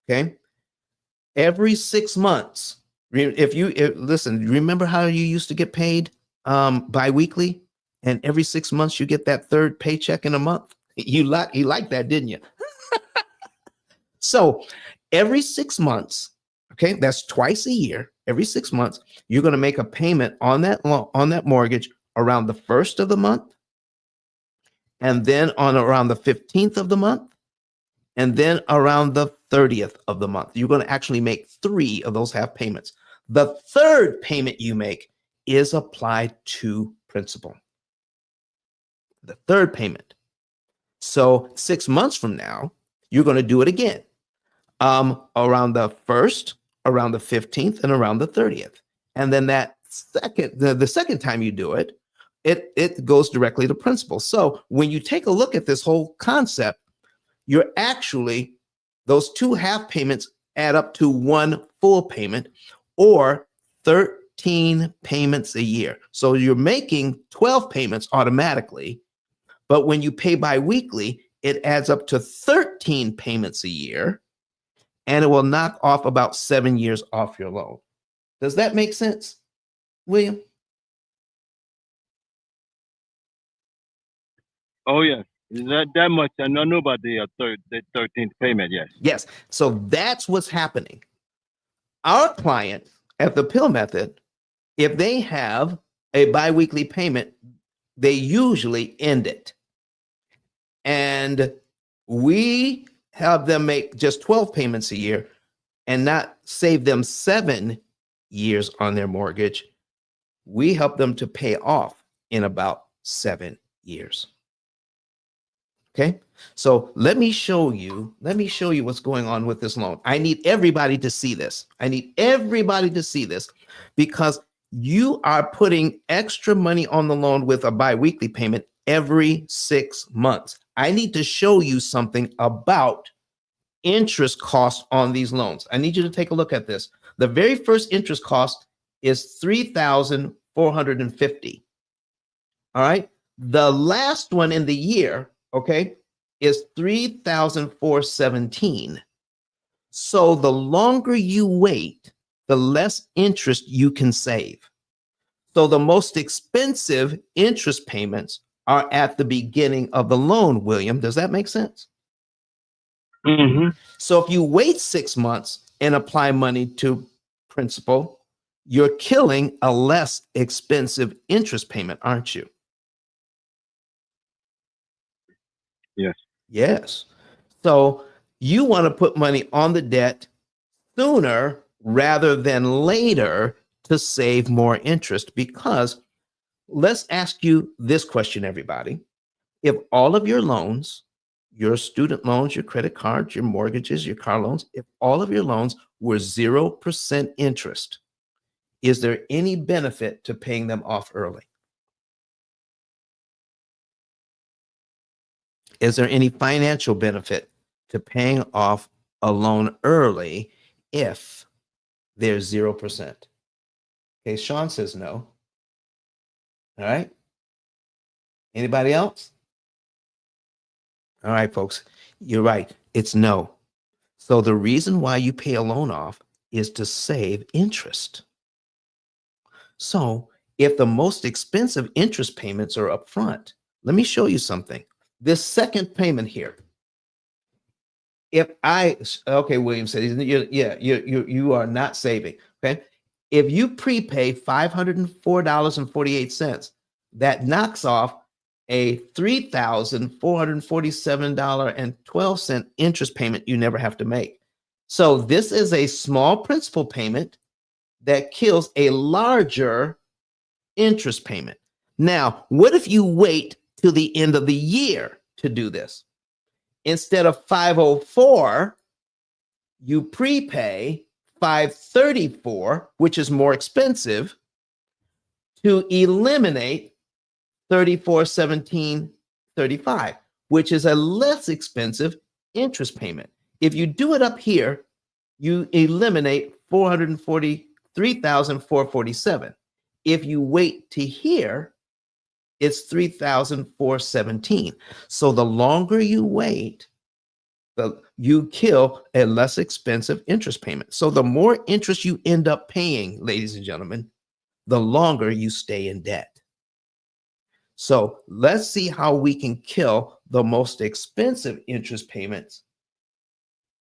okay, every 6 months, listen, remember how you used to get paid biweekly, and every 6 months you get that third paycheck in a month? You like that, didn't you? So every 6 months, okay, that's twice a year. Every 6 months, you're going to make a payment on that mortgage around the first of the month, and then on around the 15th of the month, and then around the 30th of the month. You're going to actually make 3 of those half payments. The third payment you make is applied to principal. The third payment. So 6 months from now, you're going to do it again. Around the 1st, around the 15th, and around the 30th. And then that the second time you do it, it goes directly to principal. So when you take a look at this whole concept, you're actually, those 2 half payments add up to 1 full payment, or 13 payments a year. So you're making 12 payments automatically, but when you pay biweekly, it adds up to 13 payments a year, and it will knock off about 7 years off your loan. Does that make sense, William?
Oh, yes. That much. I know about the 13th payment, yes.
Yes. So that's what's happening. Our client at the P.I.L.L. method, if they have a biweekly payment, they usually end it. And we have them make just 12 payments a year and not save them 7 years on their mortgage. We help them to pay off in about 7 years. Okay, so let me show you what's going on with this loan. I need everybody to see this. Because you are putting extra money on the loan with a biweekly payment every 6 months. I need to show you something about interest costs on these loans. I need you to take a look at this. The very first interest cost is $3,450. All right. The last one in the year, okay, is $3,417. So the longer you wait, the less interest you can save. So the most expensive interest payments are at the beginning of the loan, William. Does that make sense?
Mm-hmm.
So if you wait 6 months and apply money to principal, you're killing a less expensive interest payment, aren't you?
Yes.
Yes. So you want to put money on the debt sooner rather than later to save more interest, because let's ask you this question, everybody. If all of your loans, your student loans, your credit cards, your mortgages, your car loans, if all of your loans were 0% interest, is there any benefit to paying them off early? Is there any financial benefit to paying off a loan early if they're 0%. Okay, Sean says no. All right. Anybody else? All right, folks, you're right. It's no. So the reason why you pay a loan off is to save interest. So if the most expensive interest payments are up front, let me show you something. This second payment here, okay, William said, you are not saving. Okay. If you prepay $504.48, that knocks off a $3,447.12 interest payment you never have to make. So this is a small principal payment that kills a larger interest payment. Now, what if you wait till the end of the year to do this? Instead of 504, you prepay 534, which is more expensive, to eliminate 3417.35, which is a less expensive interest payment. If you do it up here, you eliminate $443,447. If you wait to here, it's $3,417. So the longer you wait, you kill a less expensive interest payment. So the more interest you end up paying, ladies and gentlemen, the longer you stay in debt. So let's see how we can kill the most expensive interest payments.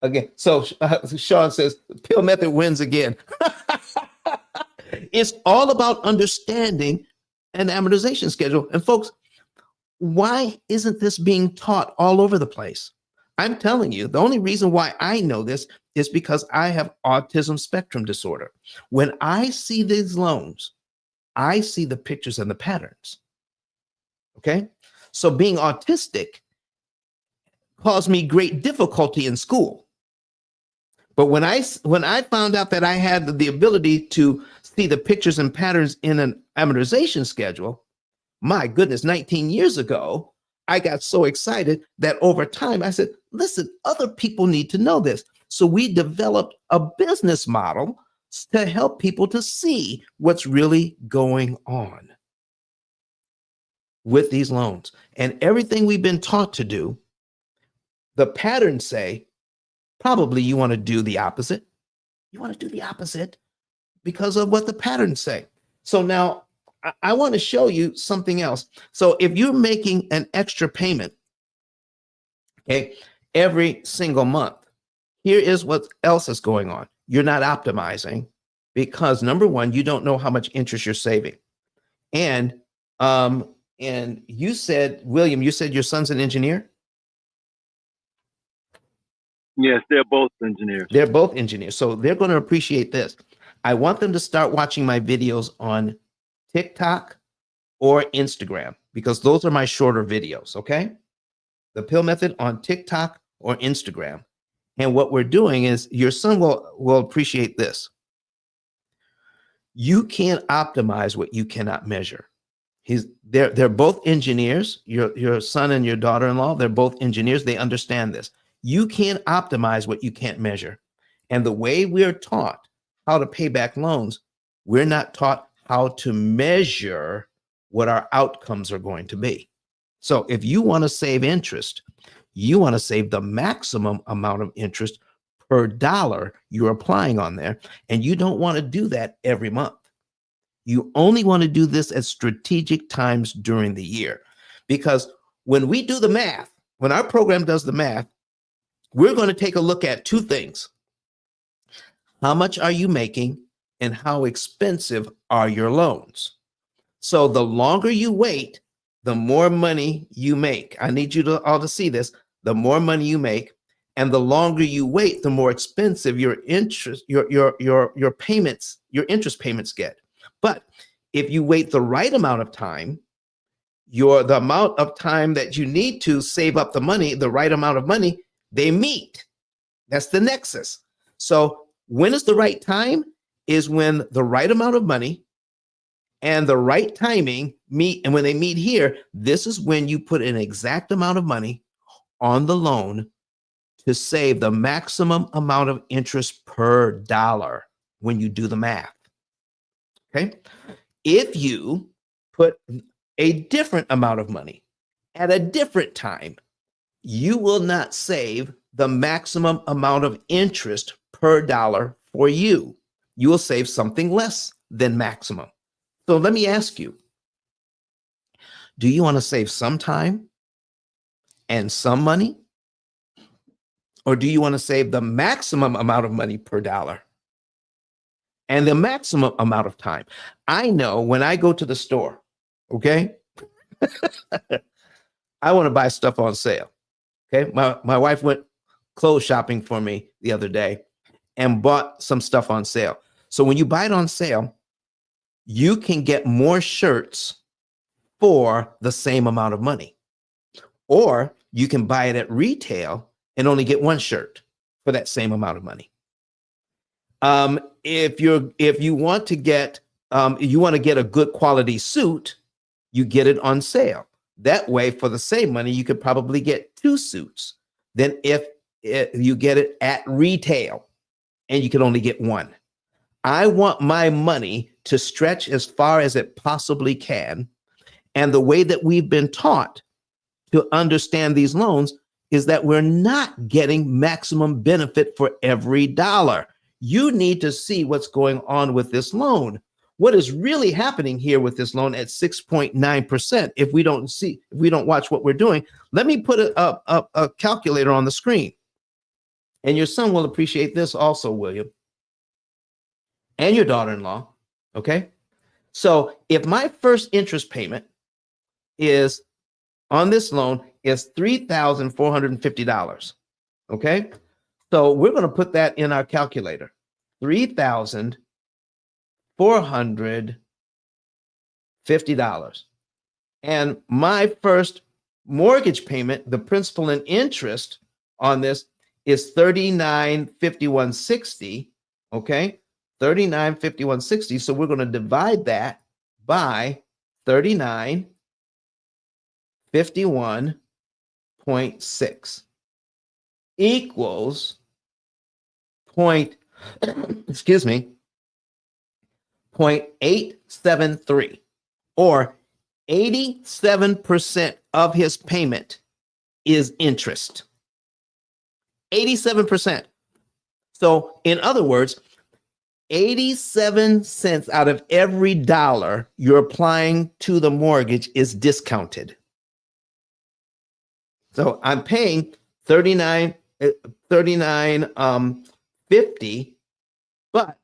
Again, so Sean says, P.I.L.L. method wins again. It's all about understanding an amortization schedule. And folks, why isn't this being taught all over the place? I'm telling you, the only reason why I know this is because I have autism spectrum disorder. When I see these loans, I see the pictures and the patterns. Okay? So being autistic caused me great difficulty in school. But when I found out that I had the ability to see the pictures and patterns in an amortization schedule, my goodness, 19 years ago, I got so excited that over time I said, listen, other people need to know this. So we developed a business model to help people to see what's really going on with these loans. And everything we've been taught to do, the patterns say, probably you want to do the opposite. You want to do the opposite because of what the patterns say. So now I want to show you something else. So if you're making an extra payment, okay, every single month, here is what else is going on. You're not optimizing because number one, you don't know how much interest you're saving. And you said, William, you said your son's an engineer?
Yes, they're both engineers.
They're both engineers. So they're going to appreciate this. I want them to start watching my videos on TikTok or Instagram because those are my shorter videos, okay? The P.I.L.L. method on TikTok or Instagram. And what we're doing is your son will appreciate this. You can't optimize what you cannot measure. They're both engineers. Your son and your daughter-in-law, they're both engineers. They understand this. You can't optimize what you can't measure. And the way we're taught how to pay back loans, we're not taught how to measure what our outcomes are going to be. So if you want to save interest, you want to save the maximum amount of interest per dollar you're applying on there. And you don't want to do that every month. You only want to do this at strategic times during the year. Because when we do the math, when our program does the math, we're going to take a look at two things. How much are you making and how expensive are your loans? So the longer you wait, the more money you make. I need you to all to see this. The more money you make, and the longer you wait, the more expensive your interest, your payments, your interest payments get. But if you wait the right amount of time, the amount of time that you need to save up the money, the right amount of money, they meet. That's the nexus. So when is the right time? Is when the right amount of money and the right timing meet. And when they meet here, this is when you put an exact amount of money on the loan to save the maximum amount of interest per dollar. when you do the math. Okay. If you put a different amount of money at a different time, you will not save the maximum amount of interest per dollar for you. You will save something less than maximum. So let me ask you, do you want to save some time and some money? Or do you want to save the maximum amount of money per dollar and the maximum amount of time? I know when I go to the store, okay, I want to buy stuff on sale. Okay, my wife went clothes shopping for me the other day and bought some stuff on sale. So when you buy it on sale, you can get more shirts for the same amount of money. Or you can buy it at retail and only get one shirt for that same amount of money. If you want to get a good quality suit, you get it on sale. That way, for the same money, you could probably get 2 suits than if you get it at retail and you can only get one. I want my money to stretch as far as it possibly can. And the way that we've been taught to understand these loans is that we're not getting maximum benefit for every dollar. You need to see what's going on with this loan. What is really happening here with this loan at 6.9%? If we don't watch what we're doing, let me put a calculator on the screen. And your son will appreciate this also, William, and your daughter-in-law, okay? So if my first interest payment is on this loan is $3,450, okay? So we're going to put that in our calculator, $3,450. And my first mortgage payment, the principal and interest on this is $39.5160, okay? $39.5160. So we're going to divide that by 39.51.6 equals 0.873, or 87% of his payment is interest. 87%. So in other words, 87 cents out of every dollar you're applying to the mortgage is discounted. So I'm paying $39.50, but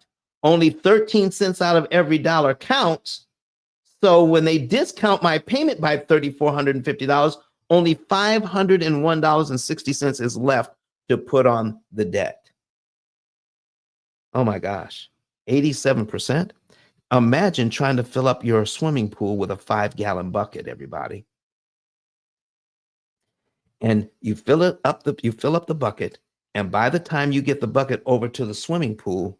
only 13 cents out of every dollar counts. So when they discount my payment by $3,450, only $501.60 is left to put on the debt. Oh my gosh, 87%. Imagine trying to fill up your swimming pool with a 5-gallon bucket, everybody. And you fill up the bucket, and by the time you get the bucket over to the swimming pool,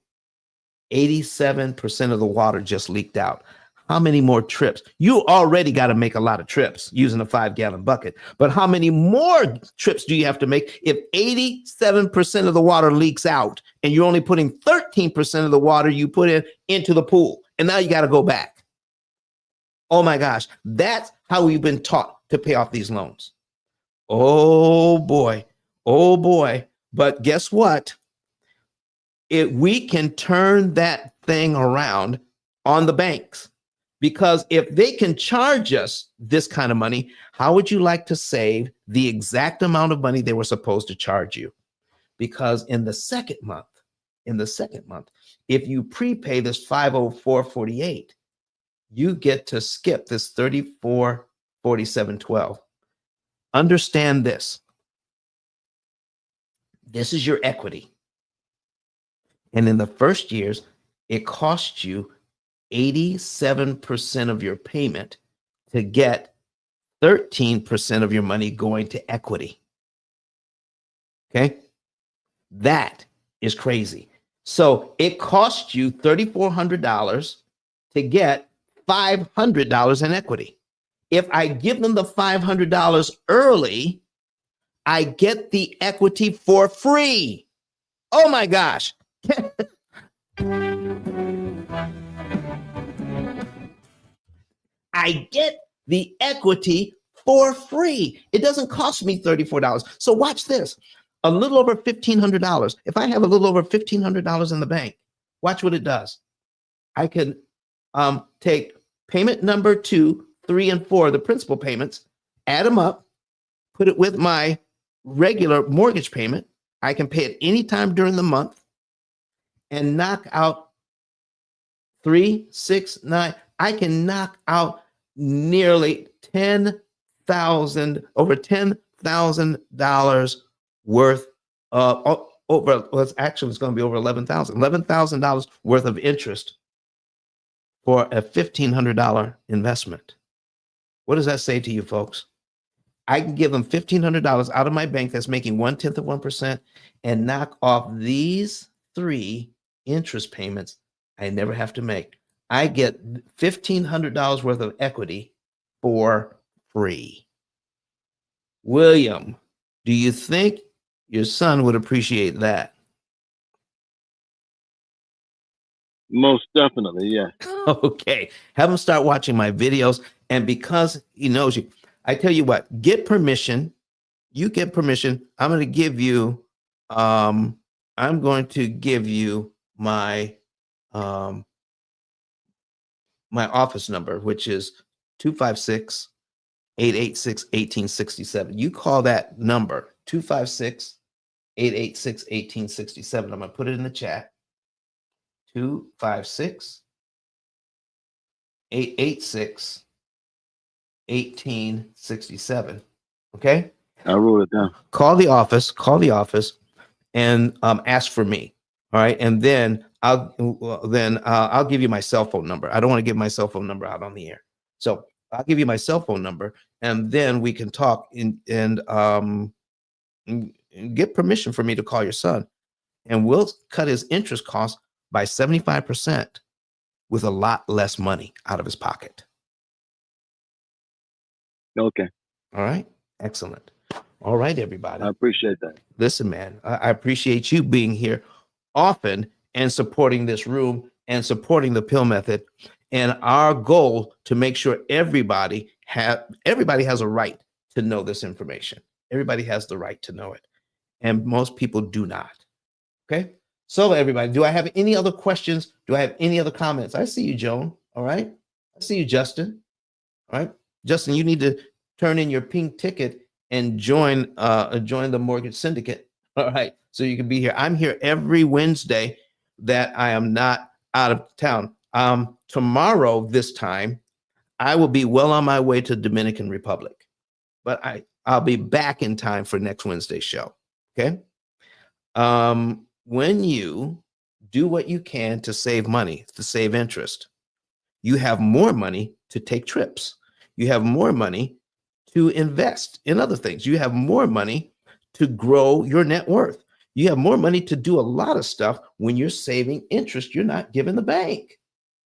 87% of the water just leaked out. How many more trips? You already got to make a lot of trips using a 5-gallon bucket, but how many more trips do you have to make if 87% of the water leaks out and you're only putting 13% of the water you put into the pool, and now you got to go back? Oh my gosh, that's how we've been taught to pay off these loans. Oh boy. But guess what? We can turn that thing around on the banks, because if they can charge us this kind of money, how would you like to save the exact amount of money they were supposed to charge you? Because in the second month, if you prepay this $504.48, you get to skip this $34.47.12. Understand this. This is your equity. And in the first years, it costs you 87% of your payment to get 13% of your money going to equity. Okay? That is crazy. So it costs you $3,400 to get $500 in equity. If I give them the $500 early, I get the equity for free. Oh my gosh. I get the equity for free. It doesn't cost me $34. So watch this. A little over $1,500. If I have a little over $1,500 in the bank, watch what it does. I can take payment number 2, 3, and 4, the principal payments, add them up, put it with my regular mortgage payment. I can pay it anytime during the month and knock out 3, 6, 9. I can knock out nearly over $10,000 worth of it's going to be over $11,000 worth of interest for a $1,500 investment. What does that say to you, folks? I can give them $1,500 out of my bank that's making 0.1% of 1% and knock off these 3 interest payments I never have to make. I get $1,500 worth of equity for free. William, do you think your son would appreciate that?
Most definitely, yeah.
Okay. Have him start watching my videos. And because he knows you, I tell you what, get permission. You get permission. I'm going to give you my my office number, which is 256-886-1867. You call that number, 256-886-1867. I'm going to put it in the chat. 256-886-1867. Okay?
I wrote it down.
Call the office and ask for me. All right. And then I'll give you my cell phone number. I don't want to give my cell phone number out on the air. So I'll give you my cell phone number and then we can talk and get permission for me to call your son. And we'll cut his interest costs by 75% with a lot less money out of his pocket.
Okay.
All right. Excellent. All right, everybody.
I appreciate that.
Listen, man, I appreciate you being here often and supporting this room and supporting the P.I.L.L. method. And our goal to make sure everybody has a right to know this information. Everybody has the right to know it. And most people do not. Okay. So everybody, do I have any other questions? Do I have any other comments? I see you, Joan. All right. I see you, Justin. All right. Justin, you need to turn in your pink ticket and join the mortgage syndicate. All right. So you can be here. I'm here every Wednesday that I am not out of town. Tomorrow, this time, I will be well on my way to Dominican Republic, but I'll be back in time for next Wednesday's show. Okay. When you do what you can to save money, to save interest, you have more money to take trips. You have more money to invest in other things. You have more money to grow your net worth. You have more money to do a lot of stuff when you're saving interest you're not giving the bank.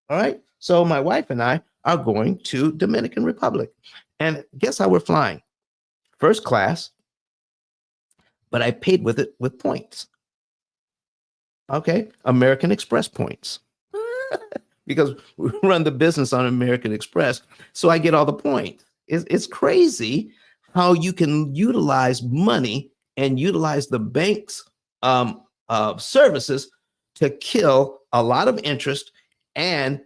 All right. So my wife and I are going to Dominican Republic. And guess how we're flying? First class, but I paid with it with points. Okay. American Express points. Because we run the business on American Express. So I get all the points. It's crazy how you can utilize money and utilize the bank's services to kill a lot of interest, and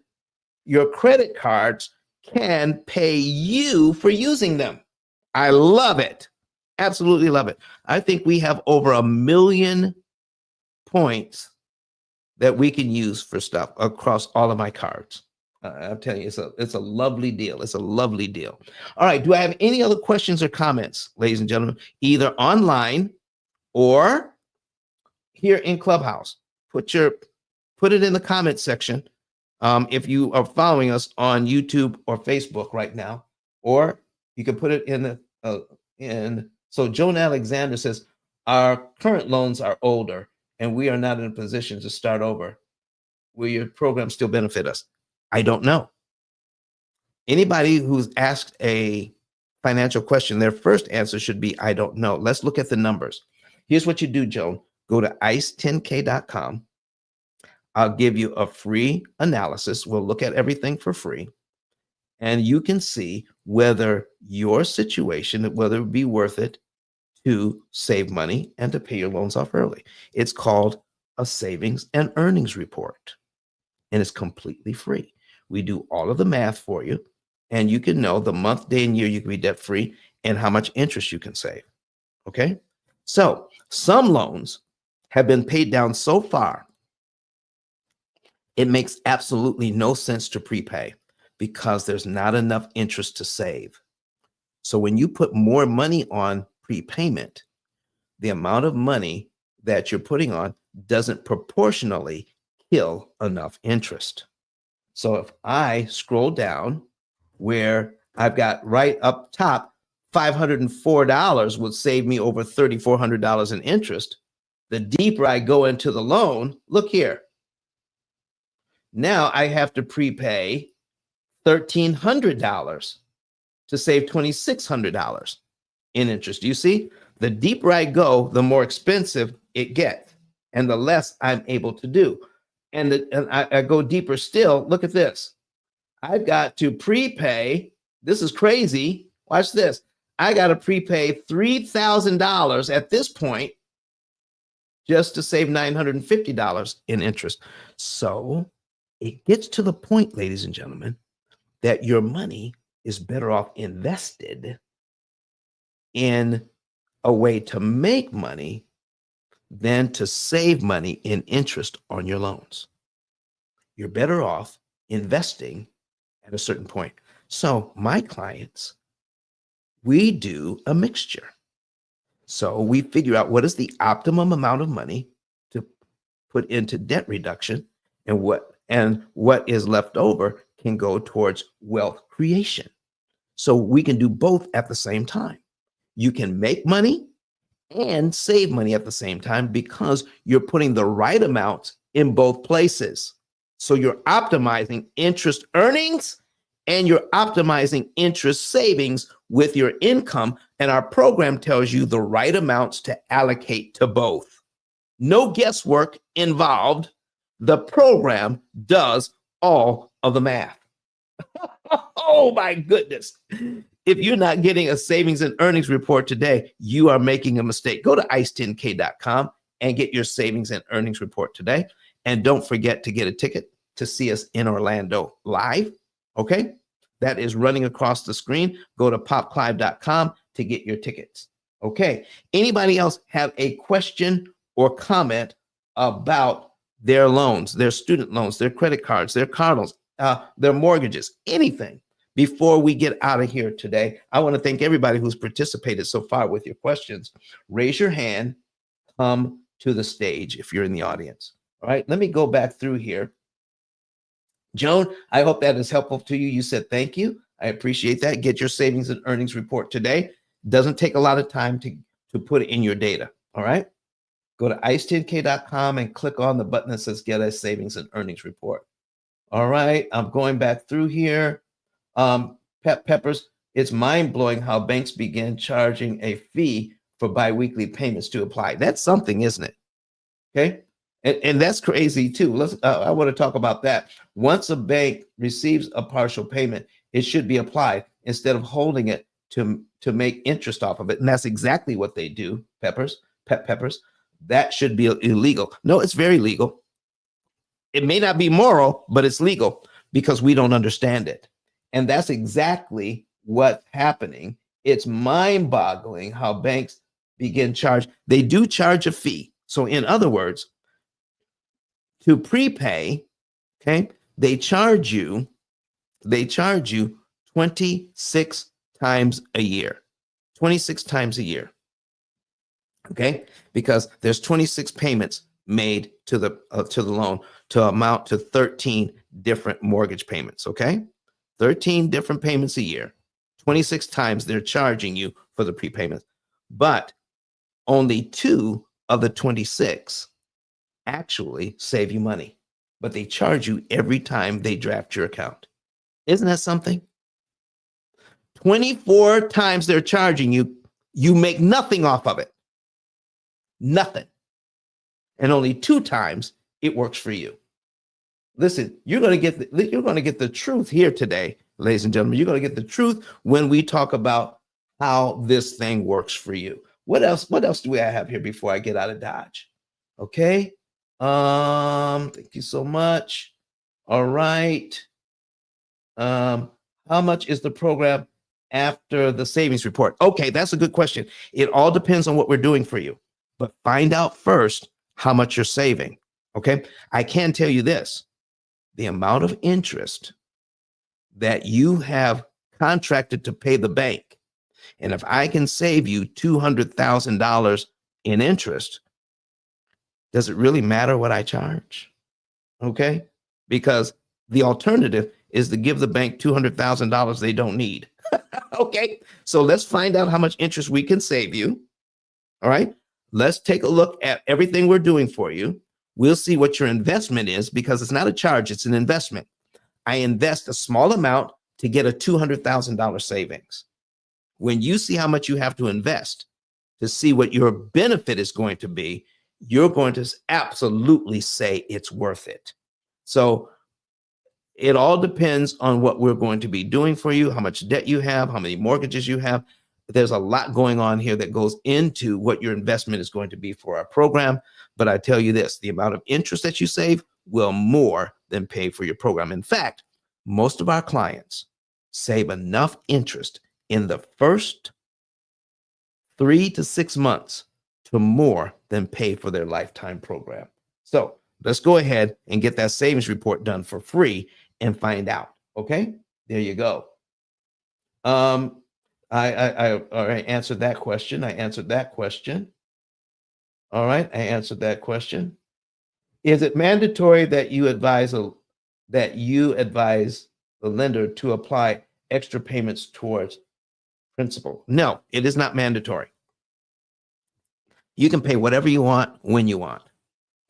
your credit cards can pay you for using them. I love it. Absolutely love it. I think we have over 1 million points that we can use for stuff across all of my cards. I'm telling you, it's a lovely deal. It's a lovely deal. All right. Do I have any other questions or comments, ladies and gentlemen, either online or here in Clubhouse? Put it in the comment section. If you are following us on YouTube or Facebook right now, or you can put it in so Joan Alexander says, our current loans are older and we are not in a position to start over. Will your program still benefit us? I don't know. Anybody who's asked a financial question, their first answer should be, I don't know. Let's look at the numbers. Here's what you do, Joan. Go to ice10k.com. I'll give you a free analysis. We'll look at everything for free. And you can see whether your situation, whether it would be worth it to save money and to pay your loans off early. It's called a savings and earnings report, and it's completely free. We do all of the math for you, and you can know the month, day, and year you can be debt free and how much interest you can save. Okay. So some loans have been paid down so far, it makes absolutely no sense to prepay because there's not enough interest to save. So when you put more money on prepayment, the amount of money that you're putting on doesn't proportionally kill enough interest. So if I scroll down where I've got right up top, $504 would save me over $3,400 in interest. The deeper I go into the loan, look here. Now I have to prepay $1,300 to save $2,600 in interest. Do you see? The deeper I go, the more expensive it gets, and the less I'm able to do. And I go deeper still. Look at this. I've got to prepay. This is crazy. Watch this. I got to prepay $3,000 at this point just to save $950 in interest. So it gets to the point, ladies and gentlemen, that your money is better off invested in a way to make money than to save money in interest on your loans. You're better off investing at a certain point. So my clients, we do a mixture. So we figure out what is the optimum amount of money to put into debt reduction, and what is left over can go towards wealth creation. So we can do both at the same time. You can make money and save money at the same time because you're putting the right amount in both places. So you're optimizing interest earnings and you're optimizing interest savings with your income. And our program tells you the right amounts to allocate to both. No guesswork involved. The program does all of the math. Oh my goodness. If you're not getting a savings and earnings report today, you are making a mistake. Go to ice10k.com and get your savings and earnings report today. And don't forget to get a ticket to see us in Orlando live. Okay. That is running across the screen. Go to popclive.com to get your tickets. Okay. Anybody else have a question or comment about their loans, their student loans, their credit cards, their car loans, their mortgages, anything? Before we get out of here today, I want to thank everybody who's participated so far with your questions. Raise your hand, come to the stage if you're in the audience. All right, let me go back through here. Joan, I hope that is helpful to you. You said thank you. I appreciate that. Get your savings and earnings report today. Doesn't take a lot of time to put it in your data. All right, go to ice10k.com and click on the button that says get a savings and earnings report. All right, I'm going back through here. Peppers, it's mind-blowing how banks began charging a fee for biweekly payments to apply. That's something, isn't it? Okay. And that's crazy too. I want to talk about that. Once a bank receives a partial payment, it should be applied instead of holding it to make interest off of it. And that's exactly what they do, Peppers. That should be illegal. No, it's very legal. It may not be moral, but it's legal because we don't understand it. And that's exactly what's happening. It's mind-boggling how banks begin charge. They do charge a fee. So in other words, to prepay, okay, they charge you 26 times a year. 26 times a year. Okay? Because there's 26 payments made to the loan to amount to 13 different mortgage payments, okay? 13 different payments a year. 26 times they're charging you for the prepayment. But only 2 of the 26 actually save you money. But they charge you every time they draft your account. Isn't that something? 24 times they're charging you, you make nothing off of it. Nothing. And only 2 times it works for you. Listen, you're going to get the truth here today, ladies and gentlemen. You're going to get the truth when we talk about how this thing works for you. What else do I have here before I get out of Dodge? Okay. Thank you so much. All right. How much is the program after the savings report? Okay, that's a good question. It all depends on what we're doing for you, but find out first how much you're saving. Okay. I can tell you this. The amount of interest that you have contracted to pay the bank, and if I can save you $200,000 in interest, does it really matter what I charge? Okay, because the alternative is to give the bank $200,000 they don't need. Okay, so let's find out how much interest we can save you. All right, let's take a look at everything we're doing for you. We'll see what your investment is, because it's not a charge, it's an investment. I invest a small amount to get a $200,000 savings. When you see how much you have to invest to see what your benefit is going to be, you're going to absolutely say it's worth it. So it all depends on what we're going to be doing for you, how much debt you have, how many mortgages you have. There's a lot going on here that goes into what your investment is going to be for our program. But I tell you this, the amount of interest that you save will more than pay for your program. In fact, most of our clients save enough interest in the first 3 to 6 months to more than pay for their lifetime program. So let's go ahead and get that savings report done for free and find out. Okay, there you go. I already answered that question. I answered that question. All right, I answered that question. Is it mandatory that you advise the lender to apply extra payments towards principal? No, it is not mandatory. You can pay whatever you want when you want.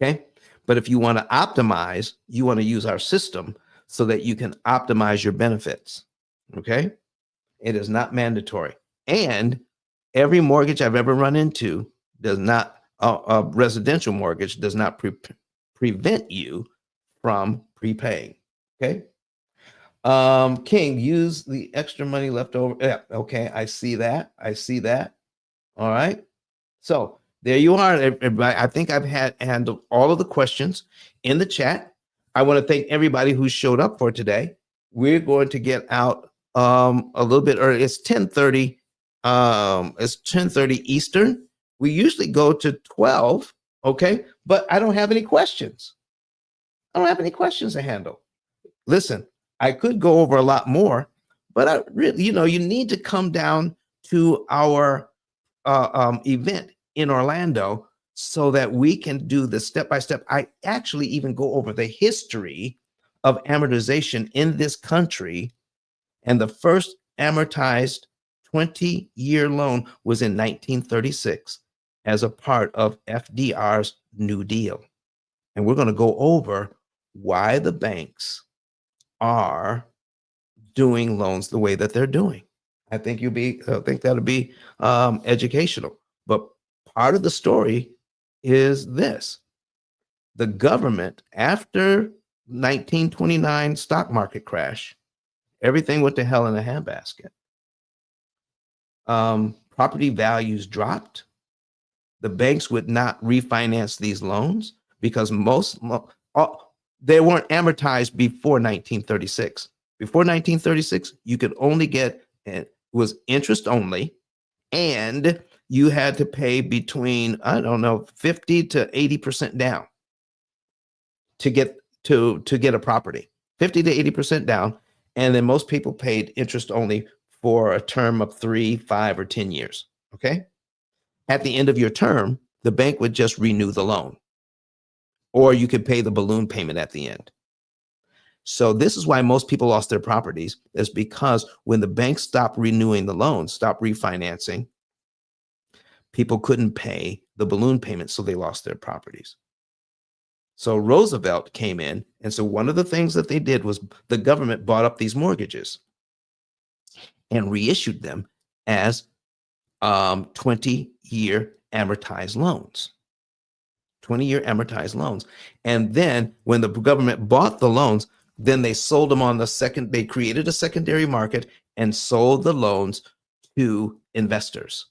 Okay, but if you want to optimize, you want to use our system so that you can optimize your benefits. Okay, it is not mandatory. And every mortgage I've ever run into does not, a residential mortgage does not prevent you from prepaying. Okay. King, use the extra money left over. Yeah, okay, I see that. I see that. All right. So there you are, everybody. I think I've handled all of the questions in the chat. I want to thank everybody who showed up for today. We're going to get out a little bit early. It's 10:30. It's 10:30 Eastern. We usually go to 12. Okay, but I don't have any questions. I don't have any questions to handle. Listen, I could go over a lot more, but I really, you need to come down to our event in Orlando so that we can do the step-by-step. I actually even go over the history of amortization in this country. And the first amortized 20-year loan was in 1936 as a part of FDR's New Deal. And we're going to go over why the banks are doing loans the way that they're doing. I think that'll be educational. But part of the story is this: the government, after 1929 stock market crash, everything went to hell in a handbasket. Property values dropped. The banks would not refinance these loans because they weren't amortized before 1936. Before 1936, you could only get, it was interest only, and you had to pay between, 50 to 80% down to get a property. 50 to 80% down, and then most people paid interest only for a term of 3, 5, or 10 years. Okay. At the end of your term, the bank would just renew the loan, or you could pay the balloon payment at the end. So this is why most people lost their properties, is because when the bank stopped renewing the loan, stopped refinancing, people couldn't pay the balloon payment, so they lost their properties. So Roosevelt came in, and so one of the things that they did was the government bought up these mortgages and reissued them as 20-year amortized loans. 20-year amortized loans. And then when the government bought the loans, then they sold them on the second, they created a secondary market and sold the loans to investors.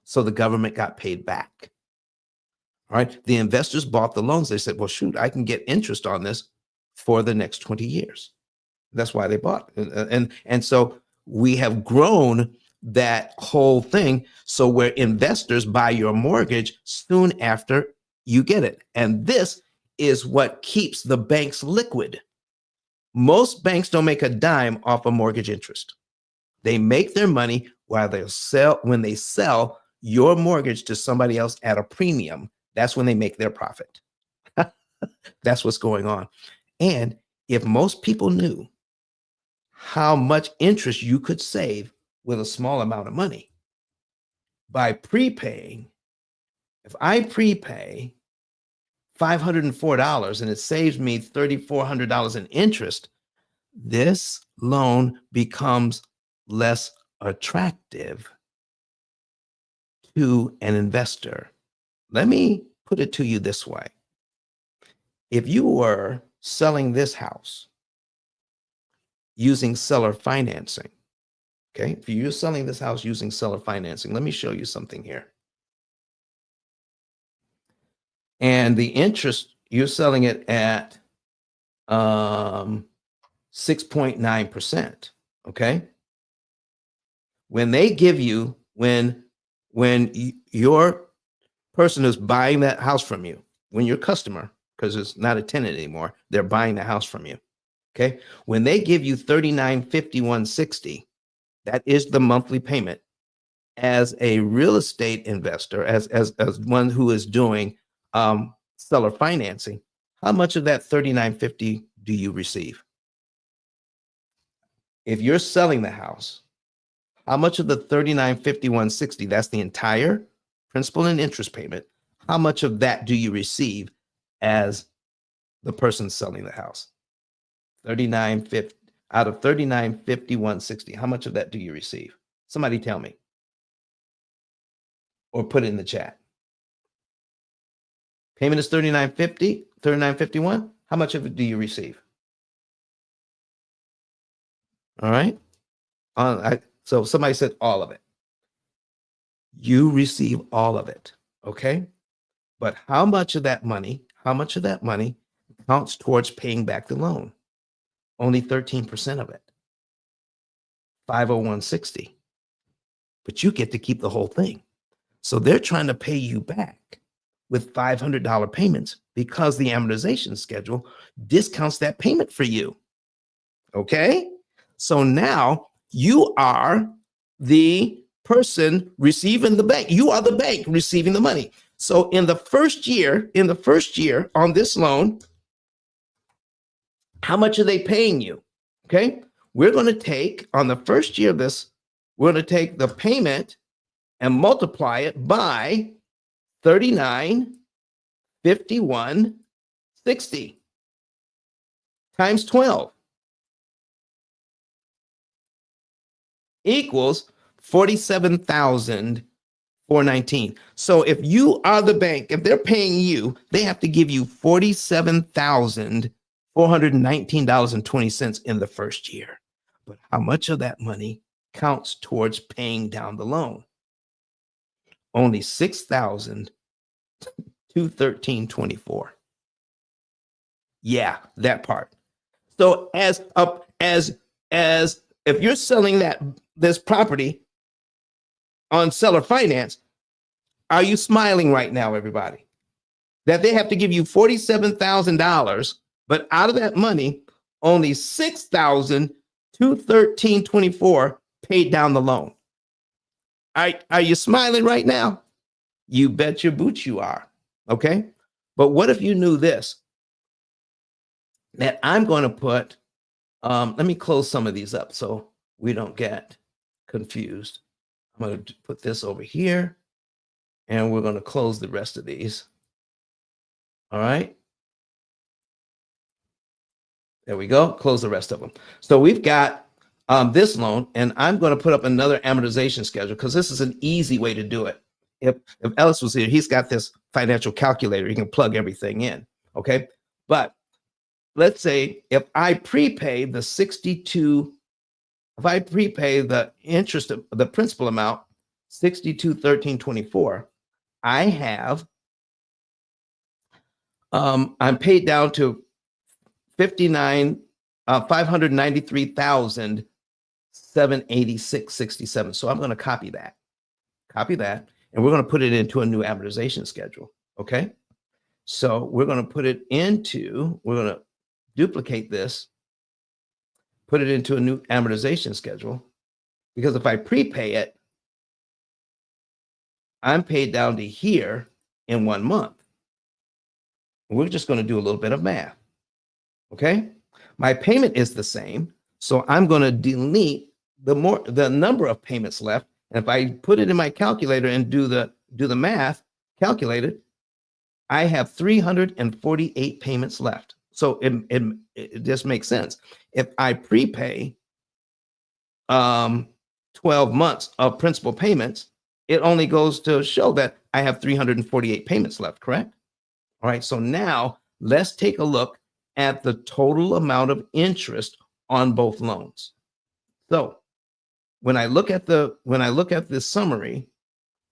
So the government got paid back. All right. The investors bought the loans. They said, well, shoot, I can get interest on this for the next 20 years. That's why they bought. And so we have grown that whole thing. So where investors buy your mortgage soon after you get it. And this is what keeps the banks liquid. Most banks don't make a dime off of mortgage interest. They make their money while when they sell your mortgage to somebody else at a premium. That's when they make their profit. That's what's going on. And if most people knew how much interest you could save with a small amount of money by prepaying, if I prepay $504 and it saves me $3,400 in interest, this loan becomes less attractive to an investor. Let me put it to you this way. If you were selling this house using seller financing, okay, if you're selling this house using seller financing, let me show you something here. And the interest, you're selling it at 6.9%, okay? When they give you, when your person who's buying that house from you, when your customer, because it's not a tenant anymore, they're buying the house from you. Okay. When they give you $39.5160, that is the monthly payment. As a real estate investor, as one who is doing seller financing, how much of that $39.50 do you receive? If you're selling the house, how much of the $39.5160, that's the entire principal and interest payment, how much of that do you receive as the person selling the house? $39.50 out of $39.5160, how much of that do you receive? Somebody tell me, or put it in the chat. Payment is $39.50, $39.51. How much of it do you receive? All right. So somebody said all of it. You receive all of it. Okay. But how much of that money counts towards paying back the loan? Only 13% of it. $501.60. But you get to keep the whole thing. So they're trying to pay you back with $500 payments because the amortization schedule discounts that payment for you. Okay? So now you are the person receiving the bank. You are the bank receiving the money. So in the first year on this loan, how much are they paying you? Okay. We're going to take on the first year of this, we're going to take the payment and multiply it by 39.5160 times 12 equals $47,419. So if you are the bank, if they're paying you, they have to give you $47,419.20 in the first year. But how much of that money counts towards paying down the loan? Only $6,213.24. Yeah, that part. So as if you're selling this property on seller finance, are you smiling right now, everybody? That they have to give you $47,000, but out of that money, only $6,213.24 paid down the loan. Are you smiling right now? You bet your boots you are. Okay. But what if you knew this? That I'm going to put, let me close some of these up so we don't get confused. I'm going to put this over here and we're going to close the rest of these. All right. There we go. Close the rest of them. So we've got this loan, and I'm going to put up another amortization schedule because this is an easy way to do it. If Ellis was here, he's got this financial calculator. You can plug everything in, okay? But let's say if I prepay the 62, if I prepay the interest of the principal amount, 62,1324, I have, I'm paid down to 593,786.67. So I'm going to copy that, and we're going to put it into a new amortization schedule. Okay. So we're going to put it into, we're going to duplicate this, put it into a new amortization schedule, because if I prepay it, I'm paid down to here in 1 month. We're just going to do a little bit of math. Okay. My payment is the same. So I'm going to delete the number of payments left. And if I put it in my calculator and do the math, calculate it, I have 348 payments left. So it just makes sense. If I prepay 12 months of principal payments, it only goes to show that I have 348 payments left, correct? All right, so now let's take a look at the total amount of interest on both loans. So when I look at this summary,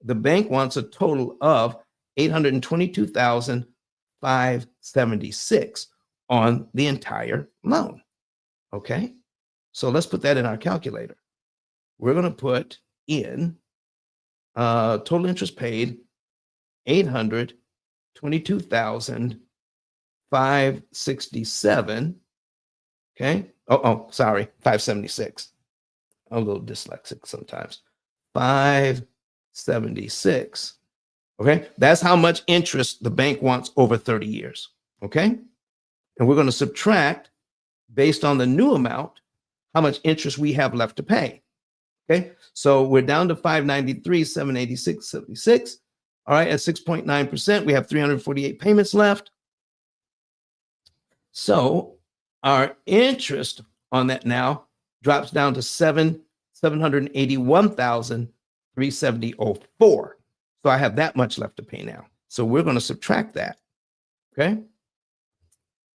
the bank wants a total of $822,576 on the entire loan. Okay, so let's put that in our calculator. We're going to put in total interest paid, $822,567. Okay. Sorry, 576. I'm a little dyslexic sometimes. 576. Okay. That's how much interest the bank wants over 30 years. Okay. And we're going to subtract, based on the new amount, how much interest we have left to pay. Okay. So we're down to 593, 786, 76. All right. At 6.9%, we have 348 payments left. So our interest on that now drops down to $781,370.04. So I have that much left to pay now. So we're going to subtract that. Okay.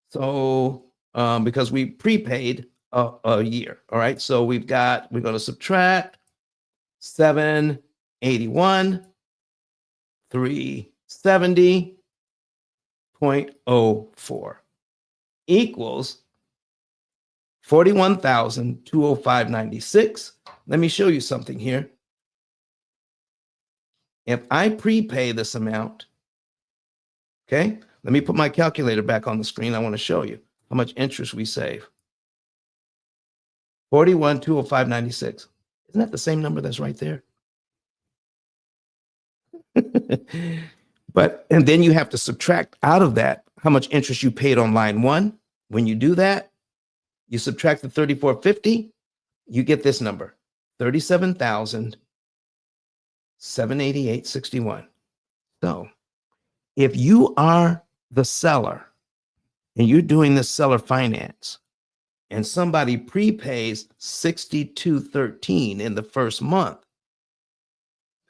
So because we prepaid a year. All right. So we're going to subtract 781,370.04 equals 41,205.96. Let me show you something here. If I prepay this amount, okay, let me put my calculator back on the screen. I want to show you how much interest we save. 41,205.96. Isn't that the same number that's right there? And then you have to subtract out of that how much interest you paid on line one. When you do that, you subtract the 3,450, you get this number, 37,788.61. So if you are the seller and you're doing this seller finance and somebody prepays 6213 in the first month,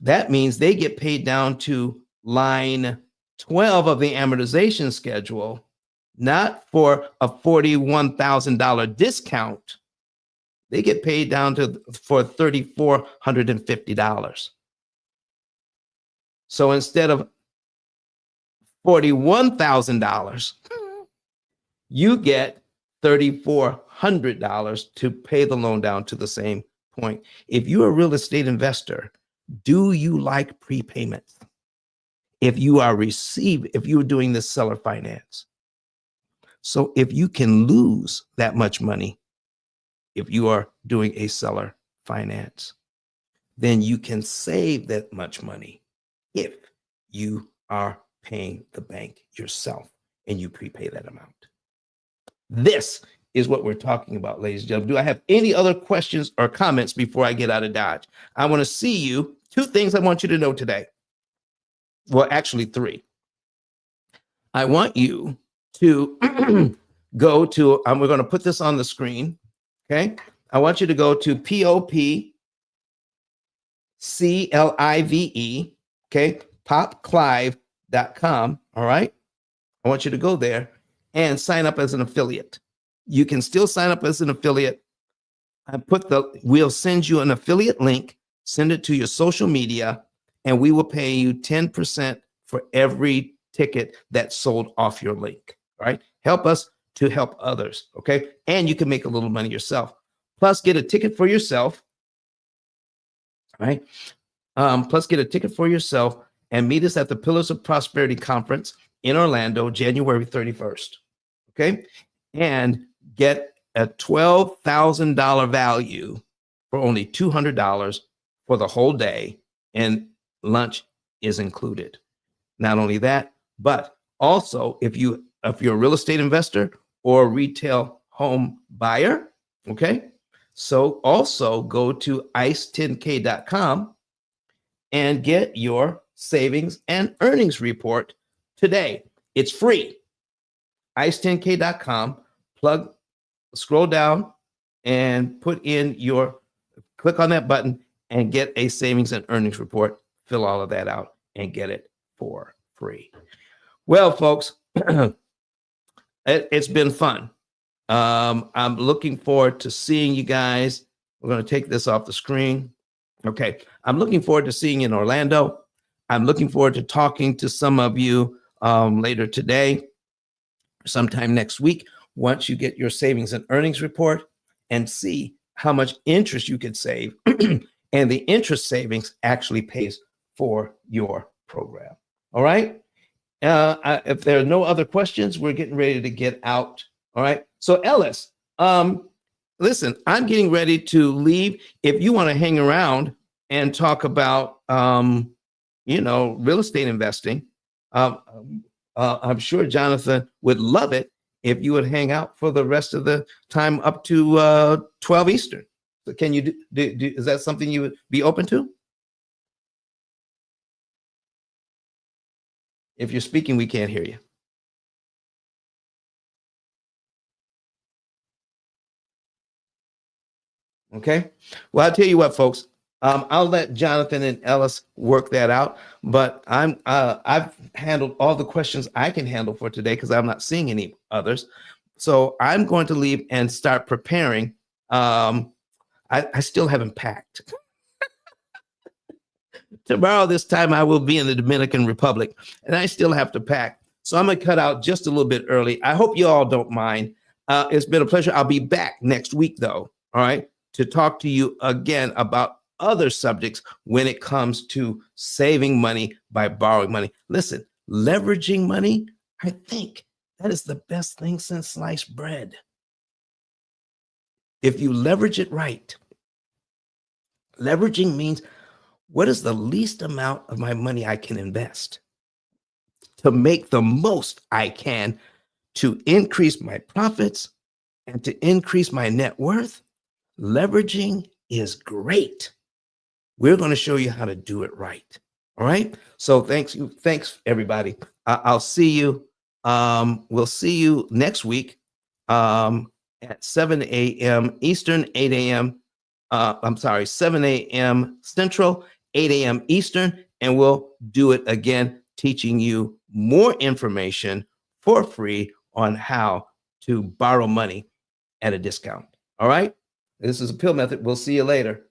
that means they get paid down to line 12 of the amortization schedule, not for a $41,000 discount. They get paid down for $3,450. So instead of $41,000, you get $3,400 to pay the loan down to the same point. If you're a real estate investor, do you like prepayments? If you are doing this seller finance. So if you can lose that much money, if you are doing a seller finance, then you can save that much money if you are paying the bank yourself and you prepay that amount. This is what we're talking about, ladies and gentlemen. Do I have any other questions or comments before I get out of Dodge? I want to see you. 2 things I want you to know today. Well, actually 3. I want you to go to, we're going to put this on the screen. Okay. I want you to go to P.O.P.C.L.I.V.E. Okay. popclive.com. All right. I want you to go there and sign up as an affiliate. You can still sign up as an affiliate. We'll send you an affiliate link, send it to your social media, and we will pay you 10% for every ticket that's sold off your link. All right. Help us to help others. Okay. And you can make a little money yourself. Plus, get a ticket for yourself. All right. Plus, get a ticket for yourself and meet us at the P.I.L.Lars of Prosperity Conference in Orlando, January 31st. Okay. And get a $12,000 value for only $200 for the whole day, and lunch is included. Not only that, but also if you're a real estate investor or a retail home buyer, okay? So also go to ice10k.com and get your savings and earnings report today. It's free. ice10k.com, scroll down and click on that button and get a savings and earnings report. Fill all of that out and get it for free. Well, folks, it's been fun. I'm looking forward to seeing you guys. We're going to take this off the screen. Okay. I'm looking forward to seeing you in Orlando. I'm looking forward to talking to some of you later today, sometime next week, once you get your savings and earnings report and see how much interest you could save. And the interest savings actually pays for your program. All right. If there are no other questions, we're getting ready to get out. All right. So Ellis, listen, I'm getting ready to leave. If you want to hang around and talk about, real estate investing, I'm sure Jonathan would love it if you would hang out for the rest of the time up to 12 Eastern. So can you do, is that something you would be open to? If you're speaking, we can't hear you. Okay. Well, I'll tell you what, folks. I'll let Jonathan and Ellis work that out. But I've handled all the questions I can handle for today because I'm not seeing any others. So I'm going to leave and start preparing. I still haven't packed. Tomorrow, this time, I will be in the Dominican Republic, and I still have to pack. So I'm going to cut out just a little bit early. I hope you all don't mind. It's been a pleasure. I'll be back next week, though, all right, to talk to you again about other subjects when it comes to saving money by borrowing money. Listen, leveraging money, I think that is the best thing since sliced bread. If you leverage it right, leveraging means what is the least amount of my money I can invest to make the most I can to increase my profits and to increase my net worth? Leveraging is great. We're going to show you how to do it right. All right. So thanks everybody. I'll see you. We'll see you next week at 7 a.m. Eastern, 8 a.m. 7 a.m. Central, 8 a.m. Eastern, and we'll do it again, teaching you more information for free on how to borrow money at a discount. All right. This is a P.I.L.L. method. We'll see you later.